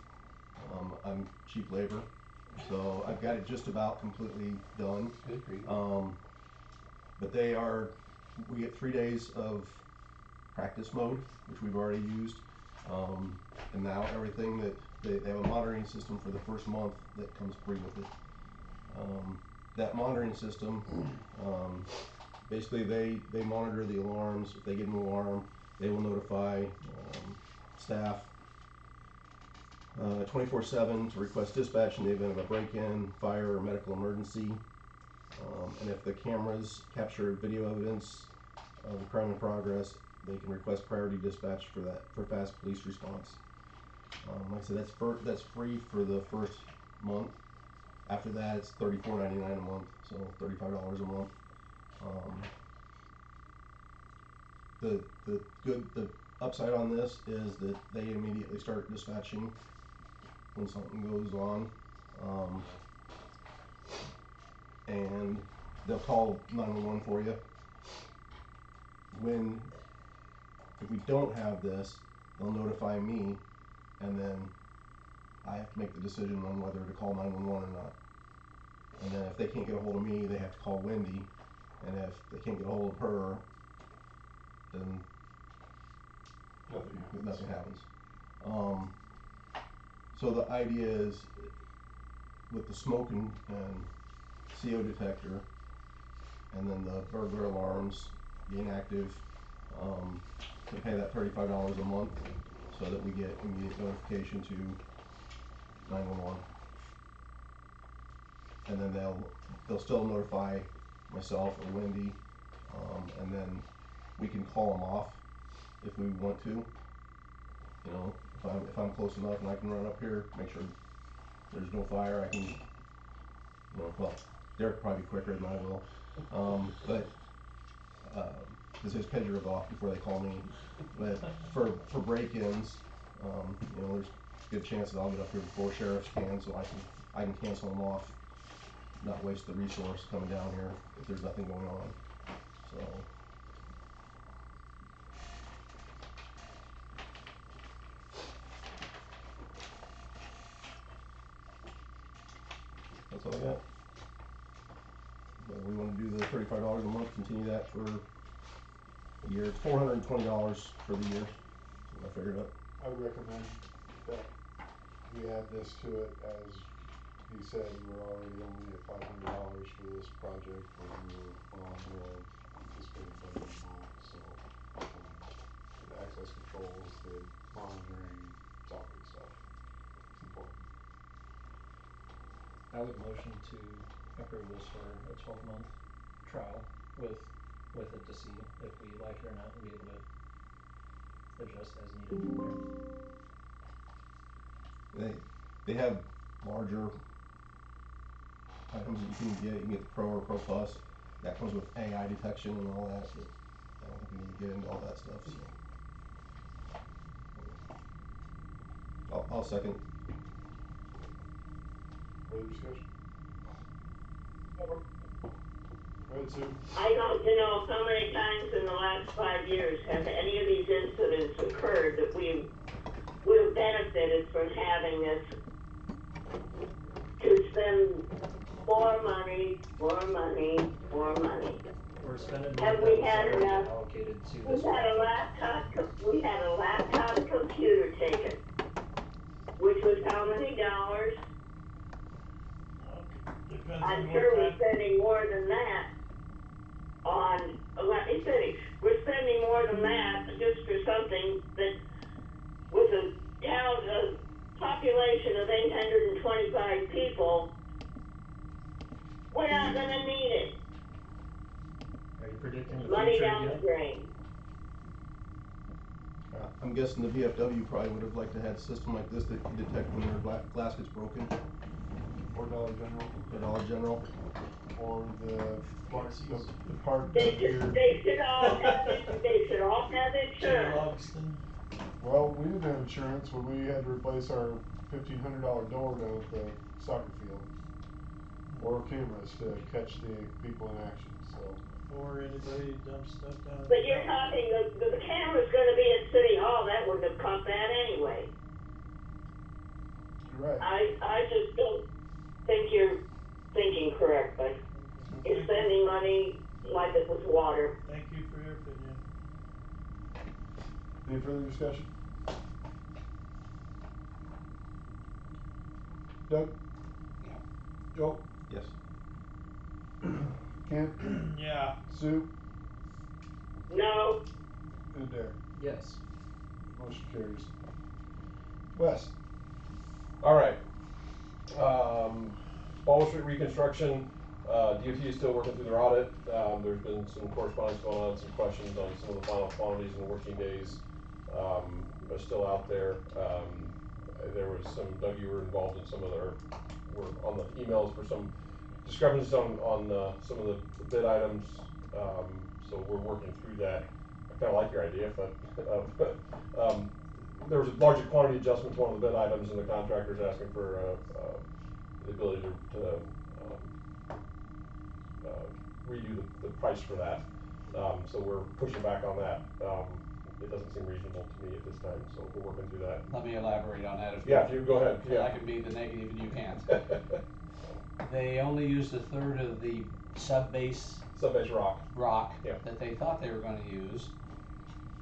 I'm cheap labor, so I've got it just about completely done. Good for you. But we get 3 days of practice mode, which we've already used. And now everything that, they have a monitoring system for the first month that comes free with it. That monitoring system, basically they monitor the alarms. If they get an alarm, they will notify staff 24/7 to request dispatch in the event of a break-in, fire, or medical emergency. And if the cameras capture video evidence of a crime in progress, they can request priority dispatch for fast police response. Like I said, that's free for the first month. After that, it's $34.99 a month, so $35 a month. The upside on this is that they immediately start dispatching when something goes on, and they'll call 911 for you. If we don't have this, they'll notify me, and then I have to make the decision on whether to call 911 or not. And then if they can't get a hold of me, they have to call Wendy, and if they can't get a hold of her, then nothing happens. So the idea is, with the smoke and CO detector, and then the burglar alarms being active, to pay that $35 a month, so that we get immediate notification to 911. And then they'll still notify myself or Wendy, and then we can call them off if we want to. You know, if I'm close enough and I can run up here, make sure there's no fire, I can well, Derek probably be quicker than I will. But, cause his pager goes off before they call me. But for break-ins, you know, there's a good chance that I'll get up here before sheriffs can, so I can cancel them off, not waste the resource coming down here if there's nothing going on, so. That's all I got. But we wanna do the $35 a month, continue that for a year. It's $420 for the year, is what I figured out. I would recommend that we add this to it, as he said, we're already only at $500 for this project when we were well under our anticipated budget amount, so, the access controls, the monitoring, it's all good stuff. It's important. I would motion to approve this for a 12-month trial with it to see if we like it or not and be able to adjust as needed from there. They have larger items that you can get. You can get the Pro or Pro Plus. That comes with AI detection and all that, but I don't think we need to get into all that stuff, so. I'll second. Further discussion? Go ahead, Sue. I'd like to know how many times in the last 5 years have any of these incidents occurred that we've benefited from having this to spend more money. We're spending more Have than we what's had already enough? allocated to We this had a project. we had a laptop computer taken, which was how many dollars? Depends I'm on sure what we're kind. spending more than that on, let me finish, we're spending more than that just for something that with a town, a population of 825 people, we're not gonna need it. Are you predicting the Money future down again? the drain. I'm guessing the VFW probably would have liked to have a system like this that could detect when their glass gets broken. Or Dollar General. Or Dollar General. Or the part They of your. should all have insurance. Well, we didn't have insurance when we had to replace our $1,500 door down at the soccer field. Or cameras to catch the people in action, so. Or anybody dumps stuff down. But you're talking, the camera's gonna be at City Hall, that wouldn't have cost that anyway. You're right. I just don't think you're thinking correctly. You're spending money like it was water. Thank you for your opinion. Any further discussion? Doug? Yeah. Joe? Yes. Ken? Yeah. Sue? No. And Derek? Yes. Motion carries. Wes? Alright. Baldwin Street reconstruction, DOT is still working through their audit. There's been some correspondence going on, some questions on some of the final quantities and the working days. Are still out there. There was some, Doug, you were involved in some of their, were on the emails for some discrepancies on some of the bid items. So we're working through that. I kinda like your idea, but, there was a larger quantity adjustment to one of the bid items, and the contractor's asking for, the ability to redo the price for that. So we're pushing back on that. It doesn't seem reasonable to me at this time, so we're working through that. Let me elaborate on that if Yeah, if you go ahead, yeah. I can be the negative and you can't. They only used a third of the sub-base rock yeah. that they thought they were gonna use.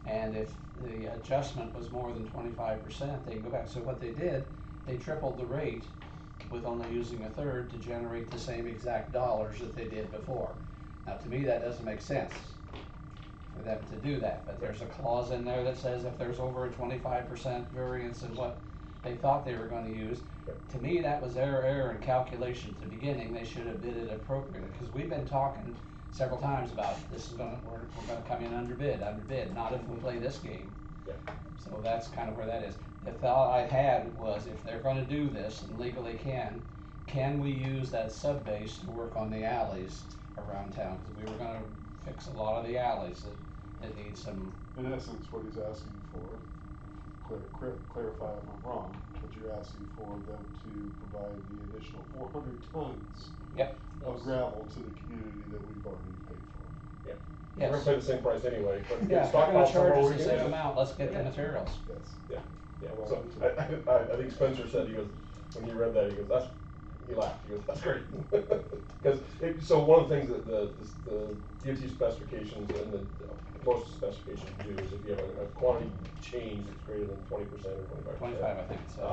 And if the adjustment was more than 25%, they can go back. So what they did, they tripled the rate with only using a third to generate the same exact dollars that they did before. Now, to me, that doesn't make sense for them to do that, but there's a clause in there that says if there's over a 25% variance in what they thought they were gonna use, to me, that was their error in calculation at the beginning. They should have bid it appropriately, because we've been talking several times about this is gonna, we're gonna come in under bid, not if we play this game. Yeah. So that's kind of where that is. The thought I had was if they're gonna do this and legally can can we use that sub base to work on the alleys around town? Cause we were gonna fix a lot of the alleys that need some. In essence, what he's asking for, clarify if I'm wrong, but you're asking for them to provide the additional 400 tons Yep. of gravel to the community that we've already paid for. Yeah. Yes. We're gonna pay the same price anyway, but Yeah, get if they're gonna stockpiles somewhere charge us we the can same use it. amount, let's get the materials. Yes. Yeah, yeah, so, I think Spencer said, he goes, when he read that, he goes, he laughed, he goes, that's great. Cause so one of the things that the DOT specifications and the most specifications do is if you have a quantity change that's greater than 20% or 25%. 25, I think it said.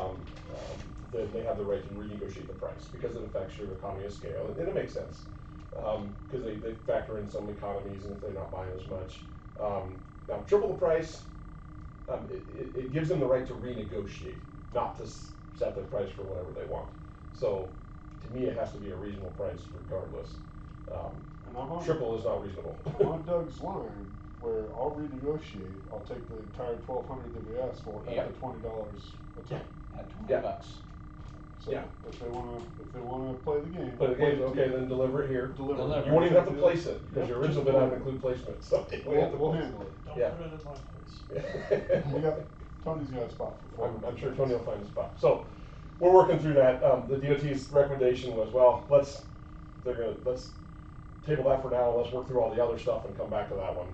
Then they have the right to renegotiate the price, because it affects your economy of scale, and it makes sense. Cause they factor in some economies, and if they're not buying as much. Now, triple the price, it gives them the right to renegotiate, not to set their price for whatever they want. So, to me, it has to be a reasonable price regardless. And I'm on, Triple is not reasonable. I'm on Doug's line, where I'll renegotiate, I'll take the entire 1,200 that we asked for at Yep. the $20 a ton. At 20 Yeah. bucks. So Yeah. if they wanna play the game. Play the play game, it okay, to- then deliver it here. Deliver. You won't even have to place it, Yep, because your just original bid deliver. didn't include placement, so. We'll handle it. Don't Yeah. put it in my place. We got, Tony's got a spot for I'm sure Tony will find a spot. So, we're working through that. The DOT's recommendation was, well, let's table that for now, and let's work through all the other stuff and come back to that one,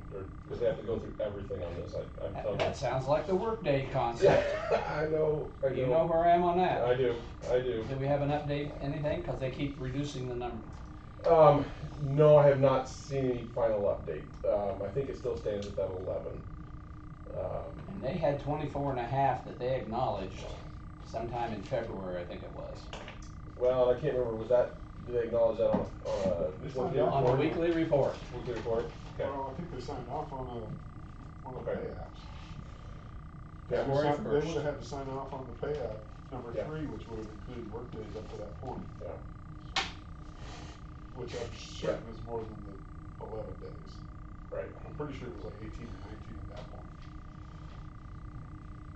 because they have to go through everything on this. I'm telling you. That sounds like the workday concept. I know. You know where I am on that. I do. Do we have an update, anything? Cause they keep reducing the number. No, I have not seen any final update. I think it still stands at that 11. And they had 24.5 that they acknowledged sometime in February, I think it was. Well, I can't remember, did they acknowledge that on On the weekly report. Weekly report? Okay. Well, I think they signed off on the Okay. pay apps. Yeah. They February would 1st. have had to sign off on the pay app number Yeah. 3, which would have included workdays up to that point. Yeah. Which I'm certain is more than the 11 days. Right. I'm pretty sure it was like 18 or 19 at that point.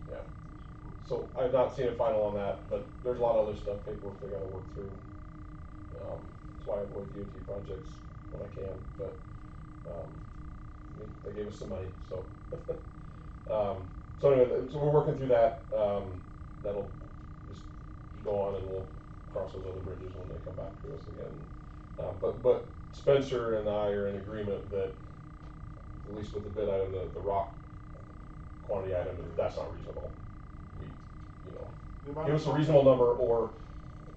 Yeah. So I've not seen a final on that, but there's a lot of other stuff, paperwork they gotta work through. That's why I avoid DOT projects when I can, but, they gave us some money, so. So anyway, so we're working through that. That'll just go on, and we'll cross those other bridges when they come back to us again. But Spencer and I are in agreement that, at least with the bid item, the rock quantity item, that's not reasonable. Give us a reasonable number, or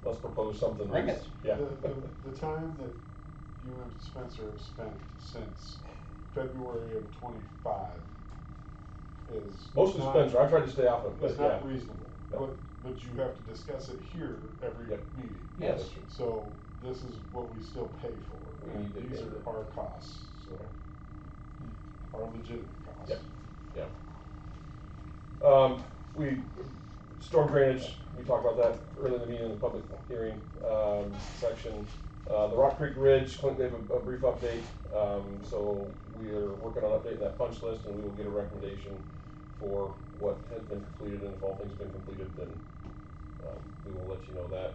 let's propose something. Bring it. Yeah. The time that you and Spencer have spent since February of 25 is. Most of not- Spencer, I tried to stay off of, but It's yeah. not reasonable, No. but you have to discuss it here every Yep. meeting. Yes. That's true. So this is what we still pay for, We and need to these pay are it. our costs, so. Our legitimate costs. Yep. Yeah. Storm drainage, we talked about that earlier in the meeting in the public hearing, section. The Rock Creek Ridge, Clint gave a brief update, so we are working on updating that punch list, and we will get a recommendation for what has been completed, and if all things have been completed, then, we will let you know that.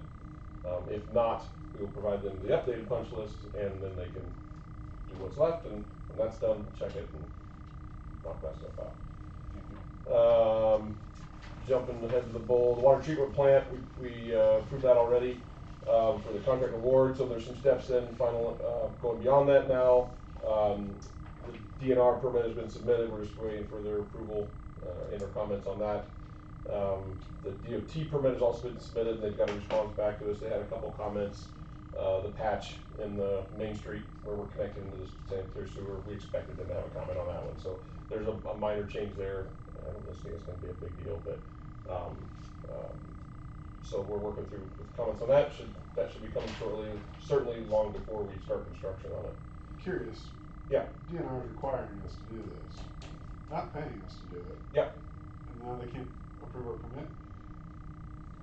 If not, we will provide them the updated punch list, and then they can do what's left, and when that's done, we'll check it and knock that stuff out. Jumping ahead to the water treatment plant, we approved that already, for the contract award, so there's some steps in final, going beyond that now. The DNR permit has been submitted, we're just waiting for their approval, and their comments on that. The DOT permit has also been submitted, and they've got a response back to us. They had a couple comments. The patch in the Main Street where we're connected into the sanitary sewer, we expected them to have a comment on that one, so there's a minor change there. I don't think it's gonna be a big deal, but, so we're working through with comments on that. That should be coming shortly, certainly long before we start construction on it. Curious. Yeah. DNR is requiring us to do this, not paying us to do it. Yep. And now they can't approve our permit?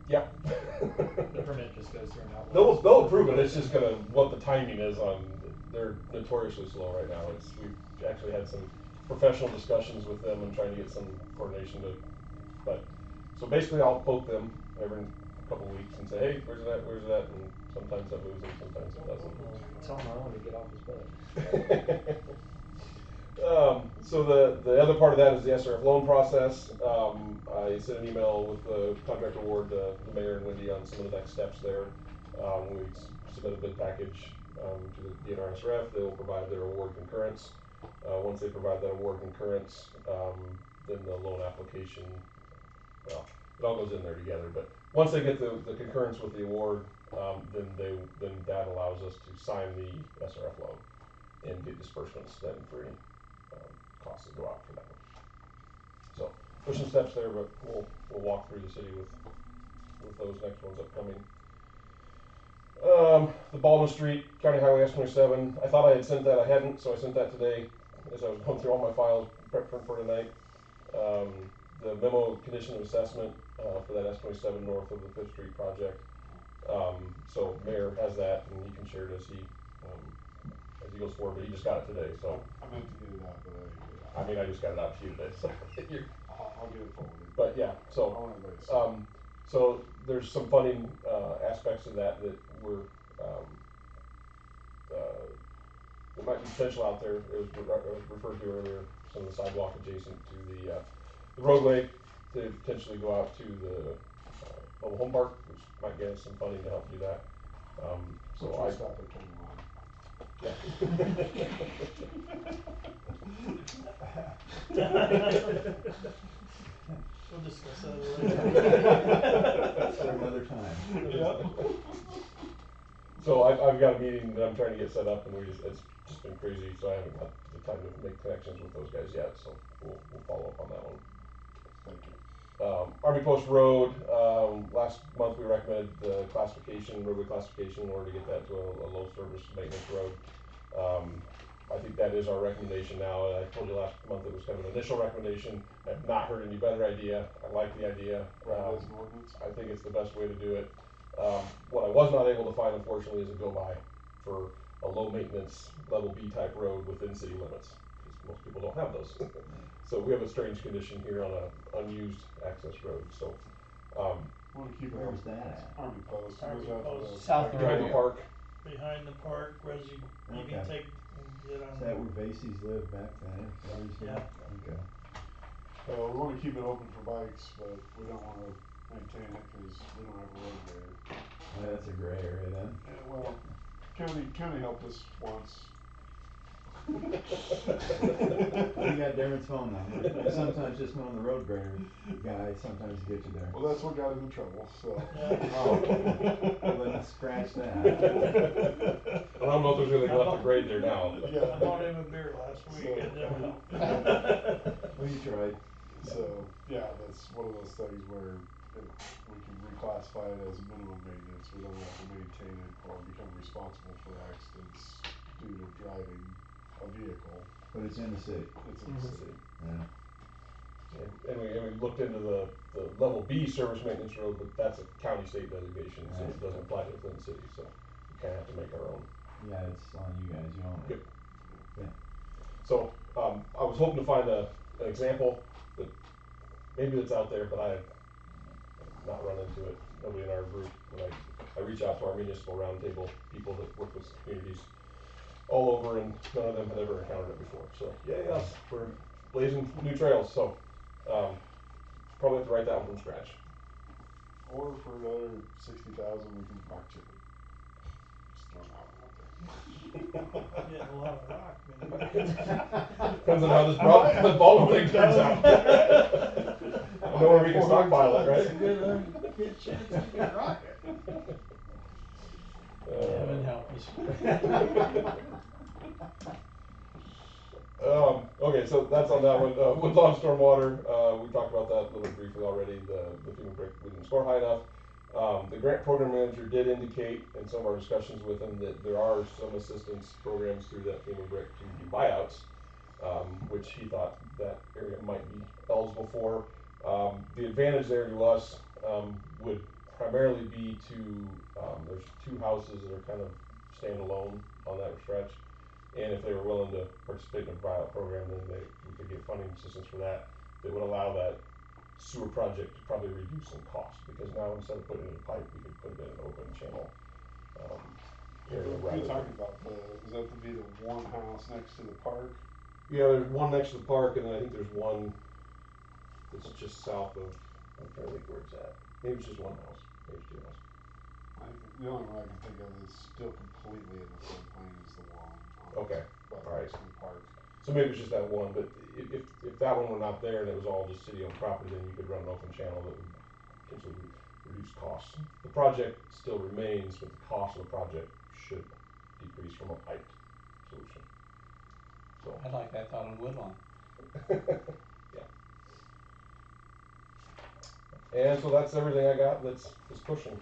Yep. The permit just goes through and out. They'll approve it, it's just gonna, what the timing is on, they're notoriously slow right now. We've actually had some professional discussions with them and trying to get some coordination so basically I'll poke them every couple of weeks and say, hey, where's it at, and sometimes that moves them, sometimes it doesn't. Tell him I want to get off his butt. So the other part of that is the SRF loan process. I sent an email with the contract award to the mayor and Wendy on some of the next steps there. We submit a bid package to the DNR SRF. They will provide their award concurrence. Once they provide that award concurrence, then the loan application, well, it all goes in there together. But once they get the concurrence with the award, then that allows us to sign the SRF loan and get disbursements then for any costs that go out for that one. So there's some steps there, but we'll walk through the city with those next ones upcoming. The Baldwin Street County Highway S27. I thought I had sent that. I hadn't, so I sent that today as I was going through all my files prepping for tonight. The memo condition of assessment for that S27 north of the 5th Street project. So Mayor has that, and he can share it as he goes forward. But he just got it today, so I meant to get it out, but I just got it out to you today, so I'll get it forwarded. But yeah, so so there's some funding aspects of that we're there might be potential out there. It was referred to earlier, some of the sidewalk adjacent to the roadway to potentially go out to the mobile home park, which might get us some funding to help do that. So I stop at 21. We'll discuss that later. For another time. Yeah. So I've got a meeting that I'm trying to get set up, and it's just been crazy, so I haven't got the time to make connections with those guys yet. So we'll follow up on that one. Thank you. Army Post Road. Last month we recommended the roadway classification in order to get that to a low service maintenance road. I think that is our recommendation now. I told you last month it was kind of an initial recommendation. I've not heard any better idea. I like the idea. As an ordinance? I think it's the best way to do it. What I was not able to find, unfortunately, is a go-by for a low maintenance level B type road within city limits, because most people don't have those. So we have a strange condition here on an unused access road. So want to keep it. Where's that at? Army Post. Army Post. South behind the park. Behind the park, where you Okay. can take and get on. Is that where Vasey's lived back then? Yeah. Okay. We want to keep it open for bikes, but we don't want to maintain it because we don't have a road there. Well, that's a gray area then. Yeah, well, county helped us once. We got Darren's phone number. Sometimes just knowing the road grader guy sometimes gets you there. Well, that's what got him in trouble, so. Well, let's scratch that. I don't know if there's anything left to grade there now. I bought him a beer last week. So- It never helped. Well, you tried. So, yeah, that's one of those things where we can reclassify it as minimum maintenance. We don't have to maintain it or become responsible for accidents due to driving a vehicle. But it's in the city. It's in the city. Yeah. And we looked into the level B service maintenance road, but that's a county state designation, so it doesn't apply within the city. So we kind of have to make our own. Yeah, it's on you guys. You own it. Good. Yeah. So I was hoping to find an example that maybe that's out there, but I have not run into it. Nobody in our group. When I reach out to our municipal roundtable people that work with communities all over, and none of them had ever encountered it before. So yeah, we're blazing new trails. So probably have to write that one from scratch. Or for another 60,000, we can park chip it. Just throwing that one out there. Getting a lot of rock, man. Depends on how this Baldwin thing turns out. I know where we can stockpile it, right? Good chance you can rock it. Heaven help us. Okay, so that's on that one. Woodlawn Stormwater, we talked about that a little bit briefly already. The FEMA brick, we didn't score high enough. The grant program manager did indicate in some of our discussions with him that there are some assistance programs through that FEMA brick to do buyouts, which he thought that area might be eligible for. The advantage there to us would primarily be there's two houses that are kind of standalone on that stretch. And if they were willing to participate in a buyout program, then we could get funding assistance for that. That would allow that sewer project to probably reduce in cost, because now instead of putting it in a pipe, we could put it in an open channel area What are rather you than. talking about, is that to be the one house next to the park? Yeah, there's one next to the park, and then I think there's one that's just south of, I'm trying to think where it's at. Maybe it's just one house, maybe it's two houses. The only one I can think of that's still completely in the floodplain is the one on Okay, right all right. next to the park. So maybe it's just that one, but if that one were not there and it was all just city-owned property, then you could run an open channel that would potentially reduce costs. The project still remains, but the cost of the project should decrease from a piped solution. So. I like that thought on Woodlawn. Yeah. And so that's everything I got that's pushing.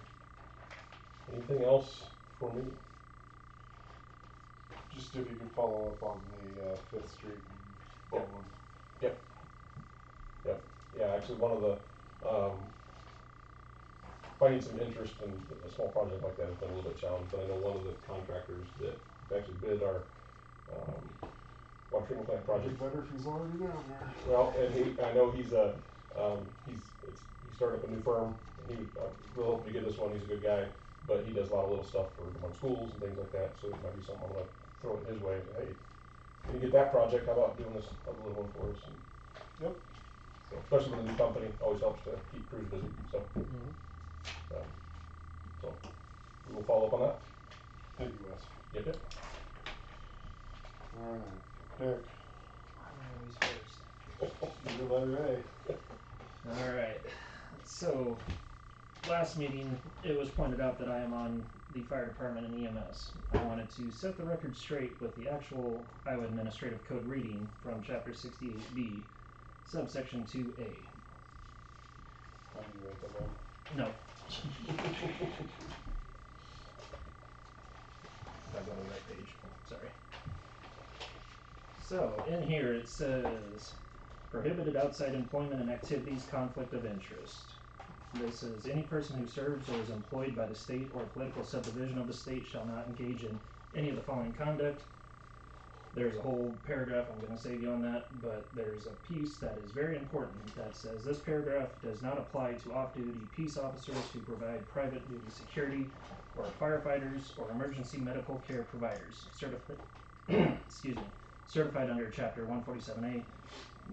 Anything else for me? Just if you could follow up on the 5th Street and Baldwin. Yep. Yep. Yeah, actually one of the, finding some interest in a small project like that has been a little bit challenging, but I know one of the contractors that actually bid our, water treatment plant project. Better if he's already down there. Well, and I know he started up a new firm, and he was, real hoping to get this one, he's a good guy, but he does a lot of little stuff for among schools and things like that, so it might be something I'm gonna throw it his way, and say, hey, can you get that project, how about doing this other little one for us? And yep. so, especially with a new company, always helps to keep crews busy, so. So, we will follow up on that. Thank you, Wes. Yep, yep. Alright, Dick. Always first. Your letter A. Alright, so, last meeting, it was pointed out that I am on the fire department and EMS. I wanted to set the record straight with the actual Iowa Administrative Code reading from chapter 68B, subsection 2A. Why did you write that down? No. If I go to the right page, sorry. So, in here it says, prohibited outside employment and activities, conflict of interest. This is any person who serves or is employed by the state or political subdivision of the state shall not engage in any of the following conduct. There's a whole paragraph, I'm going to save you on that, but there's a piece that is very important that says this paragraph does not apply to off-duty peace officers who provide private duty security, or firefighters or emergency medical care providers certified under chapter 147A.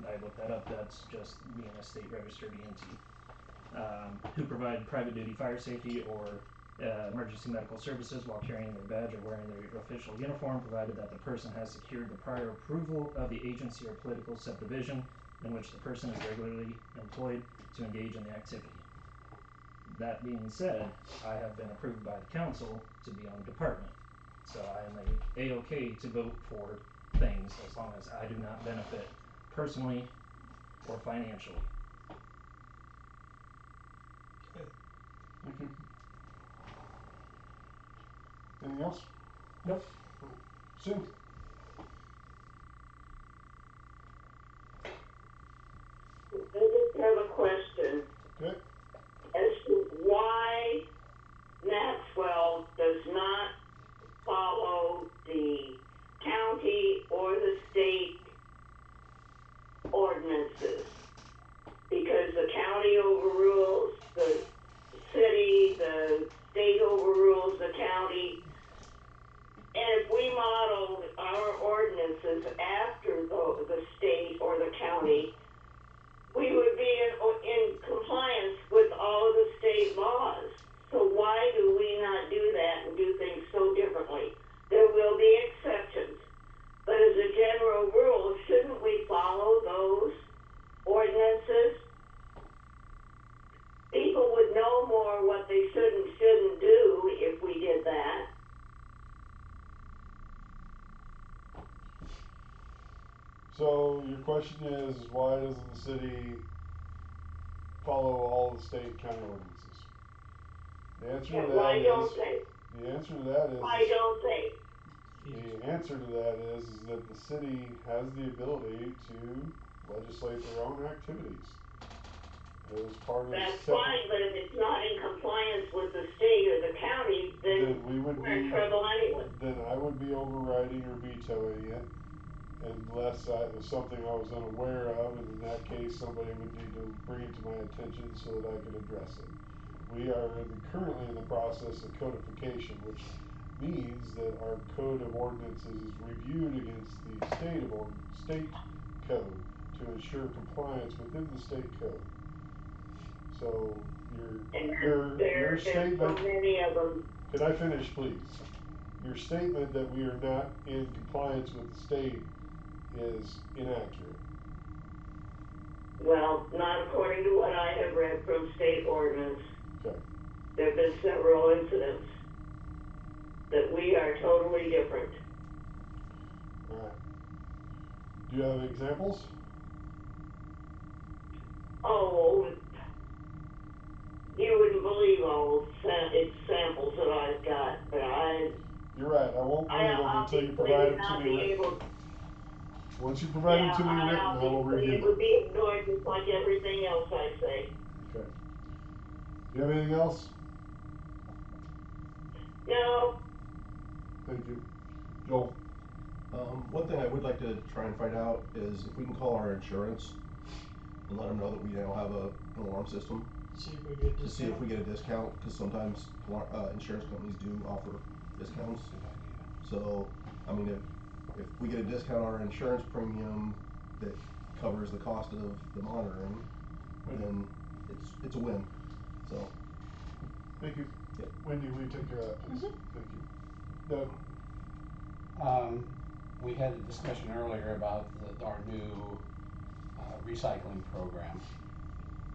I looked that up, that's just being a state registered EMT. Who provide private duty fire safety or emergency medical services while carrying their badge or wearing their official uniform, provided that the person has secured the prior approval of the agency or political subdivision in which the person is regularly employed to engage in the activity. That being said, I have been approved by the council to be on the department, so I am A-OK to vote for things as long as I do not benefit personally or financially. Thank you. Anything else? Nope. Sue? I just have a question. Okay. As to why Maxwell does not follow the county or the state ordinances. Because the county overrules the city, the state overrules the county. And if we modeled our ordinances after the state or the county, we would be in compliance with all of the state laws. So why do we not do that and do things so differently? There will be exceptions. But as a general rule, shouldn't we follow those ordinances? People would know more what they should and shouldn't do if we did that. So your question is why doesn't the city follow all the state and county ordinances? The answer to that why is, don't they? the answer to that is, Why don't they? the answer to that is that the city has the ability to legislate their own activities. It was part of That's separate, fine, but if it's not in compliance with the state or the county, then we would we're in be, trouble anyway. then I would be overriding or vetoing it unless it was something I was unaware of, and in that case somebody would need to bring it to my attention so that I could address it. We are currently in the process of codification, which means that our code of ordinances is reviewed against the state code to ensure compliance within the state code. So your There's so statement, many of them. could I finish, please? Your statement that we are not in compliance with the state is inaccurate. Well, not according to what I have read from state ordinance. Okay. There have been several incidents that we are totally different. All right. Do you have examples? Oh, you wouldn't believe all the examples that I've got, but You're right. I won't believe them until you provide them to me written. Once you provide them to me written, I will review it them. would be ignored just like everything else I say. Okay. Do you have anything else? No. Thank you. Joel? One thing I would like to try and find out is if we can call our insurance and let them know that we now have an alarm system. See if we get To see if discount. we get a discount, because sometimes insurance companies do offer discounts. So, I mean, if we get a discount on our insurance premium that covers the cost of the monitoring, then it's a win, so. Thank you. Yep. Wendy, will you take care of that, please? Thank you. Doug? We had a discussion earlier about our new recycling program.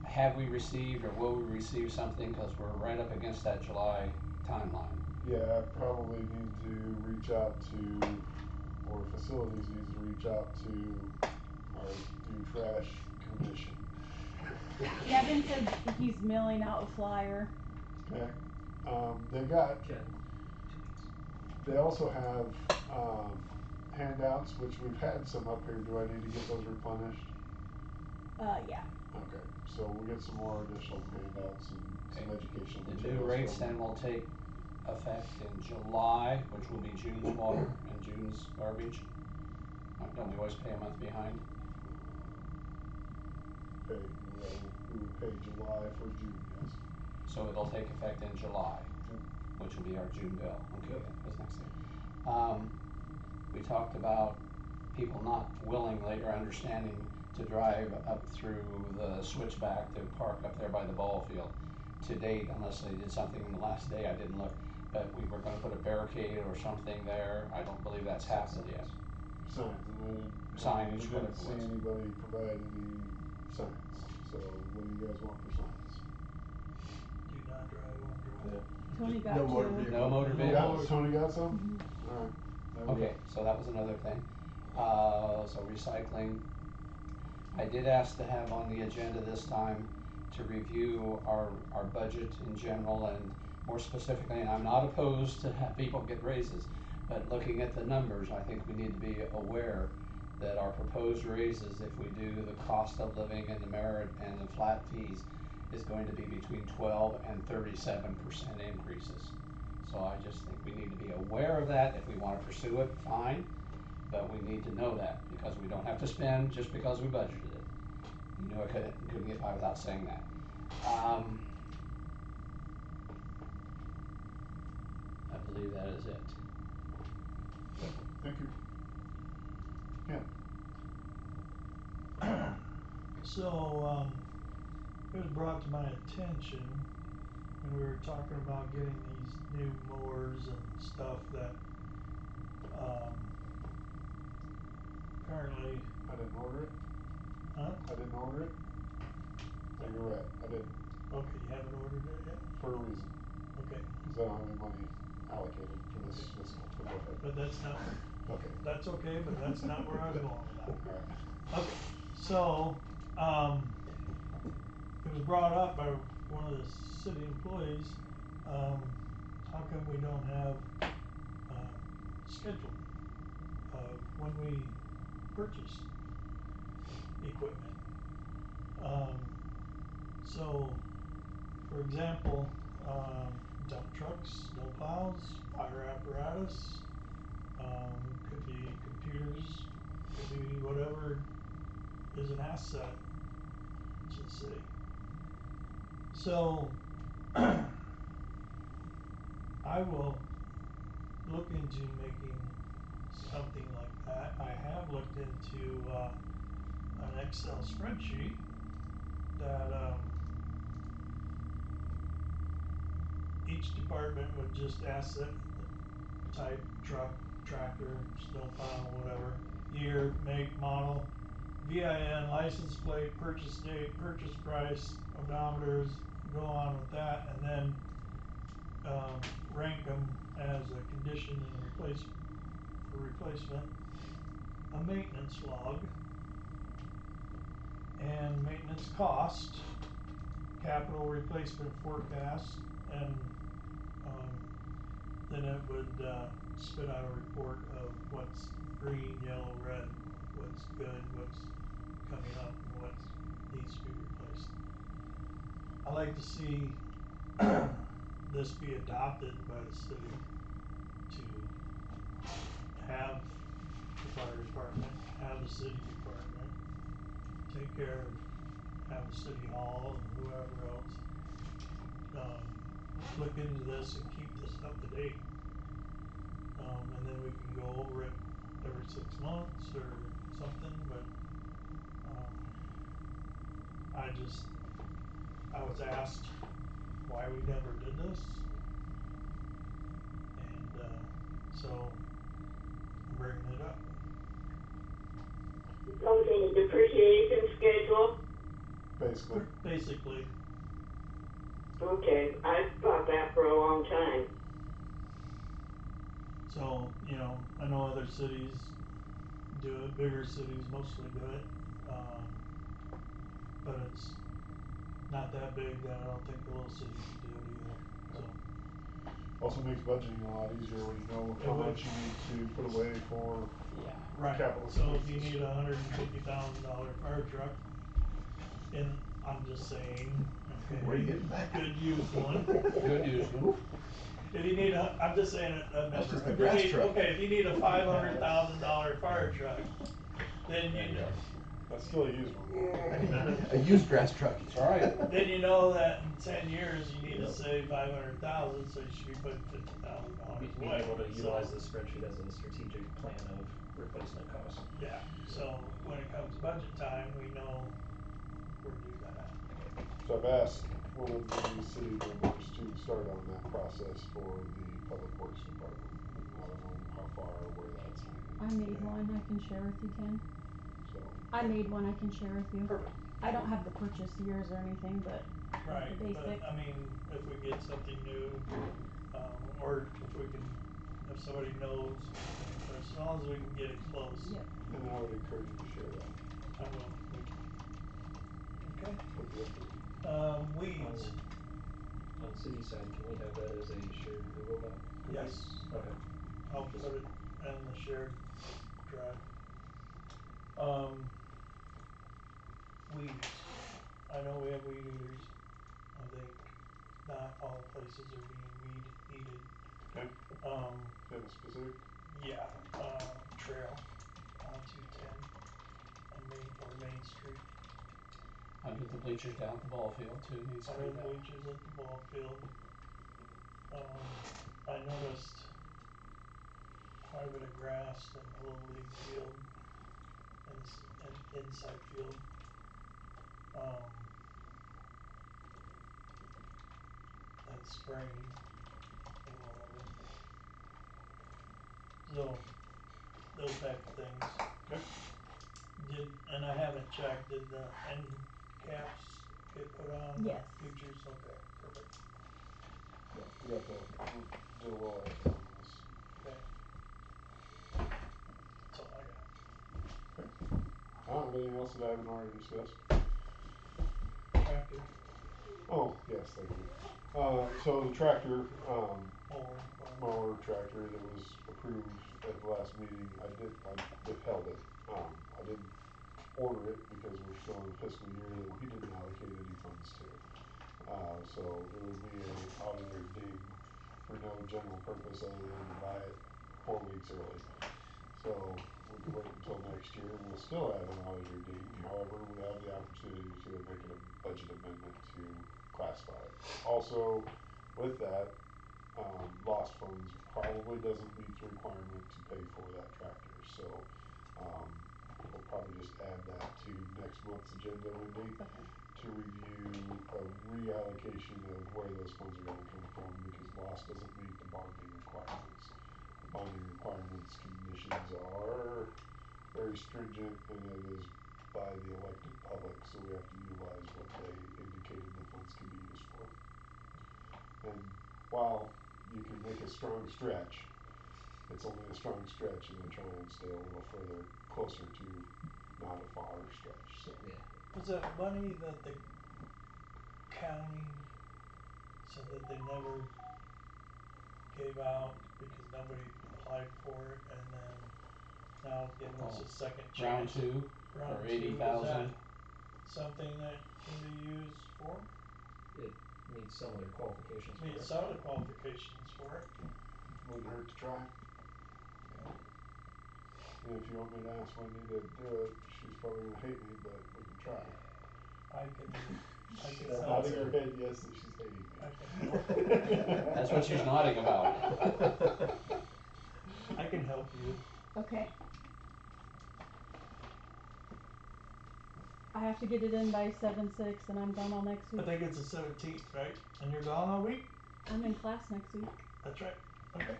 Have we received or will we receive something, cause we're right up against that July timeline? Yeah, I probably need to reach out to, or facilities needs to reach out to our new trash commission. Gavin said he's mailing out a flyer. Okay, they also have, handouts, which we've had some up here. Do I need to get those replenished? Yeah. Okay, so we'll get some more additional handouts and some educational The materials. new rates from- then will take effect in July, which will be June's water and June's garbage. Don't we always pay a month behind? Pay, we would pay July for June, yes. So it'll take effect in July, Yep. which will be our June bill. Okay, Yep. that was next thing. We talked about people not willingly or understanding to drive up through the switchback to park up there by the ball field. To date, unless they did something in the last day, I didn't look, but we were gonna put a barricade or something there. I don't believe that's happened yet. Signs, and Signage, I didn't whatever it see was. anybody provide any signs, so what do you guys want for signs? Do not drive on dry. Yeah. Tony got No motor two. vehicle. No motor You vehicles. got, Tony got some? Mhm. Alright. there we Okay, go. so that was another thing. So recycling. I did ask to have on the agenda this time to review our budget in general, and more specifically, and I'm not opposed to have people get raises, but looking at the numbers, I think we need to be aware that our proposed raises, if we do the cost of living and the merit and the flat fees, is going to be between 12% and 37% increases. So I just think we need to be aware of that. If we wanna pursue it, fine, but we need to know that, because we don't have to spend just because we budgeted it. You know, I couldn't get by without saying that. I believe that is it. Thank you. Ken? So, it was brought to my attention when we were talking about getting these new mowers and stuff that, apparently. I didn't order it? Huh? I didn't order it? No, you're right, I didn't, Okay, you haven't ordered it yet? for a reason, Okay, cause I don't have any money allocated for this Okay. fiscal, but go ahead. but that's not, Okay. that's okay, but that's not where I was going with that. Alright. Okay, so, it was brought up by one of the city employees, how come we don't have schedule of when we purchase equipment? So, for example, dump trucks, snow plows, fire apparatus, could be computers, could be whatever is an asset to the city. So, I will look into making something like that. I have looked into, an Excel spreadsheet that, each department would just asset type, truck, tractor, snowplow, whatever, year, make, model, VIN, license plate, purchase date, purchase price, odometers, go on with that, and then rank them as a condition and for replacement, a maintenance log, and maintenance cost, capital replacement forecast, and then it would spit out a report of what's green, yellow, red, what's good, what's coming up, and what needs to be replaced. I like to see this be adopted by the city to have the fire department, have the city department, take care of, have the city hall and whoever else, look into this and keep this up to date. And then we can go over it every 6 months or something, but, I was asked why we never did this. And, so I'm bringing it up. Something depreciation schedule? Basically. Basically. Okay, I've thought that for a long time. So, you know, I know other cities do it, bigger cities mostly do it, but it's not that big that I don't think the little cities do it either, so. Also makes budgeting a lot easier when you know how much you need to put away for Right, capital. so if you need $150,000 fire truck, and I'm just saying, okay. Where you getting that? Good used one. Good used one. If you need I'm just saying a number. That's just a If you grass need- truck. Okay, if you need a $500,000 fire truck, then you know. That's still a used one. A used grass truck. That's right. Then you know that in 10 years, you need to save 500,000, so you should be putting $50,000 Being away. able to So- utilize the spreadsheet as a strategic plan of replacement costs. Yeah, so when it comes budget time, we know where to do that. So I've asked one of the city members to start on that process for the Public Works Department. I don't know how far or where that's I landed, made one I can share with you, Ken. so. I made one I can share with you. Perfect. I don't have the purchase years or anything, but Right, the but basic. I mean, if we get something new, or if we can, if somebody knows, as long as we can get it close. Yep. And I would encourage you to share that. I will. Okay. Put the effort. Weeds. On city side, can we have that as a shared Google Doc? Yes. Okay. I'll put it in the shared drive. Weeds. I know we have weed eaters. I think not all places are being weed eated. Okay. Do you have a specific? Yeah, trail on 210 and Main Street. Under the bleachers down at the ball field too, needs to Under be the that. bleachers at the ball field. I noticed quite a bit of grass in the Little League field and inside field. And spraying or whatever. So, those type of things. Okay. And I haven't checked, did the end caps get put on? Yes. Bleachers, okay, perfect. Yeah, we got did a little effort on this. Okay. That's all I got. Okay. I don't have anything else that I haven't already discussed. Tractor. Oh, yes, thank you. So the tractor, Mower. tractor that was approved at the last meeting, I withheld it. I didn't order it because we're still in the fiscal year that we didn't allocate any funds to. So it would be a auditor ding for no general purpose other than to buy it 4 weeks early. So we can wait until next year, and we'll still have an auditor date. However, we have the opportunity to make a budget amendment to classify it. Also, with that, lost funds probably doesn't meet the requirement to pay for that tractor. So, we'll probably just add that to next month's agenda, Wendy, to review a reallocation of where those funds are gonna come from, because lost doesn't meet the bonding requirements. The bonding requirements conditions are very stringent, and it is by the elected public, so we have to utilize what they indicated the funds can be used for. And while you can make a strong stretch, it's only a strong stretch, and I try and stay a little further, closer to not a far stretch, so. Yeah. Was that money that the county said that they never gave out because nobody applied for it, and then now giving us a second Round chance? two, Round or two, is that 80,000. something that can be used for? It meets some of their qualifications for it. Meets some of the qualifications for it. Wouldn't hurt to try. And if you want me to ask Wendy to do it, she's probably gonna hate me, but we can try. I can She's help nodding you. her head yes that she's hating me. I can help. That's what she's nodding about. I can help you. Okay. I have to get it in by 7/6, and I'm gone all next I week. think it's the 17th, right? And you're gone all week? I'm in class next week. That's right. Okay.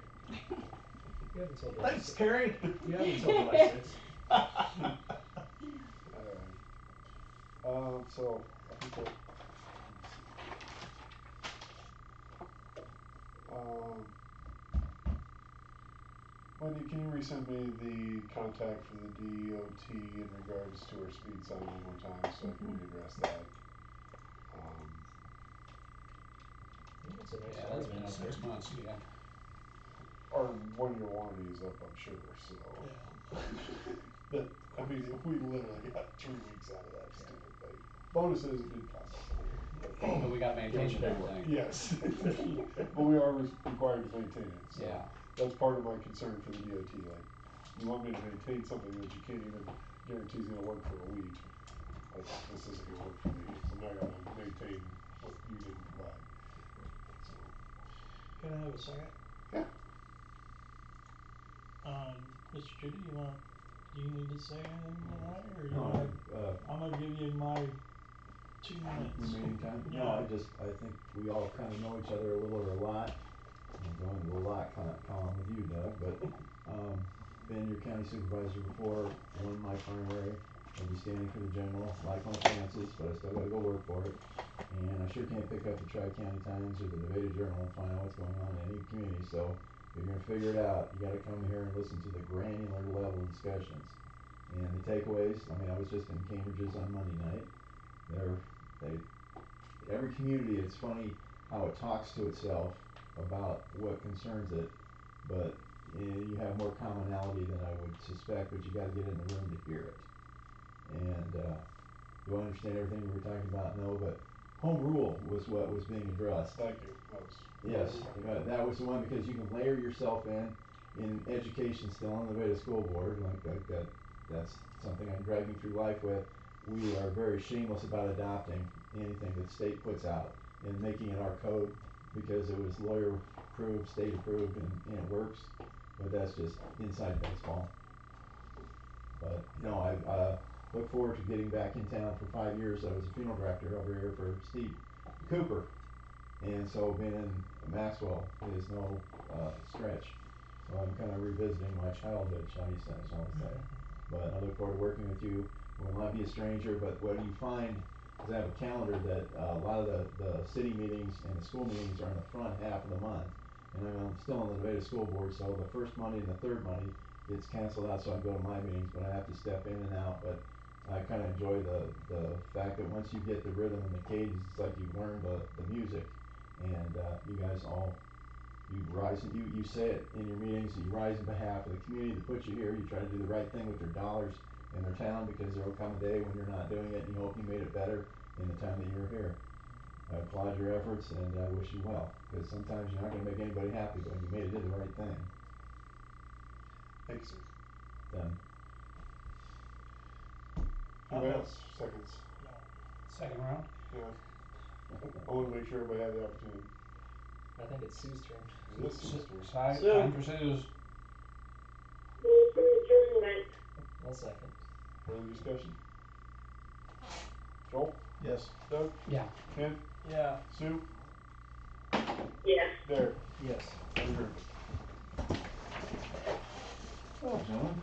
You have until July Thanks, 6th. Carrie. You have until July 6th. Alright. So, I think that, Wendy, can you resend me the contact for the DOT in regards to our speed sign one more time, so I can readdress that? It's a nice Yeah, that's been argument out there. 6 months, yeah. Our 1-year warranty is up, I'm sure, so. Yeah. But, I mean, if we literally got 3 weeks out of that stupid thing. Bonus is it did cost us money. But we gotta maintain it and everything. Yes. But we are required to maintain it, so. Yeah. That's part of my concern for the DOT, like, you want me to maintain something that you can't even guarantee is gonna work for a week. Like, this isn't gonna work for me, so now I gotta maintain what you didn't provide, so. Can I have a second? Yeah. Mr. Judy, do you need to say anything tonight, or you No, wanna, I- I'm gonna give you my 2 minutes. Remaining time? Yeah. No, I think we all kinda know each other a little or a lot. I'm going to a lot column with you, Doug, but, been your county supervisor before, won my primary, I'll be standing for the general, like my chances, but I still gotta go work for it. And I sure can't pick up the Tri-County Times or the Nevada Journal and find out what's going on in any community, so if you're gonna figure it out, you gotta come here and listen to the granular level discussions. And the takeaways, I mean, I was just in Cambridge's on Monday night, every community, it's funny how it talks to itself about what concerns it, but you have more commonality than I would suspect, but you gotta get in the room to hear it. And, do I understand everything we were talking about? No, but home rule was what was being addressed. Thank you, that was. Yes, that was the one, because you can layer yourself in education still on the Nevada School Board, like that's something I'm dragging through life with. We are very shameless about adopting anything that the state puts out and making it our code, because it was lawyer approved, state approved, and it works, but that's just inside baseball. But, no, I look forward to getting back in town. For 5 years, I was a funeral director over here for Steve Cooper. And so being in Maxwell is no stretch. So I'm kind of revisiting my childhood, shall we say. But I look forward to working with you. Will not be a stranger, but what you find is I have a calendar that a lot of the city meetings and the school meetings are in the front half of the month. And I'm still on the Nevada School Board, so the first Monday and the third Monday gets canceled out, so I go to my meetings, but I have to step in and out. But I kind of enjoy the fact that once you get the rhythm and the cadence, it's like you've learned the music. And you guys all, you rise, you say it in your meetings, you rise in behalf of the community that put you here. You try to do the right thing with their dollars in their town, because there will come a day when you're not doing it, and you hope you made it better in the time that you were here. I applaud your efforts, and I wish you well, because sometimes you're not gonna make anybody happy, but you made it do the right thing. Thank you, sir. them. Who has seconds? Second round? Yeah. I wanna make sure everybody had the opportunity. I think it's Sue's turn. It is Sue's turn. Time for Sue's. Move for adjournment. I'll second. Further discussion? Joel? Yes. Doug? Yeah. Ken? Yeah. Sue? Yes. Derek? Yes. Adjourned. Well, gentlemen.